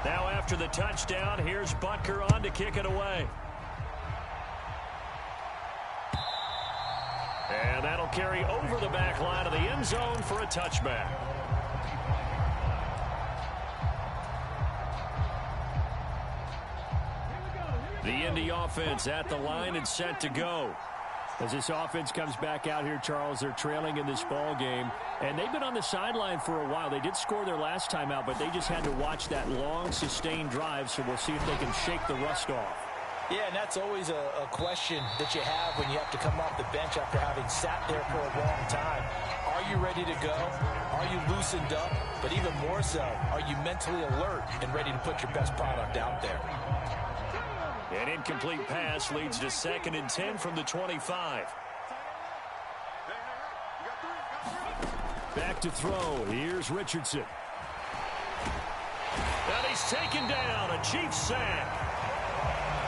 Now after the touchdown, here's Butker on to kick it away. And that'll carry over the back line of the end zone for a touchback. The Indy offense at the line and set to go. As this offense comes back out here, Charles, they're trailing in this ball game. And they've been on the sideline for a while. They did score their last time out, but they just had to watch that long, sustained drive. So we'll see if they can shake the rust off. Yeah, and that's always a question that you have when you have to come off the bench after having sat there for a long time. Are you ready to go? Are you loosened up? But even more so, are you mentally alert and ready to put your best product out there? An incomplete pass leads to 2nd and 10 from the 25. Back to throw. Here's Richardson. And he's taken down. A Chiefs sack.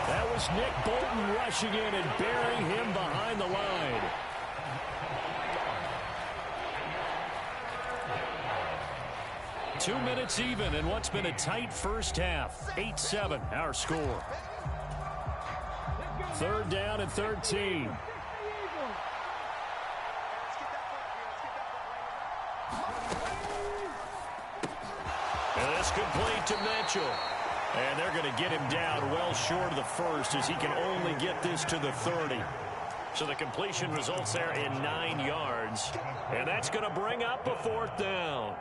That was Nick Bolton rushing in and burying him behind the line. Two minutes even in what's been a tight first half. 8-7, our score. 3rd down and 13. And this complete to Mitchell. And they're going to get him down well short of the first as he can only get this to the 30. So the completion results there in 9 yards. And that's going to bring up a 4th down.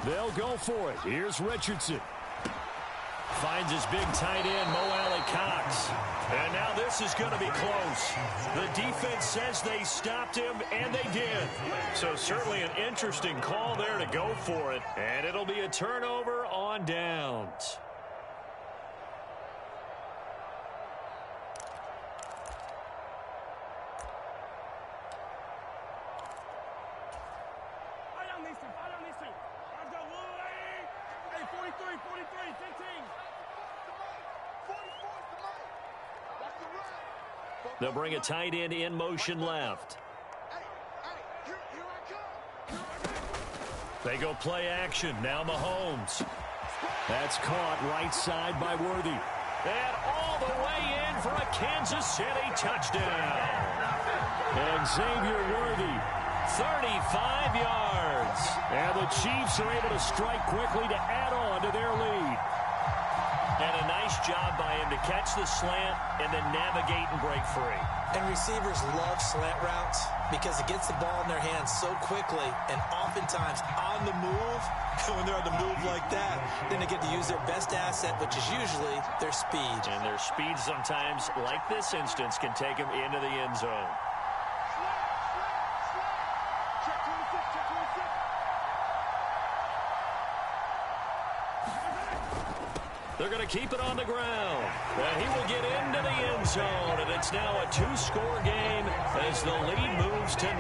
They'll go for it. Here's Richardson. Finds his big tight end, Mo Alley Cox. And now this is going to be close. The defense says they stopped him, and they did. So certainly an interesting call there to go for it. And it'll be a turnover on downs. They'll bring a tight end in motion left. They go play action. Now Mahomes. That's caught right side by Worthy. And all the way in for a Kansas City touchdown. And Xavier Worthy, 35 yards. And the Chiefs are able to strike quickly to add on to their lead. And a nice job by him to catch the slant and then navigate and break free. And receivers love slant routes because it gets the ball in their hands so quickly and oftentimes on the move. When they're on the move like that, then they get to use their best asset, which is usually their speed. And their speed sometimes, like this instance, can take them into the end zone. They're going to keep it on the ground. And he will get into the end zone. And it's now a 2-score game as the lead moves to 9.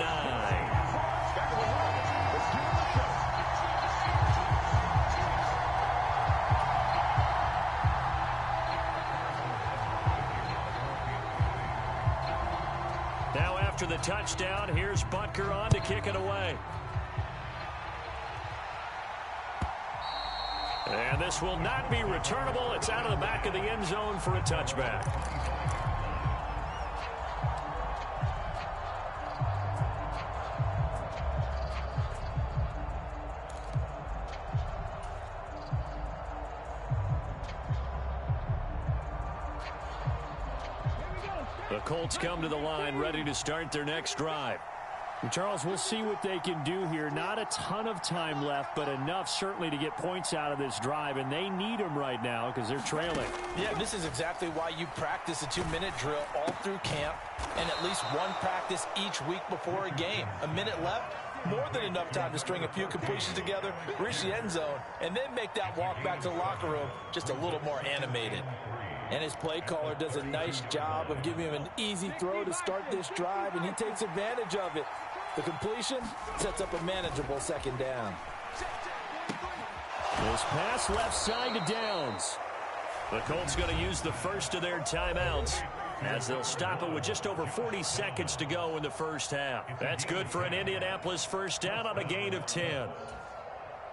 Now after the touchdown, here's Butker on to kick it away. And this will not be returnable. It's out of the back of the end zone for a touchback. The Colts come to the line ready to start their next drive. And Charles, we'll see what they can do here. Not a ton of time left, but enough certainly to get points out of this drive, and they need them right now because they're trailing. Yeah, this is exactly why you practice a 2-minute drill all through camp and at least one practice each week before a game. A minute left, more than enough time to string a few completions together, reach the end zone, and then make that walk back to the locker room just a little more animated. And his play caller does a nice job of giving him an easy throw to start this drive, and he takes advantage of it. The completion sets up a manageable second down. This pass left side to Downs. The Colts going to use the first of their timeouts as they'll stop it with just over 40 seconds to go in the first half. That's good for an Indianapolis first down on a gain of 10.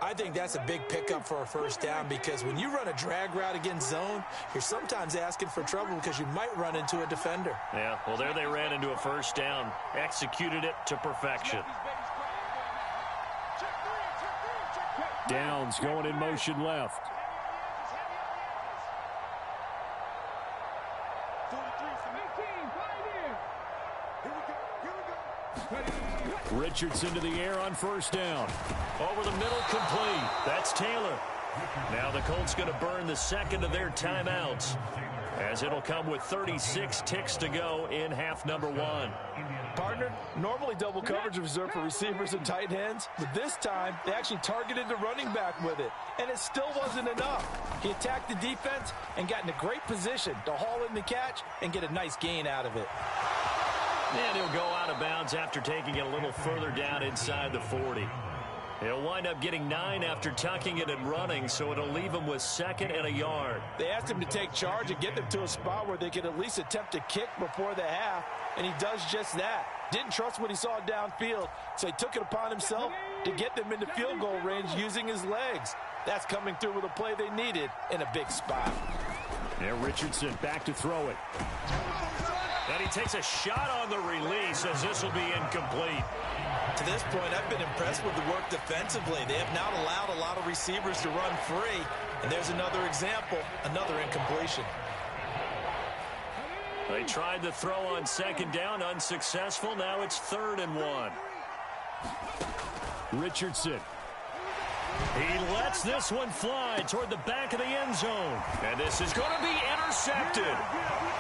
I think that's a big pickup for a first down because when you run a drag route against zone, you're sometimes asking for trouble because you might run into a defender. Yeah, well, there they ran into a first down, executed it to perfection. Downs going in motion left. Richardson to the air on first down. Over the middle, complete. That's Taylor. Now the Colts going to burn the second of their timeouts as it'll come with 36 ticks to go in half number 1. Partner, normally double coverage is reserved for receivers and tight ends, but this time they actually targeted the running back with it, and it still wasn't enough. He attacked the defense and got in a great position to haul in the catch and get a nice gain out of it. And he'll go out of bounds after taking it a little further down inside the 40. He'll wind up getting 9 after tucking it and running, so it'll leave him with 2nd and a yard. They asked him to take charge and get them to a spot where they could at least attempt to kick before the half, and he does just that. Didn't trust what he saw downfield, so he took it upon himself to get them into field goal range using his legs. That's coming through with a play they needed in a big spot. There, Richardson back to throw it. And he takes a shot on the release as this will be incomplete. To this point, I've been impressed with the work defensively. They have not allowed a lot of receivers to run free. And there's another example, another incompletion. They tried the throw on second down, unsuccessful. Now it's 3rd and 1. Richardson. He lets this one fly toward the back of the end zone. And this is going to be intercepted.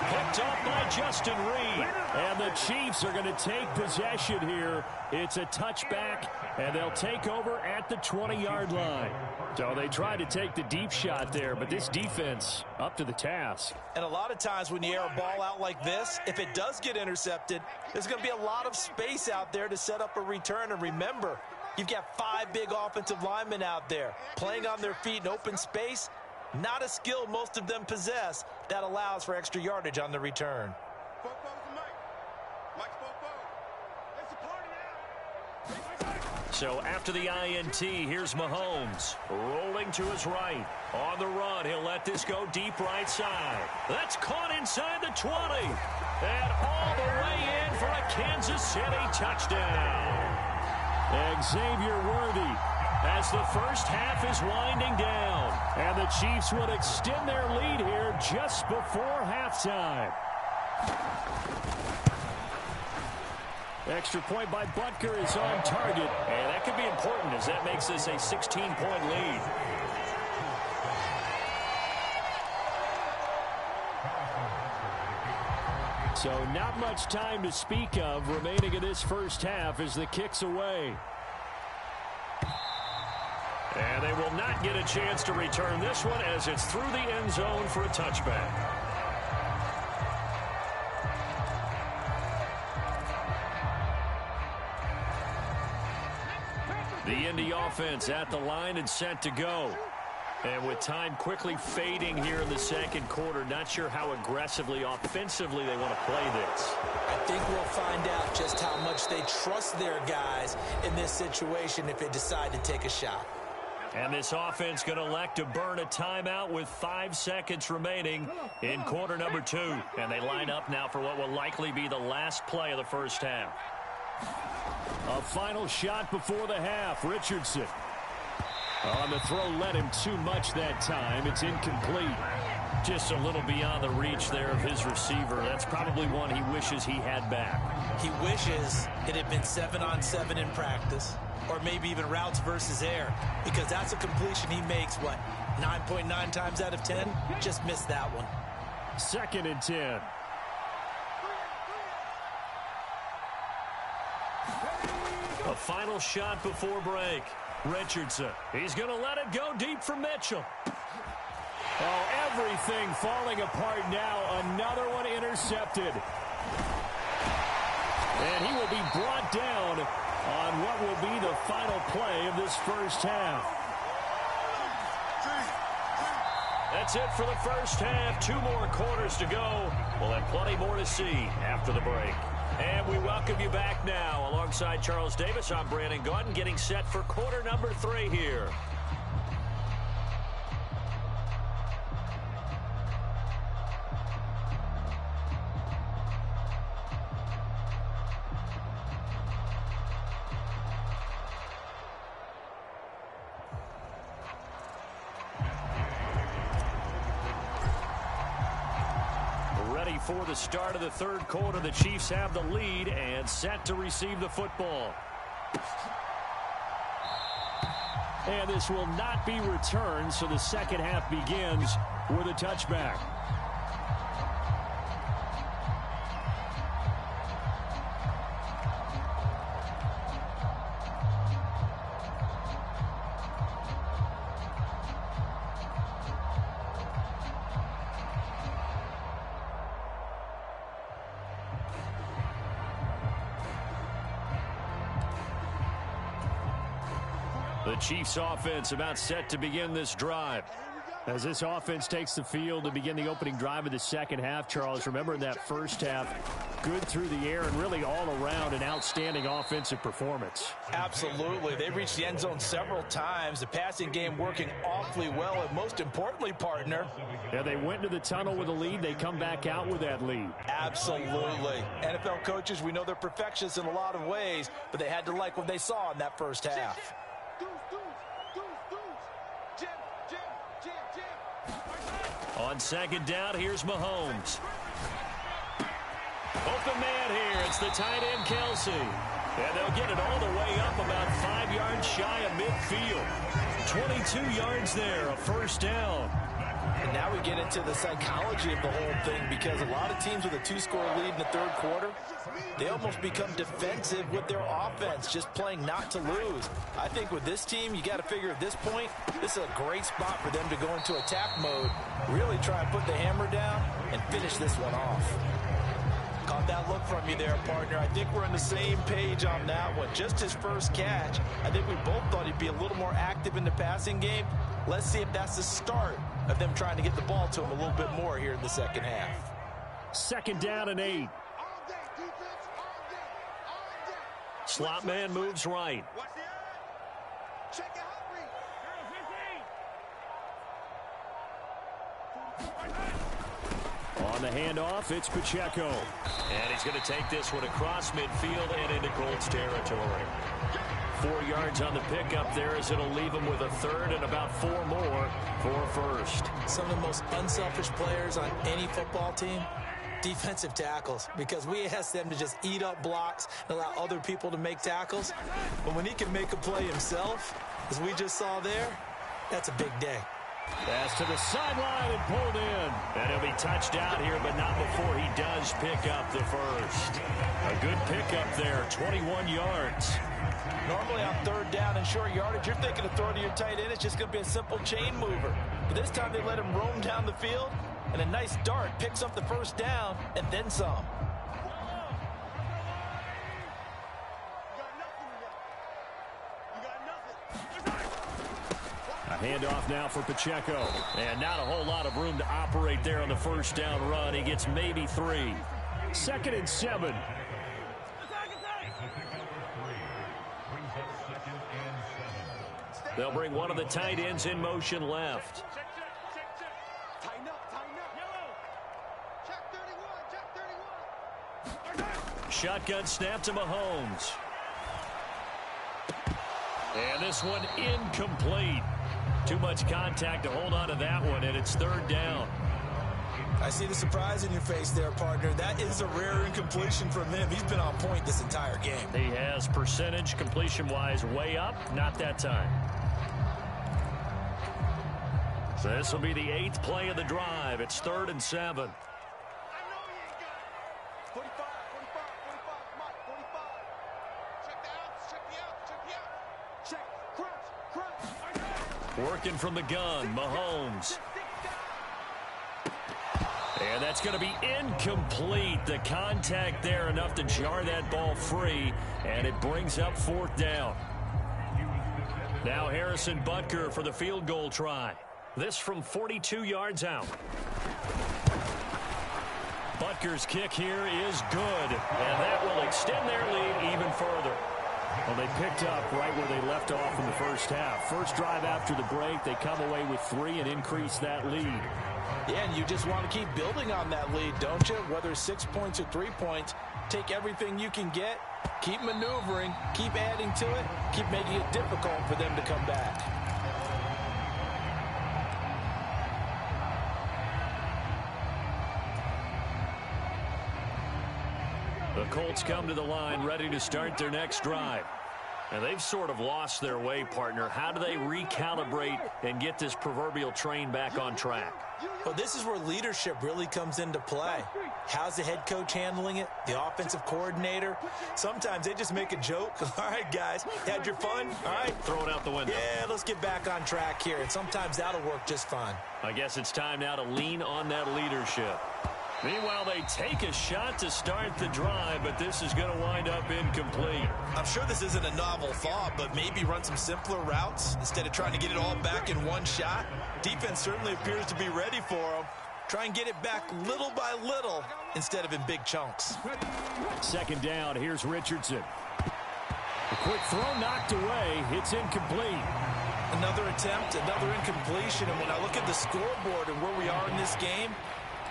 Picked off by Justin Reed. And the Chiefs are going to take possession here. It's a touchback, and they'll take over at the 20-yard line. So they tried to take the deep shot there, but this defense up to the task. And a lot of times when you air a ball out like this, if it does get intercepted, there's going to be a lot of space out there to set up a return. And remember, you've got 5 big offensive linemen out there playing on their feet in open space. Not a skill most of them possess that allows for extra yardage on the return. So after the INT, here's Mahomes rolling to his right. On the run, he'll let this go deep right side. That's caught inside the 20. And all the way in for a Kansas City touchdown. Xavier Worthy as the first half is winding down. And the Chiefs would extend their lead here just before halftime. Extra point by Butker is on target. And that could be important as that makes this a 16-point lead. So not much time to speak of remaining in this first half as the kick's away. And they will not get a chance to return this one as it's through the end zone for a touchback. The Indy offense at the line and set to go. And with time quickly fading here in the second quarter, not sure how aggressively, offensively they want to play this. I think we'll find out just how much they trust their guys in this situation if they decide to take a shot. And this offense going to elect to burn a timeout with 5 seconds remaining in quarter number 2. And they line up now for what will likely be the last play of the first half. A final shot before the half. Richardson. On the throw, led him too much that time. It's incomplete. Just a little beyond the reach there of his receiver. That's probably one he wishes he had back. He wishes it had been 7-on-7 in practice, or maybe even routes versus air, because that's a completion he makes, what, 9.9 times out of 10? Just missed that one. 2nd and 10. A final shot before break. Richardson. He's going to let it go deep for Mitchell. Oh, everything falling apart now. Another one intercepted. And he will be brought down on what will be the final play of this first half. That's it for the first half. 2 more quarters to go. We'll have plenty more to see after the break. And we welcome you back now. Alongside Charles Davis, I'm Brandon Gaudin, getting set for quarter number 3 here. For the start of the 3rd quarter, the Chiefs have the lead and set to receive the football. And this will not be returned, so the second half begins with a touchback. The Chiefs offense about set to begin this drive. As this offense takes the field to begin the opening drive of the second half, Charles, remember in that first half, good through the air and really all around an outstanding offensive performance. Absolutely. They reached the end zone several times. The passing game working awfully well, and most importantly, partner. Yeah, they went to the tunnel with a lead. They come back out with that lead. Absolutely. NFL coaches, we know they're perfectionists in a lot of ways, but they had to like what they saw in that first half. On 2nd down, here's Mahomes. Open man here. It's the tight end, Kelsey. And they'll get it all the way up about 5 yards shy of midfield. 22 yards there, a first down. And now we get into the psychology of the whole thing, because a lot of teams with a 2-score lead in the 3rd quarter, they almost become defensive with their offense, just playing not to lose. I think with this team, you got to figure at this point, this is a great spot for them to go into attack mode, really try and put the hammer down and finish this one off. Caught that look from you there, partner. I think we're on the same page on that one. Just his first catch. I think we both thought he'd be a little more active in the passing game. Let's see if that's the start of them trying to get the ball to him a little bit more here in the second half. 2nd down and 8. Slot man moves right. On the handoff, it's Pacheco. And he's going to take this one across midfield and into Colts territory. 4 yards on the pickup there, as it'll leave him with a 3rd and about 4 more for a first. Some of the most unselfish players on any football team, defensive tackles, because we ask them to just eat up blocks and allow other people to make tackles. But when he can make a play himself, as we just saw there, that's a big day. Pass to the sideline and pulled in. And he'll be touched out here, but not before he does pick up the first. A good pickup there, 21 yards. Normally on 3rd down and short yardage, you're thinking of throwing to your tight end. It's just going to be a simple chain mover. But this time they let him roam down the field, and a nice dart picks up the first down and then some. A handoff now for Pacheco. And not a whole lot of room to operate there on the first down run. He gets maybe 3. 2nd and 7. They'll bring one of the tight ends in motion left. Shotgun snap to Mahomes. And this one incomplete. Too much contact to hold on to that one, and it's 3rd down. I see the surprise in your face there, partner. That is a rare incompletion from him. He's been on point this entire game. He has percentage completion-wise way up, not that time. So this will be the 8th play of the drive. It's 3rd and 7. Working from the gun, Mahomes. And that's going to be incomplete. The contact there enough to jar that ball free, and it brings up 4th down. Now Harrison Butker for the field goal try. This from 42 yards out. Butker's kick here is good, and that will extend their lead even further. Well, they picked up right where they left off in the first half. First drive after the break, they come away with 3 and increase that lead. Yeah, and you just want to keep building on that lead, don't you? Whether 6 points or 3 points, take everything you can get, keep maneuvering, keep adding to it, keep making it difficult for them to come back. The Colts come to the line ready to start their next drive. And they've sort of lost their way, partner. How do they recalibrate and get this proverbial train back on track? Well, this is where leadership really comes into play. How's the head coach handling it? The offensive coordinator? Sometimes they just make a joke. All right, guys, had your fun? All right. Throw it out the window. Yeah, let's get back on track here. And sometimes that'll work just fine. I guess it's time now to lean on that leadership. Meanwhile, they take a shot to start the drive, but this is going to wind up incomplete. I'm sure this isn't a novel thought, but maybe run some simpler routes instead of trying to get it all back in one shot. Defense certainly appears to be ready for them. Try and get it back little by little instead of in big chunks. 2nd down, here's Richardson. A quick throw knocked away. It's incomplete. Another attempt, another incompletion, and when I look at the scoreboard and where we are in this game,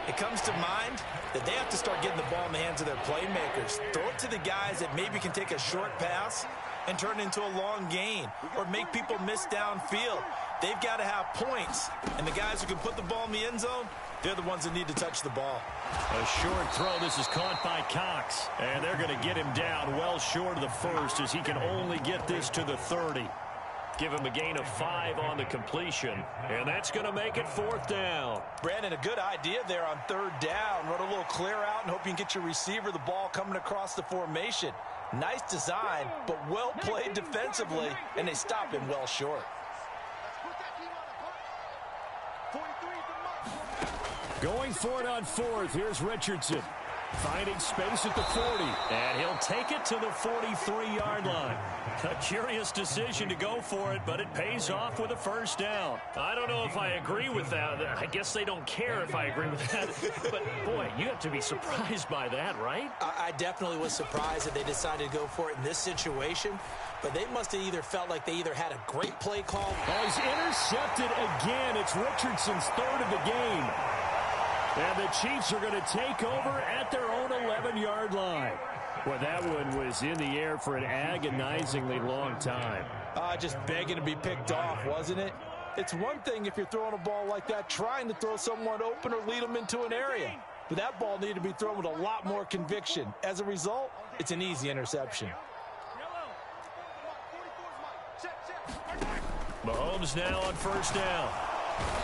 it comes to mind that they have to start getting the ball in the hands of their playmakers. Throw it to the guys that maybe can take a short pass and turn it into a long gain or make people miss downfield. They've got to have points, and the guys who can put the ball in the end zone, they're the ones that need to touch the ball. A short throw. This is caught by Cox, and they're going to get him down well short of the first as he can only get this to the 30. Give him a gain of 5 on the completion, and that's going to make it 4th down. Brandon, a good idea there on 3rd down. Run a little clear out and hope you can get your receiver the ball coming across the formation. Nice design, but well played defensively, and they stop him well short. Going for it on 4th. Here's Richardson. Finding space at the 40, and he'll take it to the 43-yard line. A curious decision to go for it, but it pays off with a 1st down. I don't know if I agree with that. I guess they don't care if I agree with that. But, boy, you have to be surprised by that, right? I definitely was surprised that they decided to go for it in this situation, but they must have either felt like they either had a great play call. Oh, he's intercepted again. It's Richardson's 3rd of the game. And the Chiefs are going to take over at their own 11-yard line. Well, that one was in the air for an agonizingly long time. Just begging to be picked off, wasn't it? It's one thing if you're throwing a ball like that, trying to throw someone open or lead them into an area. But that ball needed to be thrown with a lot more conviction. As a result, it's an easy interception. Mahomes now on 1st down.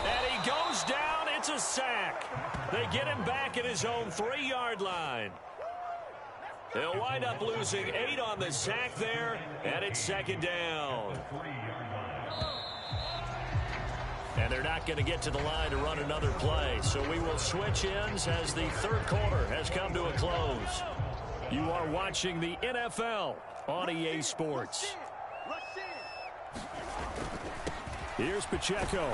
And he goes down. It's a sack. They get him back at his own 3-yard line. They'll wind up losing 8 on the sack there, and it's 2nd down. And they're not going to get to the line to run another play, so we will switch ends as the 3rd quarter has come to a close. You are watching the NFL on EA Sports. Here's Pacheco.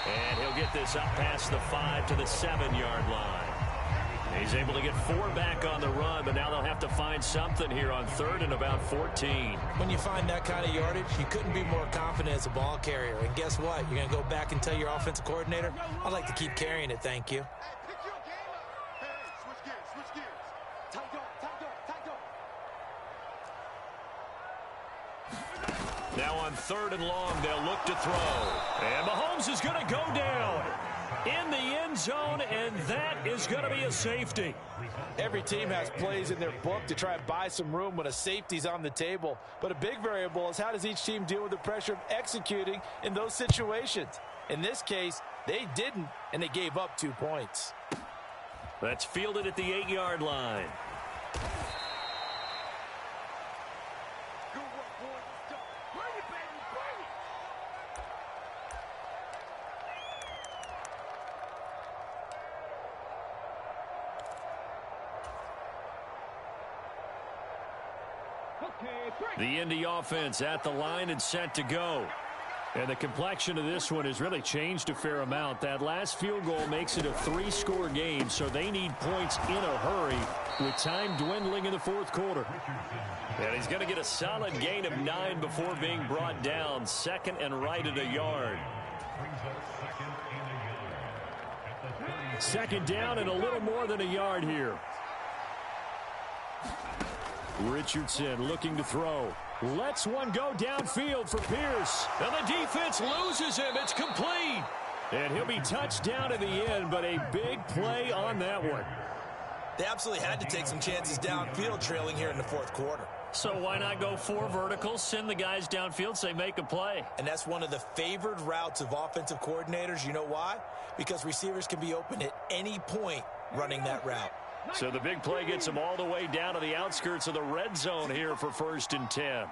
And he'll get this up past the 5 to the 7-yard line. He's able to get 4 back on the run, but now they'll have to find something here on 3rd and about 14. When you find that kind of yardage, you couldn't be more confident as a ball carrier. And guess what? You're going to go back and tell your offensive coordinator, I'd like to keep carrying it, thank you. Now on 3rd and long, they'll look to throw. And Mahomes is going to go down. in the end zone, and that is going to be a safety. Every team has plays in their book to try and buy some room when a safety's on the table. But a big variable is how does each team deal with the pressure of executing in those situations. In this case, they didn't, and they gave up 2 points. That's fielded at the 8-yard line. The Indy offense at the line and set to go. And the complexion of this one has really changed a fair amount. That last field goal makes it a 3-score game, so they need points in a hurry with time dwindling in the fourth quarter. And he's going to get a solid gain of 9 before being brought down. Second and right at a yard. Second down and a little more than a yard here. Richardson looking to throw. Lets one go downfield for Pierce. And the defense loses him. It's complete. And he'll be touched down in the end, but a big play on that one. They absolutely had to take some chances downfield trailing here in the fourth quarter. So why not go 4 verticals, send the guys downfield, say make a play? And that's one of the favored routes of offensive coordinators. You know why? Because receivers can be open at any point running that route. So the big play gets them all the way down to the outskirts of the red zone here for 1st and 10.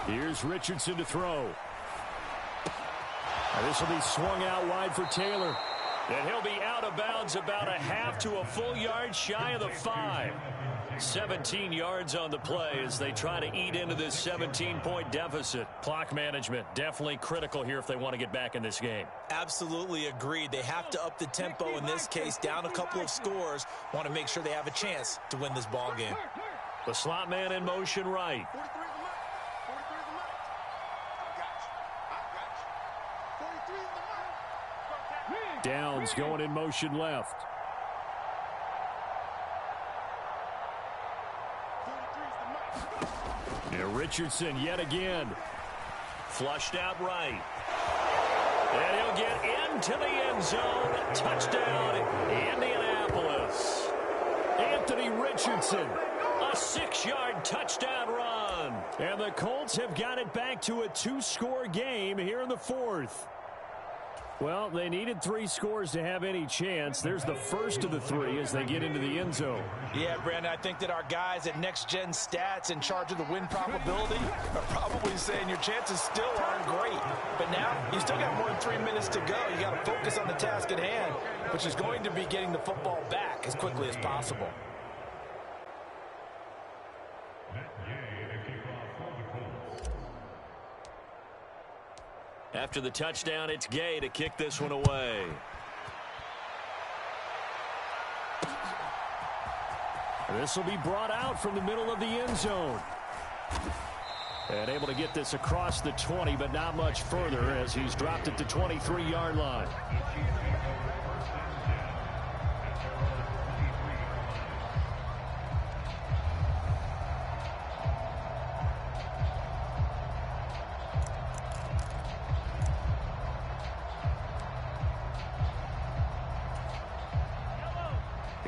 Here's Richardson to throw. This will be swung out wide for Taylor. And he'll be out of bounds about a half to a full yard shy of the 5. 17 yards on the play as they try to eat into this 17-point deficit. Clock management definitely critical here if they want to get back in this game. Absolutely agreed. They have to up the tempo in this case, down a couple of scores. Want to make sure they have a chance to win this ball game. The slot man in motion right. Downs going in motion left. And Richardson yet again. Flushed out right. And he'll get into the end zone. Touchdown, Indianapolis. Anthony Richardson, a 6-yard touchdown run. And the Colts have got it back to a 2-score game here in the fourth. Well, they needed 3 scores to have any chance. There's the first of the 3 as they get into the end zone. Yeah, Brandon, I think that our guys at Next Gen Stats in charge of the win probability are probably saying your chances still aren't great. But now you still got more than 3 minutes to go. You got to focus on the task at hand, which is going to be getting the football back as quickly as possible. After the touchdown, it's Gay to kick this one away. This will be brought out from the middle of the end zone. And able to get this across the 20, but not much further as he's dropped it to 23-yard line.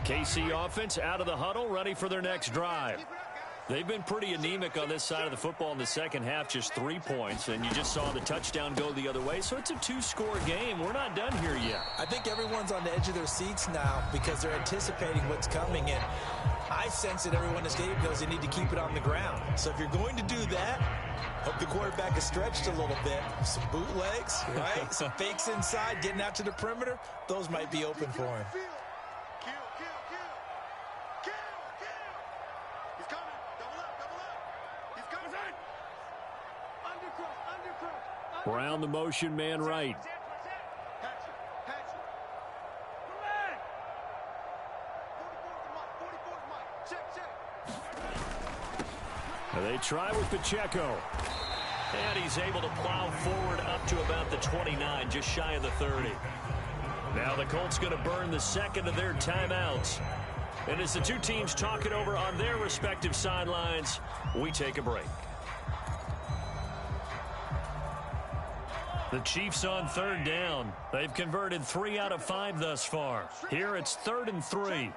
KC offense out of the huddle, ready for their next drive. They've been pretty anemic on this side of the football in the second half, just 3 points, and you just saw the touchdown go the other way, so it's a 2-score game. We're not done here yet. I think everyone's on the edge of their seats now because they're anticipating what's coming, and I sense that everyone in the stadium knows they need to keep it on the ground. So if you're going to do that, hope the quarterback is stretched a little bit. Some bootlegs, right? Some fakes inside, getting out to the perimeter. Those might be open for him. Brown the motion man right. They try with Pacheco. And he's able to plow forward up to about the 29, just shy of the 30. Now the Colts going to burn the second of their timeouts. And as the two teams talk it over on their respective sidelines, we take a break. The Chiefs on third down. They've converted 3 out of 5 thus far. Here it's 3rd and 3.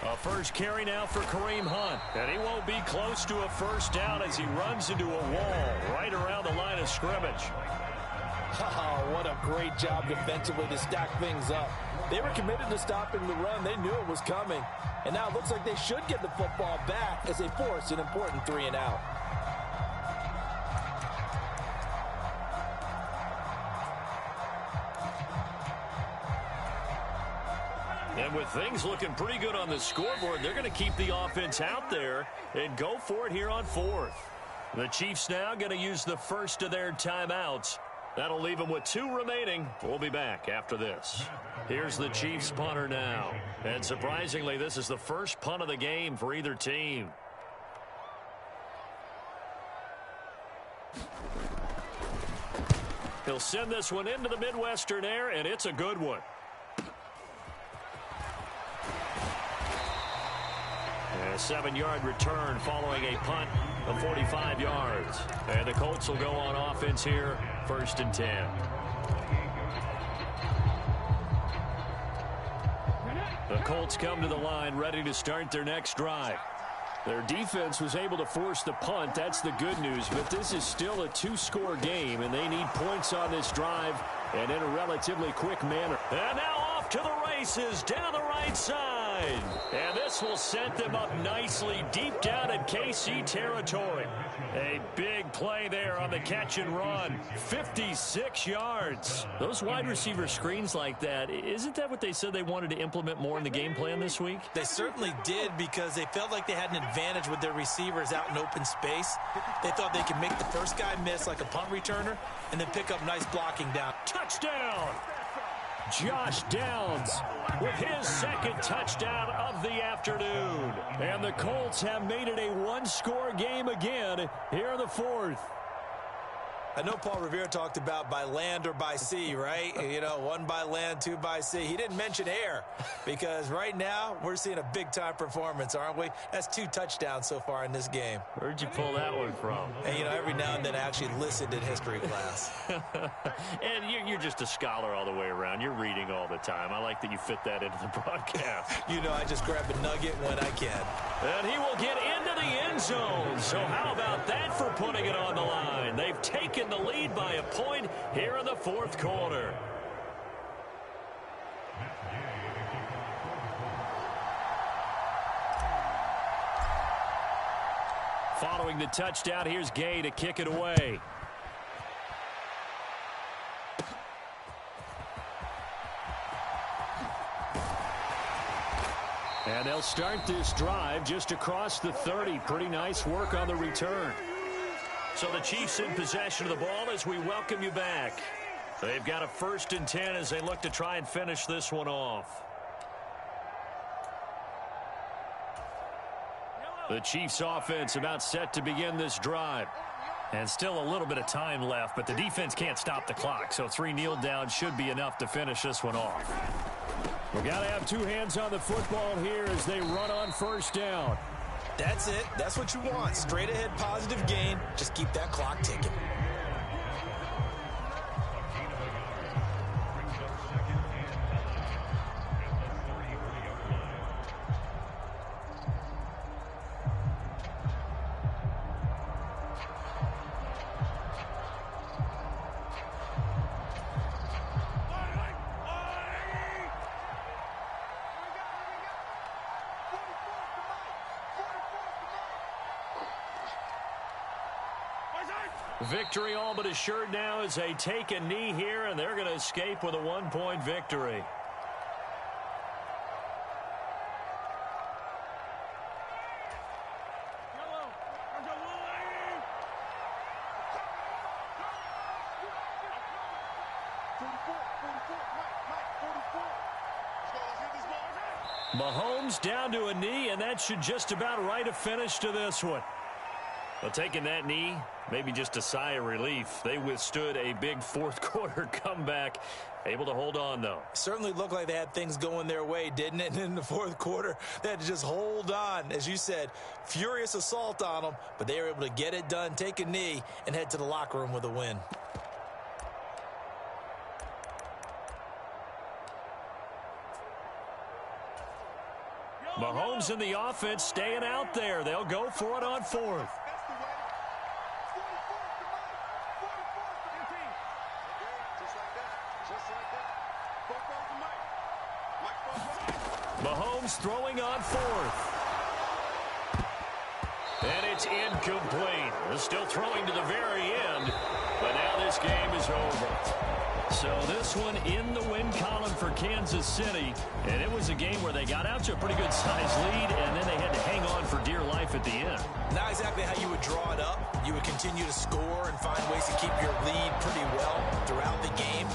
A first carry now for Kareem Hunt. And he won't be close to a first down as he runs into a wall right around the line of scrimmage. Oh, what a great job defensively to stack things up. They were committed to stopping the run. They knew it was coming. And now it looks like they should get the football back as they force an important 3 and out. And with things looking pretty good on the scoreboard, they're going to keep the offense out there and go for it here on 4th. The Chiefs now going to use the first of their timeouts. That'll leave them with 2 remaining. We'll be back after this. Here's the Chiefs punter now. And surprisingly, this is the first punt of the game for either team. He'll send this one into the Midwestern air, and it's a good one. A 7-yard return following a punt of 45 yards. And the Colts will go on offense here, 1st and 10. The Colts come to the line ready to start their next drive. Their defense was able to force the punt. That's the good news. But this is still a 2-score game, and they need points on this drive and in a relatively quick manner. And now off to the races down the right side. And this will set them up nicely deep down in KC territory. A big play there on the catch and run. 56 yards. Those wide receiver screens like that, isn't that what they said they wanted to implement more in the game plan this week? They certainly did, because they felt like they had an advantage with their receivers out in open space. They thought they could make the first guy miss like a punt returner and then pick up nice blocking down. Touchdown! Josh Downs with his 2nd touchdown of the afternoon. And the Colts have made it a 1-score game again here in the 4th. I know Paul Revere talked about by land or by sea, right? You know, 1 by land, 2 by sea. He didn't mention air, because right now we're seeing a big-time performance, aren't we? That's 2 touchdowns so far in this game. Where'd you pull that one from? And, you know, every now and then I actually listened in history class. And you're just a scholar all the way around. You're reading all the time. I like that you fit that into the broadcast. You know, I just grab a nugget when I can. And he will get into the end zone. So how about that for putting it on the line? They've taken the lead by a point here in the 4th quarter. Following the touchdown, here's Gay to kick it away. And they'll start this drive just across the 30. Pretty nice work on the return. So the Chiefs in possession of the ball as we welcome you back. They've got a 1st and 10 as they look to try and finish this one off. The Chiefs offense about set to begin this drive. And still a little bit of time left, but the defense can't stop the clock. So 3 kneel downs should be enough to finish this one off. We've got to have 2 hands on the football here as they run on 1st down. That's it. That's what you want. Straight ahead positive gain. Just keep that clock ticking. Victory all but assured now as they take a knee here, and they're going to escape with a 1-point victory. Mahomes down to a knee, and that should just about write a finish to this one. Well, taking that knee, maybe just a sigh of relief. They withstood a big fourth-quarter comeback. Able to hold on, though. Certainly looked like they had things going their way, didn't it? And in the fourth quarter, they had to just hold on. As you said, furious assault on them, but they were able to get it done, take a knee, and head to the locker room with a win. Mahomes in the offense staying out there. They'll go for it on fourth. Mahomes throwing on fourth. And it's incomplete. They're still throwing to the very end, but now this game is over. So this one in the win column for Kansas City, and it was a game where they got out to a pretty good size lead, and then they had to hang on for dear life at the end. Not exactly how you would draw it up. You would continue to score and find ways to keep your lead pretty well throughout the game.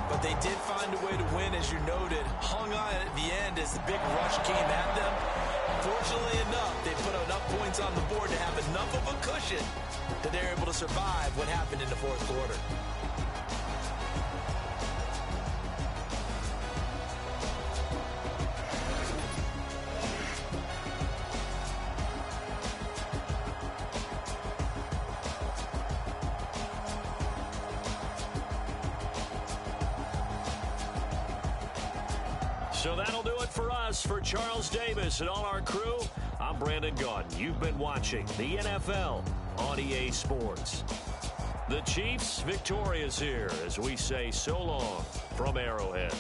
But they did find a way to win, as you noted. Hung on at the end as the big rush came at them. Fortunately enough, they put enough points on the board to have enough of a cushion that they're able to survive what happened in the fourth quarter. So that'll do it for us. For Charles Davis and all our crew, I'm Brandon Gaudin. You've been watching the NFL on EA Sports. The Chiefs victorious here as we say so long from Arrowhead.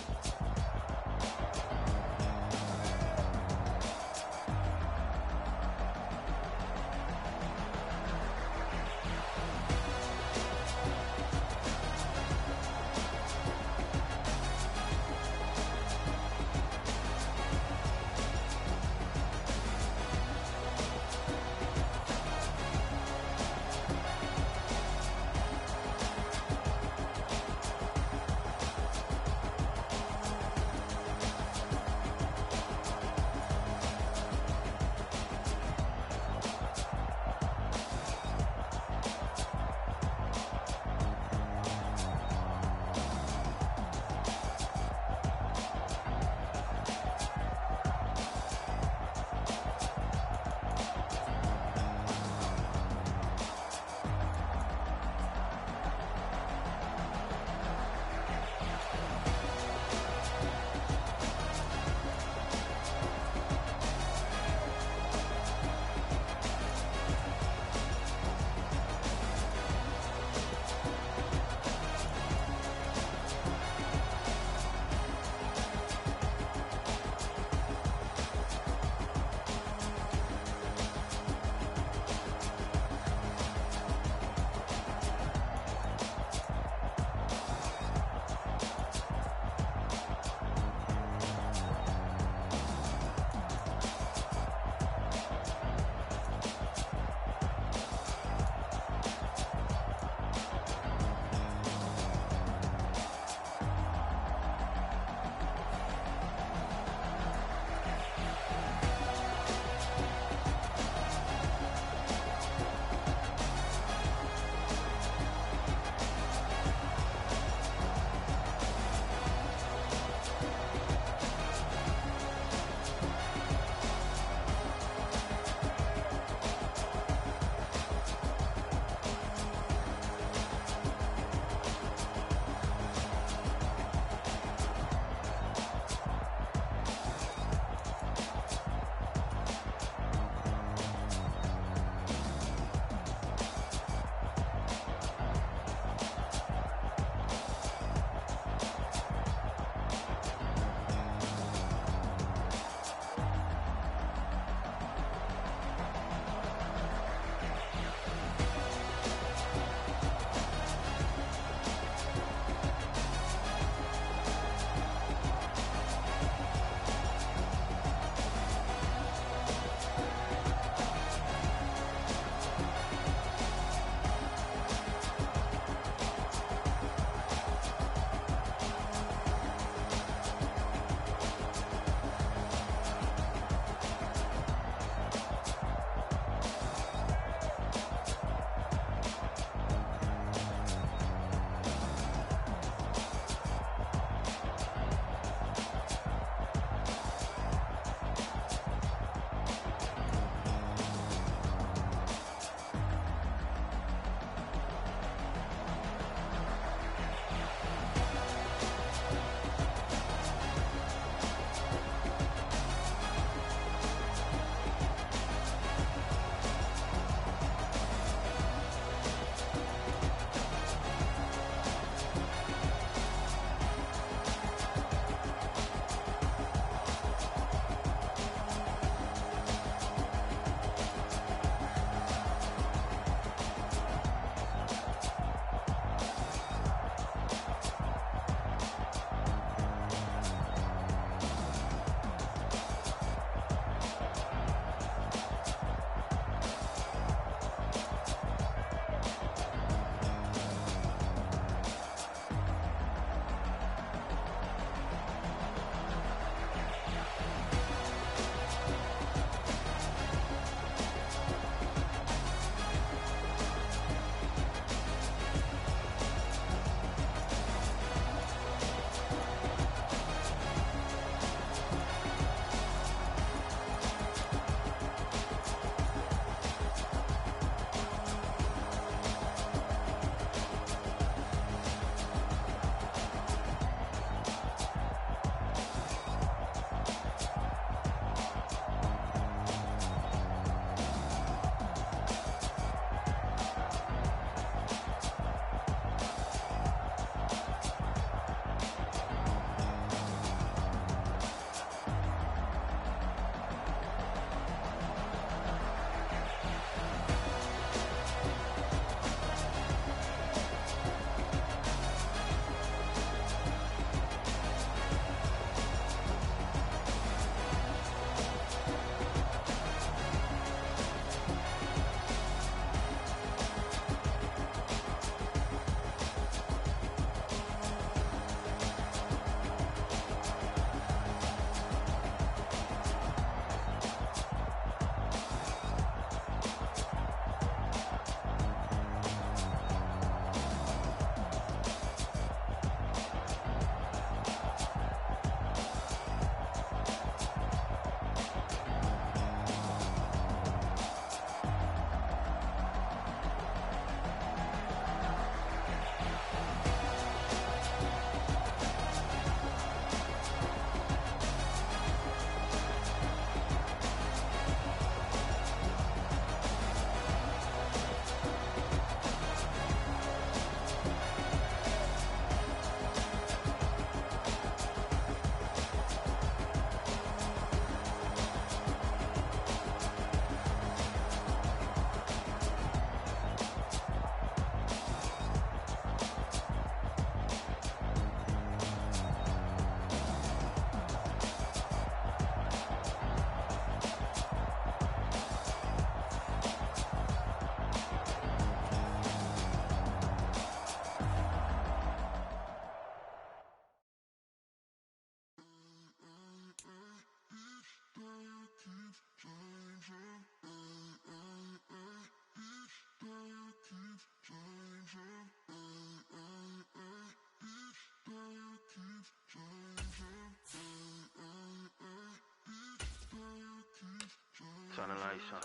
Turn the lights on.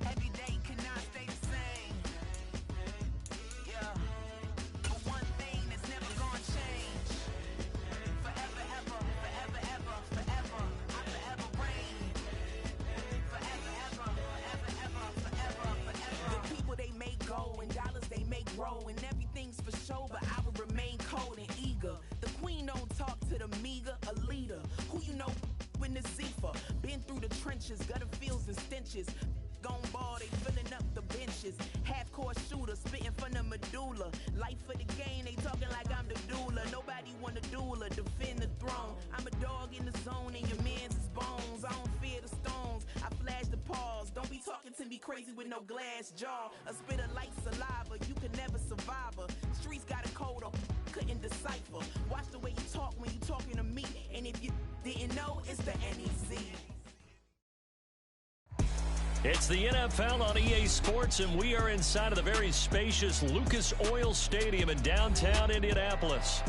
Every day cannot stay the same. Yeah. But one thing that's never gonna change. Forever, ever, forever, ever, forever. I forever reign. Forever, ever, forever, ever, forever, forever. The people they make go and dollars they make grow and everything's for show, but I will remain cold and eager. The queen don't talk to the meager, a leader. Who you know in the Zephyr? Been through the trenches, gutter fields and stenches. Gone ball, they filling up the benches. Half-court shooter, spitting from the medulla. Life for the game, they talking like I'm the doula. Nobody want a doula, defend the throne. I'm a dog in the zone and your man's is bones. I don't fear the stones, I flash the paws. Don't be talking to me crazy with no glass jaw. A spit of light saliva, you can never survive her. Streets got a code up, couldn't decipher. Watch the way you talk when you talking to me. And if you didn't know, it's the NEC. It's the NFL on EA Sports, and we are inside of the very spacious Lucas Oil Stadium in downtown Indianapolis.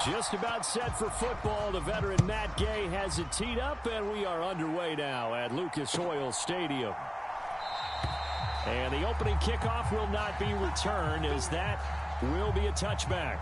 Just about set for football. The veteran Matt Gay has it teed up, and we are underway now at Lucas Oil Stadium. And the opening kickoff will not be returned, as that will be a touchback.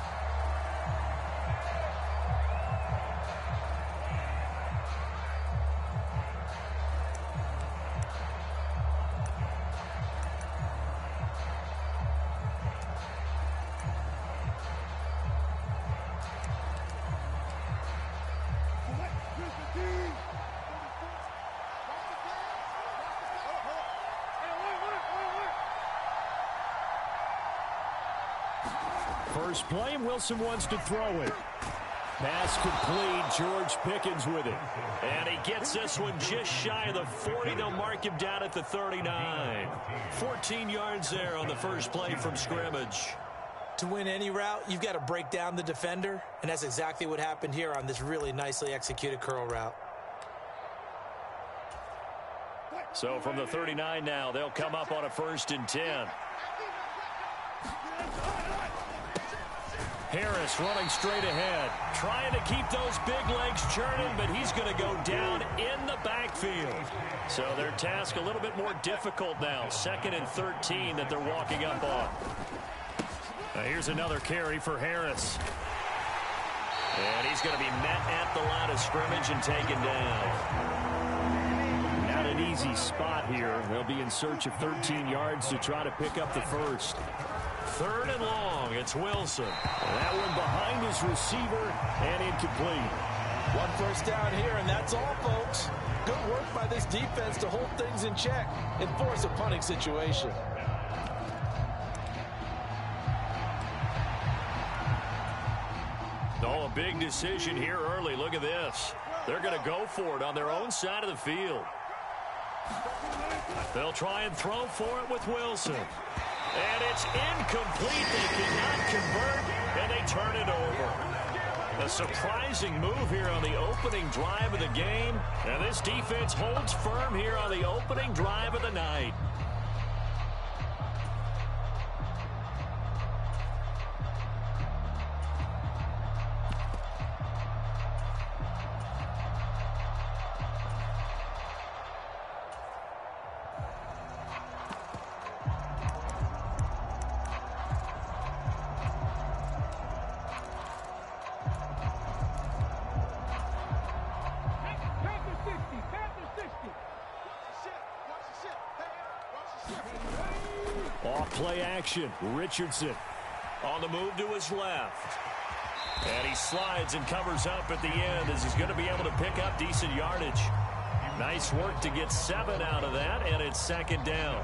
First play, Wilson wants to throw it. Pass complete, George Pickens with it. And he gets this one just shy of the 40. They'll mark him down at the 39. 14 yards there on the first play from scrimmage. To win any route, you've got to break down the defender, and that's exactly what happened here on this really nicely executed curl route. So from the 39 now, they'll come up on a 1st and 10. Harris running straight ahead, trying to keep those big legs churning, but he's going to go down in the backfield. So their task a little bit more difficult now. 2nd and 13 that they're walking up on. Here's another carry for Harris. And he's going to be met at the line of scrimmage and taken down. Not an easy spot here. They'll be in search of 13 yards to try to pick up the first. 3rd and long, it's Wilson. That one behind his receiver and incomplete. 1 first down here, and that's all, folks. Good work by this defense to hold things in check and force a punting situation. Oh, a big decision here early. Look at this. They're going to go for it on their own side of the field. They'll try and throw for it with Wilson. And it's incomplete. They cannot convert, and they turn it over. A surprising move here on the opening drive of the game. And this defense holds firm here on the opening drive of the night. Off-play action. Richardson on the move to his left. And he slides and covers up at the end as he's going to be able to pick up decent yardage. Nice work to get 7 out of that, and it's 2nd down.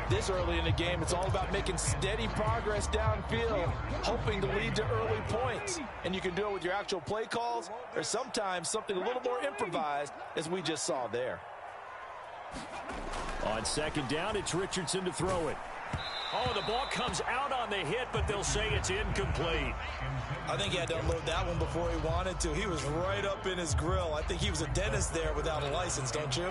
This early in the game, it's all about making steady progress downfield, hoping to lead to early points. And you can do it with your actual play calls or sometimes something a little more improvised, as we just saw there. On second down, it's Richardson to throw it. Oh, the ball comes out on the hit, but they'll say it's incomplete. I think he had to unload that one before he wanted to. He was right up in his grill. I think he was a dentist there without a license, don't you?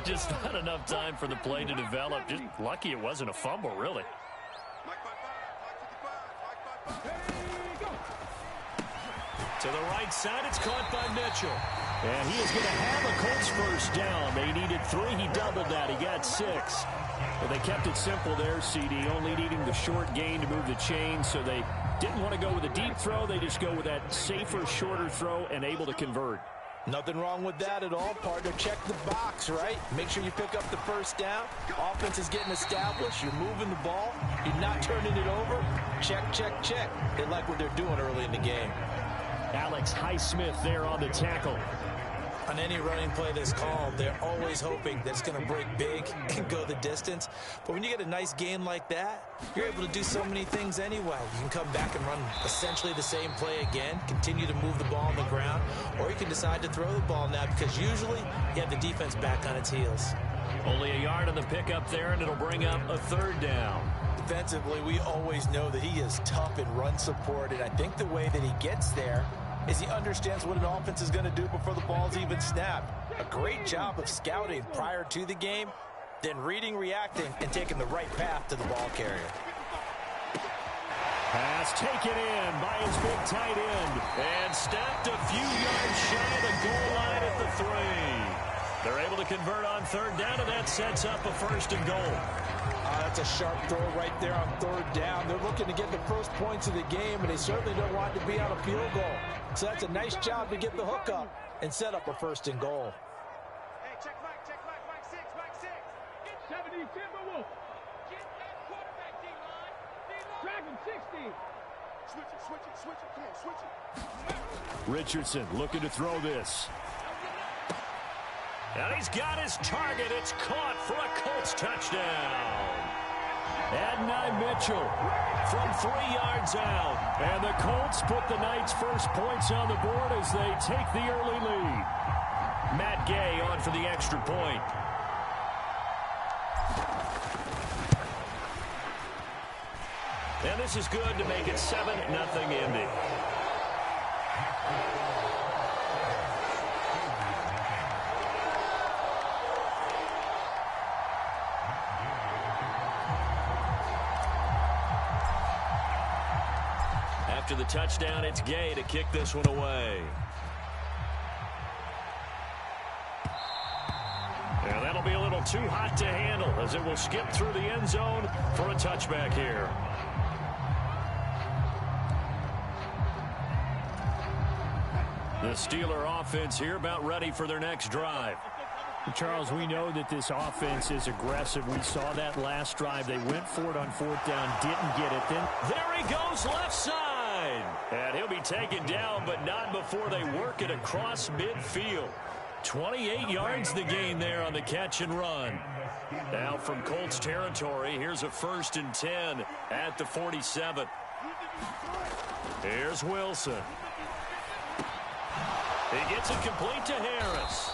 Just not enough time for the play to develop. Just lucky it wasn't a fumble, really. To the right side, it's caught by Mitchell. And he is going to have a Colts first down. They needed 3. He doubled that. He got 6. Well, they kept it simple there, CD, only needing the short gain to move the chain, so they didn't want to go with a deep throw. They just go with that safer, shorter throw and able to convert. Nothing wrong with that at all, partner. Check the box, right? Make sure you pick up the first down. Offense is getting established. You're moving the ball. You're not turning it over. Check, check, check. They like what they're doing early in the game. Alex Highsmith there on the tackle. On any running play that's called, they're always hoping that it's going to break big and go the distance. But when you get a nice gain like that, you're able to do so many things anyway. You can come back and run essentially the same play again, continue to move the ball on the ground, or you can decide to throw the ball now because usually you have the defense back on its heels. Only a yard on the pickup there, and it'll bring up a third down. Defensively, we always know that he is tough in run support, and I think the way that he gets there is he understands what an offense is going to do before the ball's even snapped. A great job of scouting prior to the game, then reading, reacting, and taking the right path to the ball carrier. Pass taken in by his big tight end. And stopped a few yards shy of the goal line at the 3. They're able to convert on third down, and that sets up a first and goal. That's a sharp throw right there on third down. They're looking to get the first points of the game, and they certainly don't want to be on a field goal. So that's a nice job to get the hook up and set up a first and goal. Hey, check Mike 6, Mike 6. Get 70, Timberwolf. Get that quarterback, D-line. Drag him 60. Switch it, come on, switch it. Richardson looking to throw this. And he's got his target. It's caught for a Colts touchdown. Adonai Mitchell from 3 yards out. And the Colts put the night's first points on the board as they take the early lead. Matt Gay on for the extra point. And this is good to make it 7-0 Indy. After the touchdown, it's Gay to kick this one away. And that'll be a little too hot to handle as it will skip through the end zone for a touchback here. The Steeler offense here about ready for their next drive. Charles, we know that this offense is aggressive. We saw that last drive. They went for it on fourth down, didn't get it. Then there he goes left side. And he'll be taken down, but not before they work it across midfield. 28 yards the gain there on the catch and run. Now from Colts territory, here's a 1st and 10 at the 47. Here's Wilson. He gets it complete to Harris.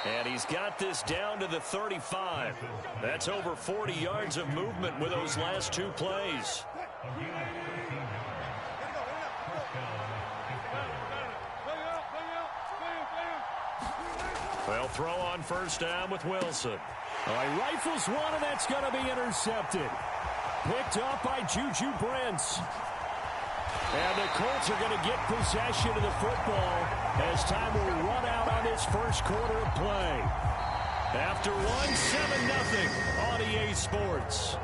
And he's got this down to the 35. That's over 40 yards of movement with those last 2 plays. Well, throw on first down with Wilson. He rifles one, and that's going to be intercepted. Picked up by Juju Brents. And the Colts are going to get possession of the football as time will run out on this first quarter of play. After 1, 7-0 on EA Sports.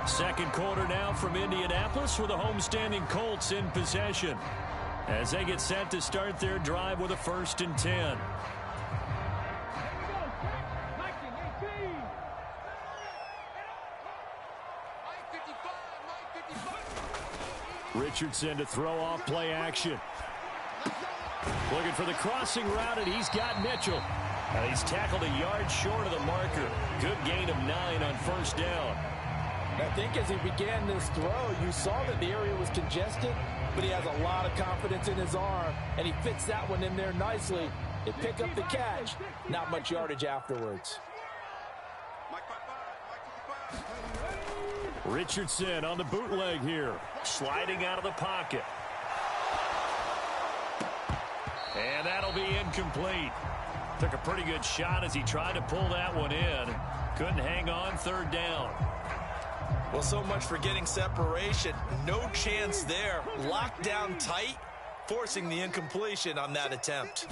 Second quarter now from Indianapolis with the homestanding Colts in possession as they get set to start their drive with a 1st and 10. Richardson to throw off play action. Looking for the crossing route, and he's got Mitchell. He's tackled a yard short of the marker. Good gain of 9 on first down. I think as he began this throw, you saw that the area was congested, but he has a lot of confidence in his arm, and he fits that one in there nicely. They pick up the catch. Not much yardage afterwards. Richardson on the bootleg here. Sliding out of the pocket. And that'll be incomplete. Took a pretty good shot as he tried to pull that one in. Couldn't hang on, third down. Well, so much for getting separation. No chance there. Locked down tight, forcing the incompletion on that attempt.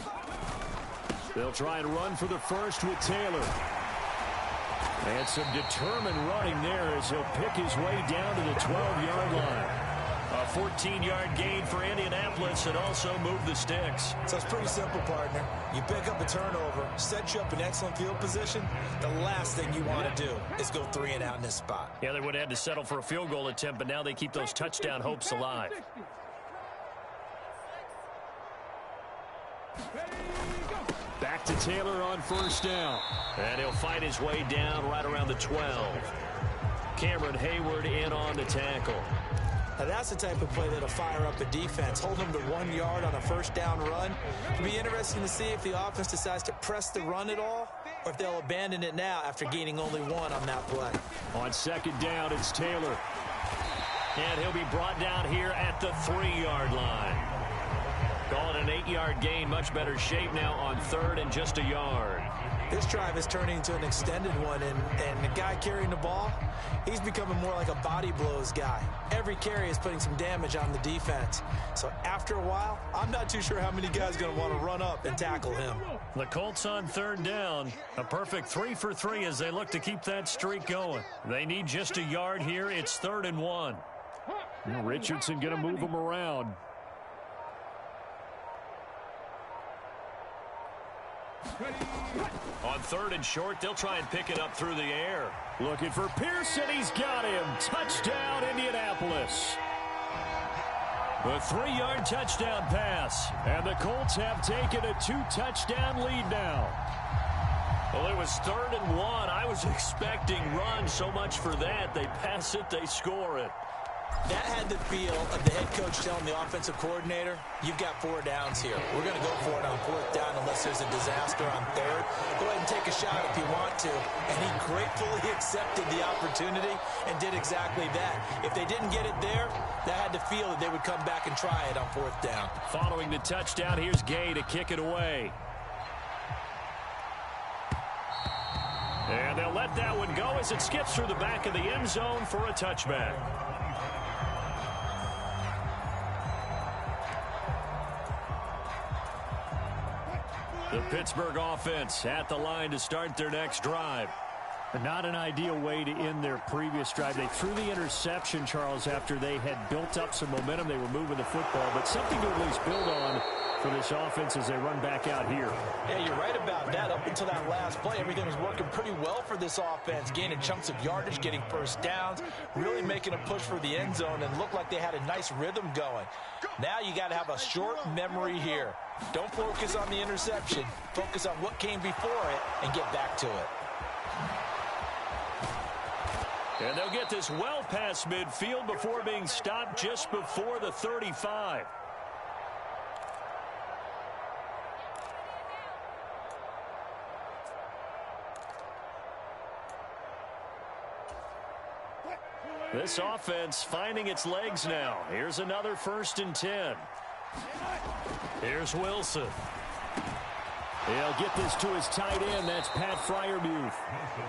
They'll try and run for the first with Taylor. And some determined running there as he'll pick his way down to the 12-yard line. A 14-yard gain for Indianapolis and also move the sticks. So it's pretty simple, partner. You pick up a turnover, set you up in excellent field position. The last thing you want to do is go 3 and out in this spot. Yeah, they would have had to settle for a field goal attempt, but now they keep those touchdown hopes alive. Back to Taylor on first down. And he'll fight his way down right around the 12. Cameron Hayward in on the tackle. Now that's the type of play that'll fire up a defense. Hold them to 1 yard on a first down run. It'll be interesting to see if the offense decides to press the run at all, or if they'll abandon it now after gaining only 1 on that play. On second down, it's Taylor. And he'll be brought down here at the 3-yard line. Call it an 8-yard gain. Much better shape now on third and just a yard. This drive is turning into an extended one, and the guy carrying the ball, he's becoming more like a body blows guy. Every carry is putting some damage on the defense. So after a while, I'm not too sure how many guys are going to want to run up and tackle him. The Colts on third down. A perfect 3 for 3 as they look to keep that streak going. They need just a yard here. It's 3rd and 1. Richardson going to move him around. On 3rd and short, they'll try and pick it up through the air. Looking for Pearson. He's got him. Touchdown, Indianapolis. A 3-yard touchdown pass. And the Colts have taken a 2-touchdown lead now. Well, it was 3rd and 1. I was expecting run, so much for that. They pass it, they score it. That had the feel of the head coach telling the offensive coordinator, you've got 4 downs here. We're going to go for it on 4th down unless there's a disaster on 3rd. Go ahead and take a shot if you want to. And he gratefully accepted the opportunity and did exactly that. If they didn't get it there, that had the feel that they would come back and try it on 4th down. Following the touchdown, here's Gay to kick it away. And they'll let that one go as it skips through the back of the end zone for a touchback. The Pittsburgh offense at the line to start their next drive. Not an ideal way to end their previous drive. They threw the interception, Charles, after they had built up some momentum. They were moving the football, but something to at least build on for this offense as they run back out here. Yeah, you're right about that. Up until that last play, everything was working pretty well for this offense, gaining chunks of yardage, getting first downs, really making a push for the end zone, and looked like they had a nice rhythm going. Now you got to have a short memory here. Don't focus on the interception. Focus on what came before it and get back to it. And they'll get this well past midfield before being stopped just before the 35. This offense finding its legs now. Here's another 1st and 10. Here's Wilson. He'll get this to his tight end. That's Pat Freiermuth.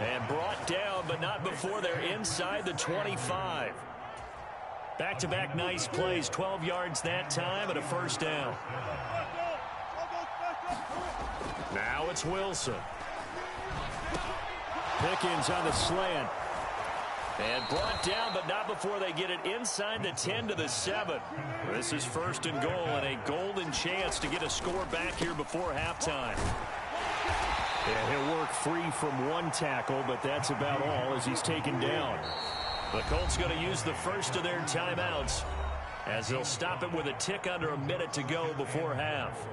And brought down, but not before they're inside the 25. Back-to-back nice plays. 12 yards that time and a first down. Now it's Wilson. Pickens on the slant. And brought down, but not before they get it inside the 10 to the 7. This is 1st and goal and a golden chance to get a score back here before halftime. Yeah, he'll work free from one tackle, but that's about all as he's taken down. The Colts going to use the first of their timeouts as they'll stop it with a tick under a minute to go before half.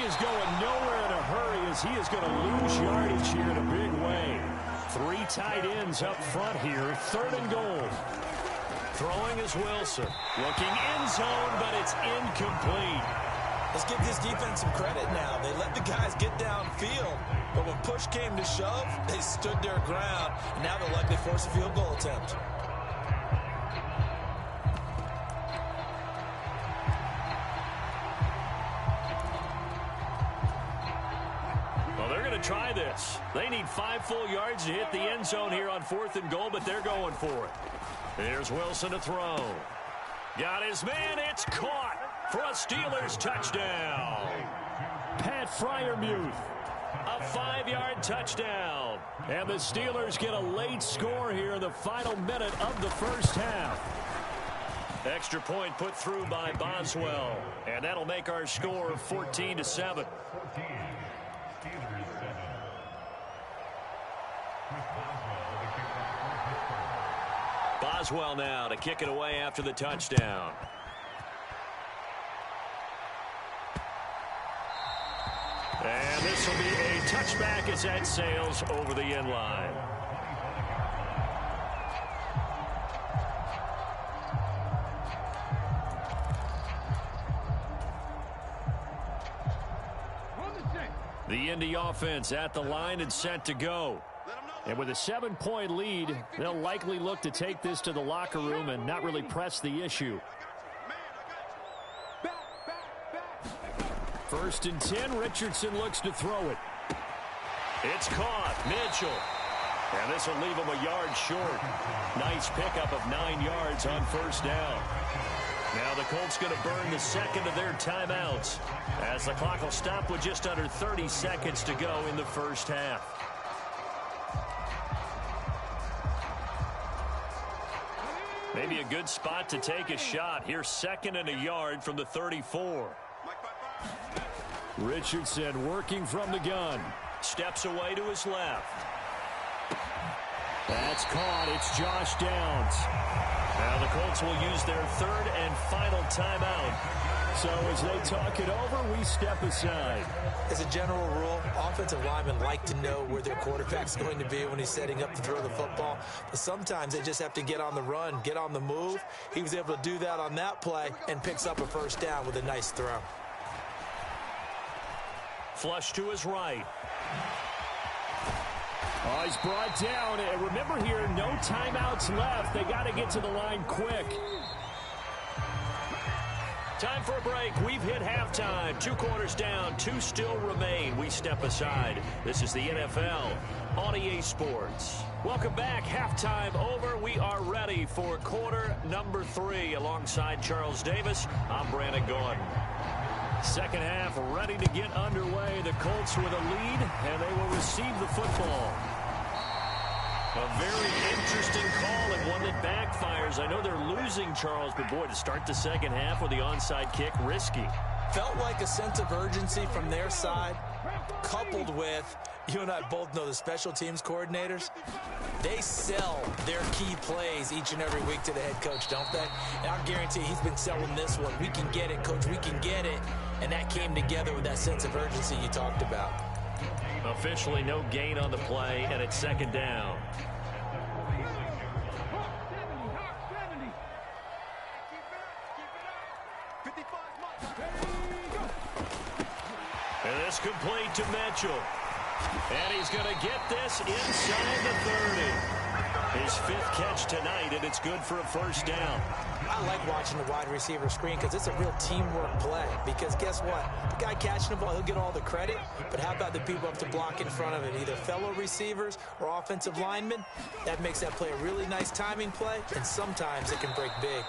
is going nowhere in a hurry as he is going to lose yardage here in a big way. 3 tight ends up front here, 3rd and goal. Throwing is Wilson. Looking end zone, but it's incomplete. Let's give this defense some credit now. They let the guys get downfield, but when push came to shove, they stood their ground, and now they'll likely force a field goal attempt. Well, they're going to try this. They need 5 full yards to hit the end zone here on 4th and goal, but they're going for it. Here's Wilson to throw. Got his man. It's caught for a Steelers touchdown. Pat Freiermuth. A 5-yard touchdown. And the Steelers get a late score here in the final minute of the first half. Extra point put through by Boswell. And that'll make our score 14-7. Boswell now to kick it away after the touchdown. And this will be a touchback as that sails over the end line. The Indy offense at the line and set to go. And with a 7-point lead, they'll likely look to take this to the locker room and not really press the issue. 1st and 10, Richardson looks to throw it. It's caught. Mitchell. And this will leave him a yard short. Nice pickup of 9 yards on 1st down. Now the Colts going to burn the second of their timeouts as the clock will stop with just under 30 seconds to go in the first half. Maybe a good spot to take a shot. Here's 2nd and a yard from the 34. Richardson working from the gun. Steps away to his left. That's caught. It's Josh Downs. Now the Colts will use their 3rd and final timeout. So as they talk it over, we step aside. As a general rule, offensive linemen like to know where their quarterback's going to be when he's setting up to throw the football. But sometimes they just have to get on the run, get on the move. He was able to do that on that play and picks up a 1st down with a nice throw. Flush to his right. Oh, he's brought down. And remember here, no timeouts left. They got to get to the line quick. Time for a break. We've hit halftime. 2 quarters down. 2 still remain. We step aside. This is the NFL on EA Sports. Welcome back. Halftime over. We are ready for quarter number 3. Alongside Charles Davis, I'm Brandon Gordon. Second half ready to get underway. The Colts with a lead, and they will receive the football. A very interesting call and one that backfires. I know they're losing, Charles, but boy, to start the second half with the onside kick, risky. Felt like a sense of urgency from their side, coupled with, you and I both know the special teams coordinators, they sell their key plays each and every week to the head coach, don't they? And I guarantee he's been selling this one. We can get it, coach, we can get it. And that came together with that sense of urgency you talked about. Officially no gain on the play, and it's 2nd down. And this complete to Mitchell. And he's going to get this inside the 30. His 5th catch tonight, and it's good for a 1st down. I like watching the wide receiver screen because it's a real teamwork play. Because guess what? The guy catching the ball, he'll get all the credit. But how about the people up to block in front of him? Either fellow receivers or offensive linemen. That makes that play a really nice timing play, and sometimes it can break big.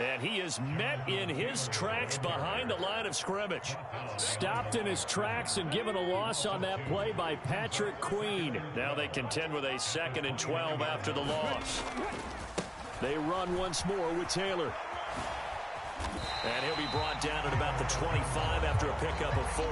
And he is met in his tracks behind the line of scrimmage. Stopped in his tracks and given a loss on that play by Patrick Queen. Now they contend with a 2nd and 12 after the loss. They run once more with Taylor. And he'll be brought down at about the 25 after a pickup of 4.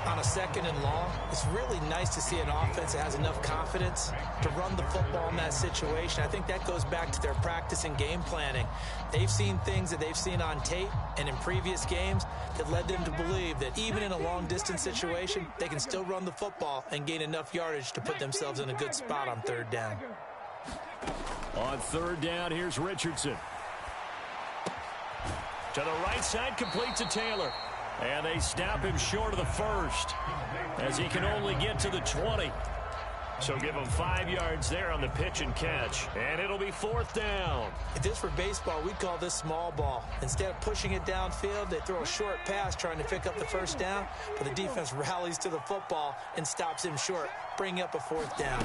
On a 2nd and long, it's really nice to see an offense that has enough confidence to run the football in that situation. I think that goes back to their practice and game planning. They've seen things that they've seen on tape and in previous games it led them to believe that even in a long-distance situation, they can still run the football and gain enough yardage to put themselves in a good spot on third down. On third down, here's Richardson. To the right side, complete to Taylor. And they stop him short of the first, as he can only get to the 20. So give him 5 yards there on the pitch and catch, and it'll be fourth down. If this were baseball, we'd call this small ball. Instead of pushing it downfield, they throw a short pass trying to pick up the first down, but the defense rallies to the football and stops him short, bringing up a fourth down.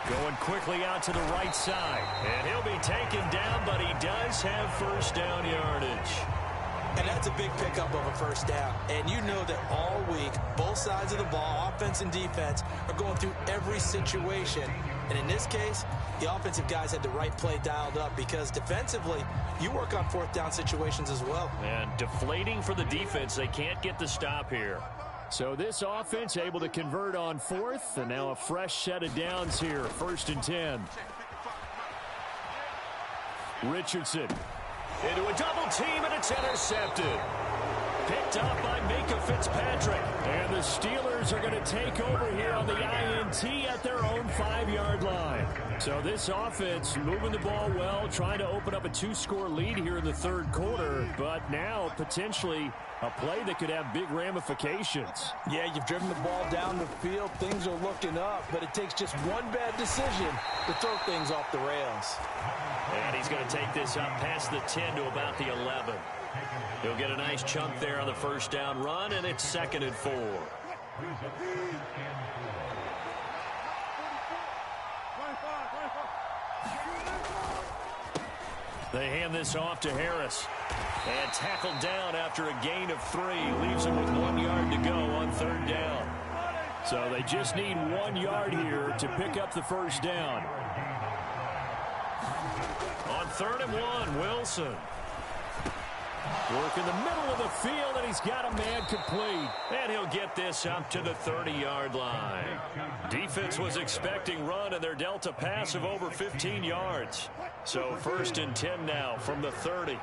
Going quickly out to the right side, and he'll be taken down, but he does have first down yardage. And that's a big pickup of a first down. And you know that all week, both sides of the ball, offense and defense, are going through every situation. And in this case, the offensive guys had the right play dialed up because defensively, you work on fourth down situations as well. And deflating for the defense. They can't get the stop here. So this offense able to convert on fourth, and now a fresh set of downs here, 1st and 10. Richardson. Into a double team, and it's intercepted. Picked up by Mika Fitzpatrick. And the Steelers are going to take over here on the INT at their own 5-yard line. So this offense moving the ball well, trying to open up a 2-score lead here in the third quarter. But now potentially a play that could have big ramifications. Yeah, you've driven the ball down the field. Things are looking up, but it takes just one bad decision to throw things off the rails. And he's going to take this up past the 10 to about the 11. He'll get a nice chunk there on the first down run, and it's 2nd and 4. They hand this off to Harris. And tackled down after a gain of 3. Leaves him with 1 yard to go on third down. So they just need 1 yard here to pick up the first down. On 3rd and 1, Wilson. Work in the middle of the field, and he's got a man complete. And he'll get this up to the 30-yard line. Defense was expecting run, and they're dealt a pass of over 15 yards. So 1st and 10 now from the 30.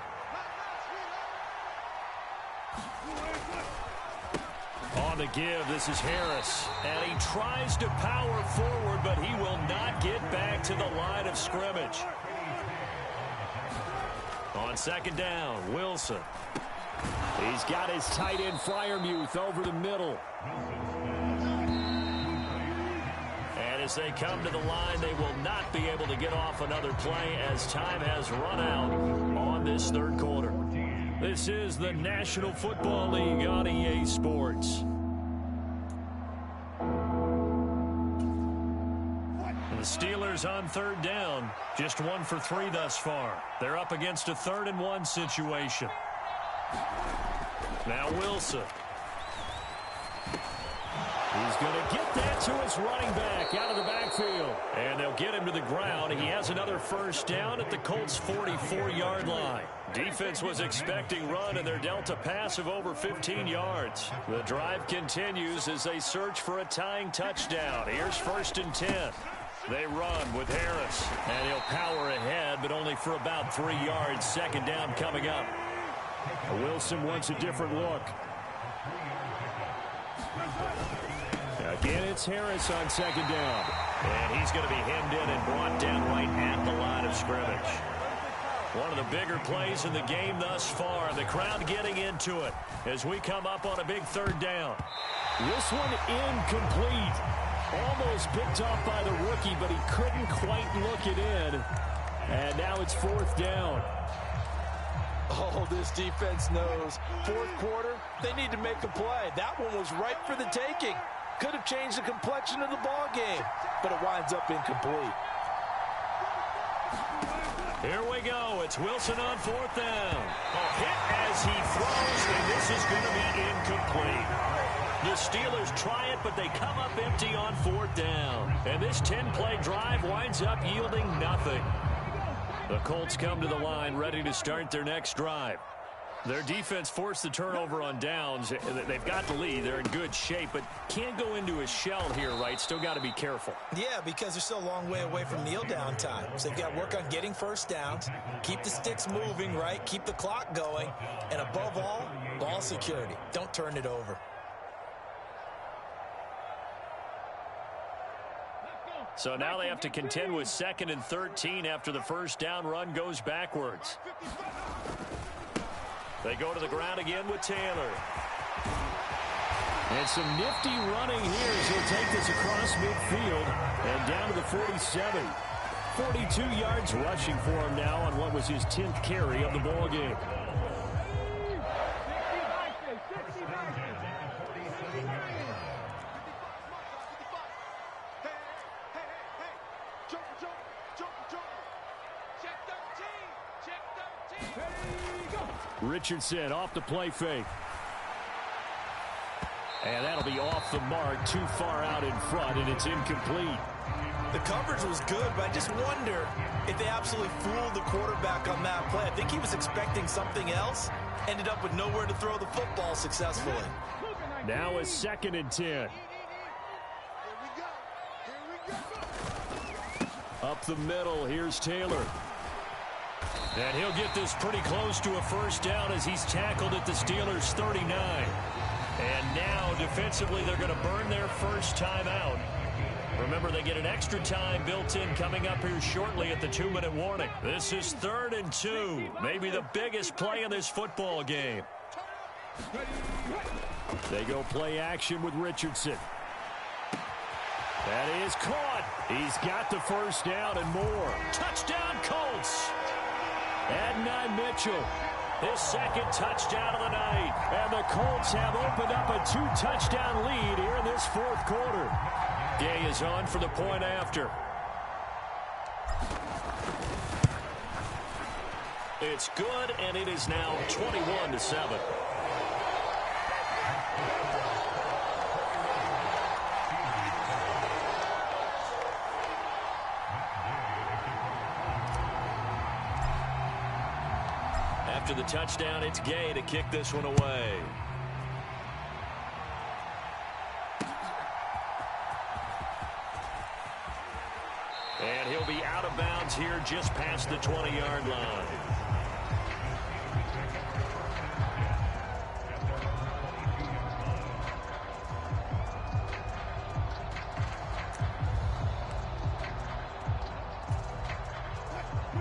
On the give, this is Harris. And he tries to power forward, but he will not get back to the line of scrimmage. On 2nd down, Wilson. He's got his tight end Freiermuth over the middle. And as they come to the line, they will not be able to get off another play as time has run out on this third quarter. This is the National Football League on EA Sports. The Steelers on third down, just 1 for 3 thus far. They're up against a 3rd and 1 situation. Now Wilson. He's going to get that to his running back out of the backfield. And they'll get him to the ground. He has another first down at the Colts' 44-yard line. Defense was expecting run, and they're dealt a pass of over 15 yards. The drive continues as they search for a tying touchdown. Here's 1st and 10. They run with Harris, and he'll power ahead, but only for about 3 yards. 2nd down coming up. Wilson wants a different look. Again, it's Harris on 2nd down. And he's going to be hemmed in and brought down right at the line of scrimmage. One of the bigger plays in the game thus far. The crowd getting into it as we come up on a big 3rd down. This one incomplete. Almost picked off by the rookie, but he couldn't quite look it in. And now it's 4th down. Oh, this defense knows. 4th quarter, they need to make a play. That one was ripe for the taking. Could have changed the complexion of the ball game, but it winds up incomplete. Here we go. It's Wilson on 4th down. A hit as he throws, and this is going to be incomplete. The Steelers try it, but they come up empty on 4th down. And this 10-play drive winds up yielding nothing. The Colts come to the line ready to start their next drive. Their defense forced the turnover on downs. They've got the lead. They're in good shape, but can't go into a shell here, right? Still got to be careful. Yeah, because they're still a long way away from kneel down time. So they've got to work on getting first downs, keep the sticks moving, right? Keep the clock going, and above all, ball security. Don't turn it over. So now they have to contend with 2nd and 13 after the first down run goes backwards. They go to the ground again with Taylor. And some nifty running here as he'll take this across midfield and down to the 47. 42 yards rushing for him now on what was his 10th carry of the ball game. Richardson off the play fake. And that'll be off the mark, too far out in front, and it's incomplete. The coverage was good, but I just wonder if they absolutely fooled the quarterback on that play. I think he was expecting something else, ended up with nowhere to throw the football successfully. Now a 2nd and 10. Up the middle, here's Taylor. And he'll get this pretty close to a first down as he's tackled at the Steelers' 39. And now, defensively, they're going to burn their first time out. Remember, they get an extra time built in coming up here shortly at the 2-minute warning. This is 3rd and 2, maybe the biggest play in this football game. They go play action with Richardson. That is caught. He's got the first down and more. Touchdown, Colts! Adonai Mitchell, his 2nd touchdown of the night. And the Colts have opened up a 2-touchdown lead here in this 4th quarter. Gay is on for the point after. It's good, and it is now 21-7. After the touchdown, it's Gay to kick this one away. And he'll be out of bounds here just past the 20-yard line.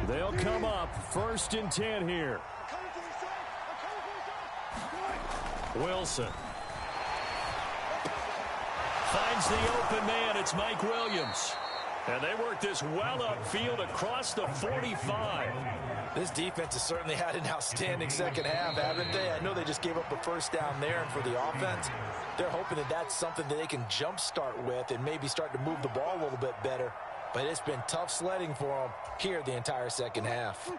They'll come up 1st and 10 here. Wilson finds the open man. It's Mike Williams. And they work this well upfield across the 45. This defense has certainly had an outstanding second half, haven't they? I know they just gave up a first down there, and for the offense, they're hoping that that's something that they can jumpstart with and maybe start to move the ball a little bit better. But it's been tough sledding for them here the entire second half.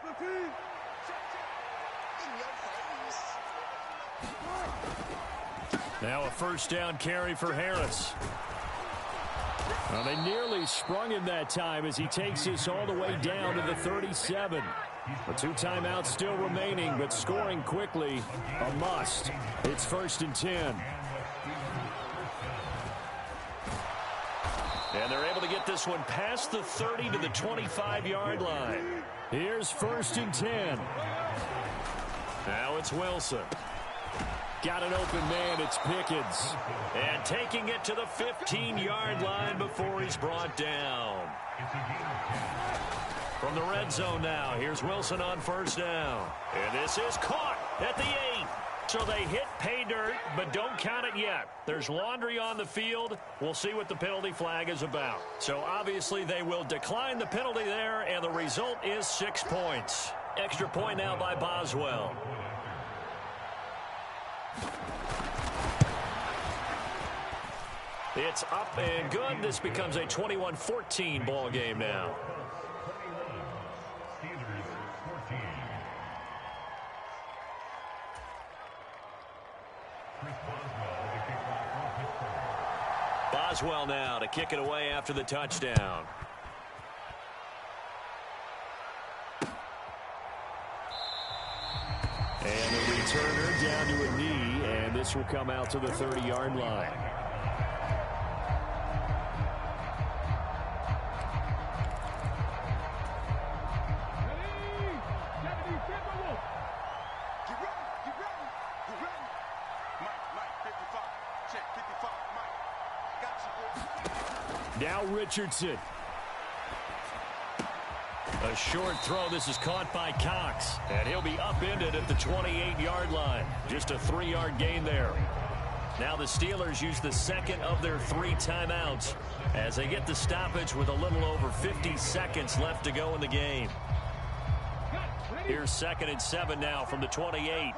Now a first down carry for Harris. Well, they nearly sprung him that time as he takes this all the way down to the 37. The 2 timeouts still remaining, but scoring quickly, a must. It's 1st and 10. And they're able to get this one past the 30 to the 25-yard line. Here's 1st and 10. Now it's Wilson. Got an open man, it's Pickens. And taking it to the 15-yard line before he's brought down. From the red zone now, here's Wilson on first down. And this is caught at the 8. So they hit pay dirt, but don't count it yet. There's laundry on the field. We'll see what the penalty flag is about. So obviously they will decline the penalty there, and the result is 6 points. Extra point now by Boswell. It's up and good. This becomes a 21-14 ball game now. Boswell now to kick it away after the touchdown. And the returner down to a knee, and this will come out to the 30-yard line. Now Richardson. A short throw. This is caught by Cox. And he'll be upended at the 28-yard line. Just a 3-yard gain there. Now the Steelers use the second of their 3 timeouts as they get the stoppage with a little over 50 seconds left to go in the game. Here's 2nd and 7 now from the 28.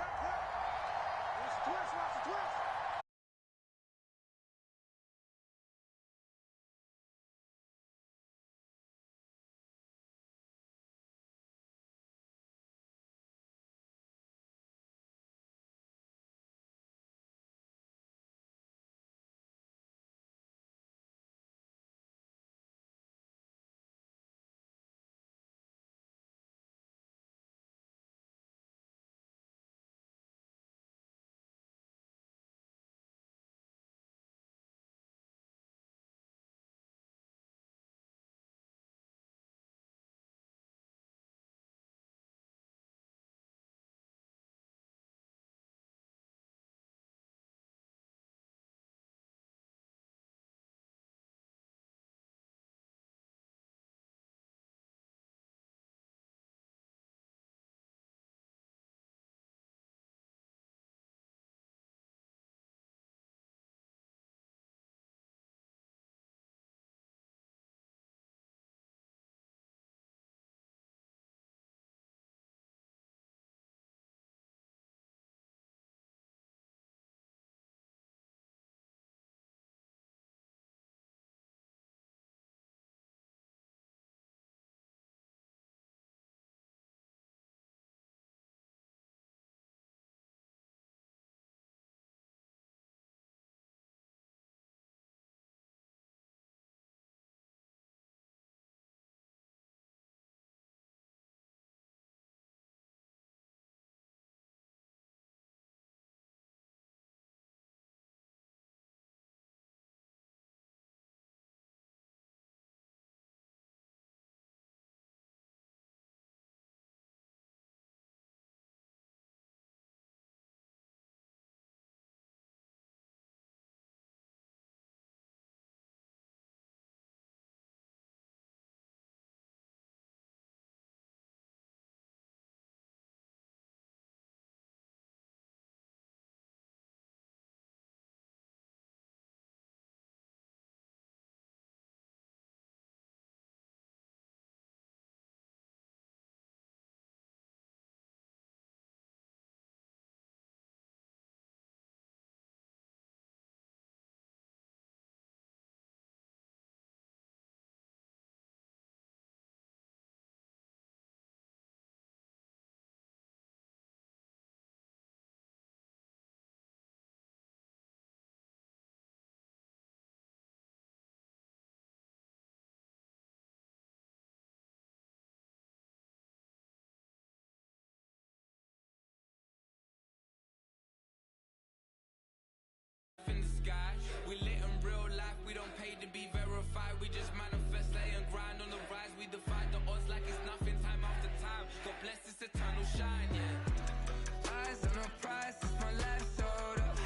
In the sky, we lit in real life, we don't pay to be verified, we just manifest, lay and grind on the rise, we defy the odds like it's nothing, time after time, God bless this eternal shine, yeah. Eyes on the prize, it's my life sold up,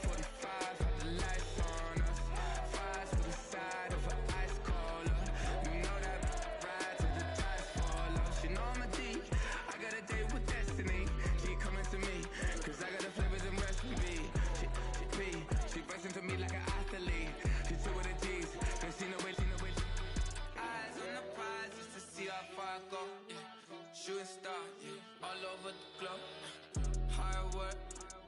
5:45, had the lights on us, fries to the side of an ice caller, you know that ride till the ties fall off, she know I'm a D, I got a date with destiny, she coming to me, cause I got the flavors and recipe. She racing to me like an athlete. She two with the G's. Ain't seen no way, Eyes on the prize just to see how far I go. Yeah. Shooting star, yeah. All over the globe. Hard work,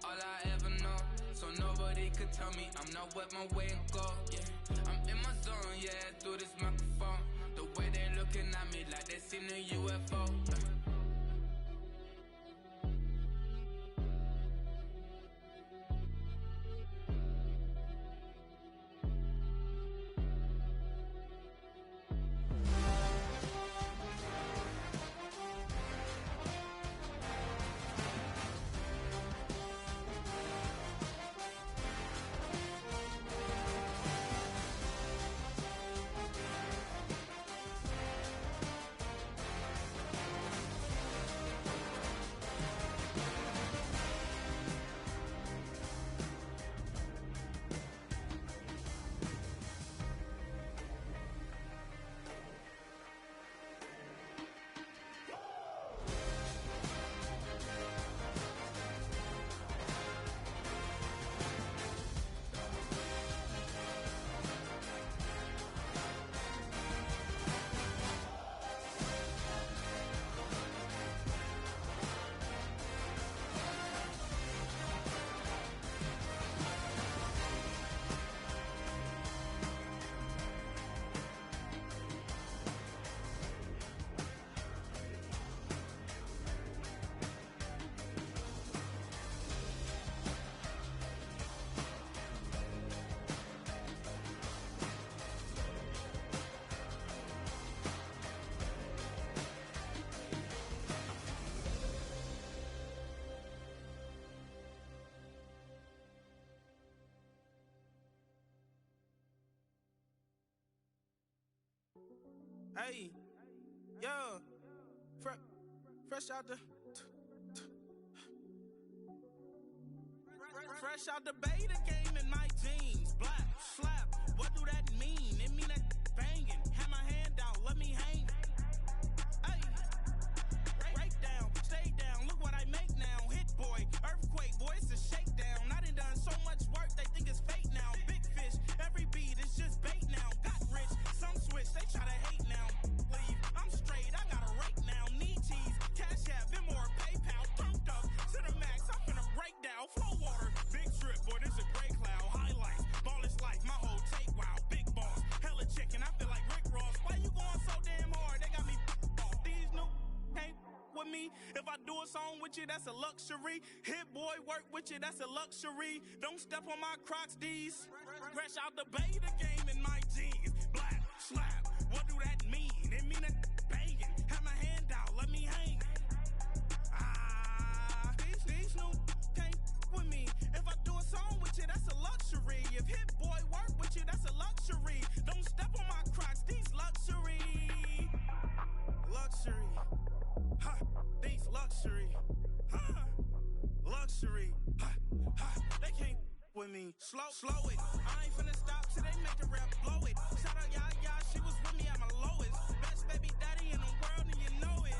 all I ever know. So nobody could tell me I'm not wet my way and go. Yeah. I'm in my zone, yeah, through this microphone. The way they looking at me like they seen a UFO. Yeah. Hey, yeah, fresh out the beta game in my jeans. Black, slap, what do that mean? It mean that banging. Have my hand out, let me hang. Hey, break down, stay down, look what I make now. Hit boy, earthquake, boy, it's a shakedown. I done so much work, they think it's fake now. Big fish, every beat is just bait now. Got rich, some switch, they try to hate now. Leave, I'm straight, I got a rake now. Need cheese, cash app, Venmo or PayPal. Turned up to the max, I'm finna break down. Flow water, big trip, boy, this a gray cloud. Highlights, ball is life, my whole take, wow. Big boss, hella chicken, I feel like Rick Ross. Why you going so damn hard? They got me off. These new can't with me. If I do a song with you, that's a luxury. Hit boy, work with you, that's a luxury. Don't step on my Crocs, these. Fresh out the beta game in my jeans. Black, slap, what do that mean? It mean that banging. Have my hand out, let me hang. These new can't with me. If I do a song with you, that's a luxury. If hit boy work with you, that's a luxury. Don't step on my Crocs, these luxury. Luxury. Ha, these luxury. Ha, luxury. Ha, ha, they can't with me. Slow it. I ain't finna stop till they make the rap blow it. Shout out Yaya, she was with me at my lowest. Best baby daddy in the world and you know it.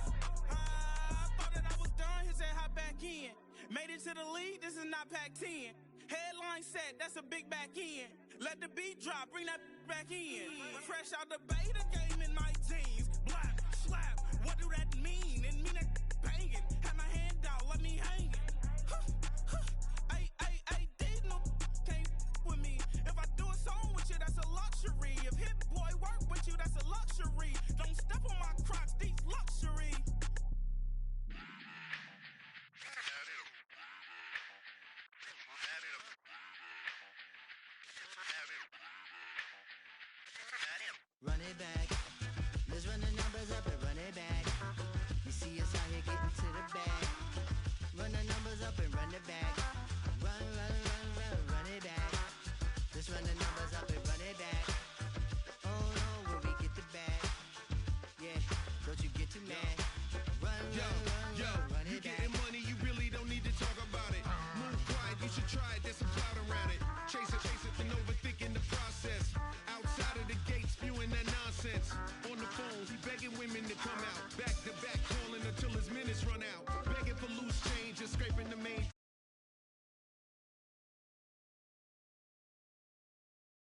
I thought that I was done, he said hop back in. Made it to the league, this is not Pac-10. Headline set, that's a big back end. Let the beat drop, bring that back in. Fresh out the beta game in my jeans. Black, slap, what do that mean? It mean that banging. Have my hand out, let me hang it. Ay, these no can't with me. If I do a song with you, that's a luxury. If hit boy work with you, that's a luxury. Don't step on my Crocs, these luxury. Run it back. Let's run the numbers up and run it back. You see us out here getting to the bag. Run the numbers up and run it back. Run it back. Let's run the numbers up and run it back. Oh no, when we get the bag. Yeah, don't you get too mad. Run it back. You getting money, you really don't need to talk about it. Move quiet, you should try it, there's some clout around it. Chase it, and overthinking the process. Outside of the gate, spewing that nonsense. On the phone, he begging women to come out. Back to back, calling until his minutes run out.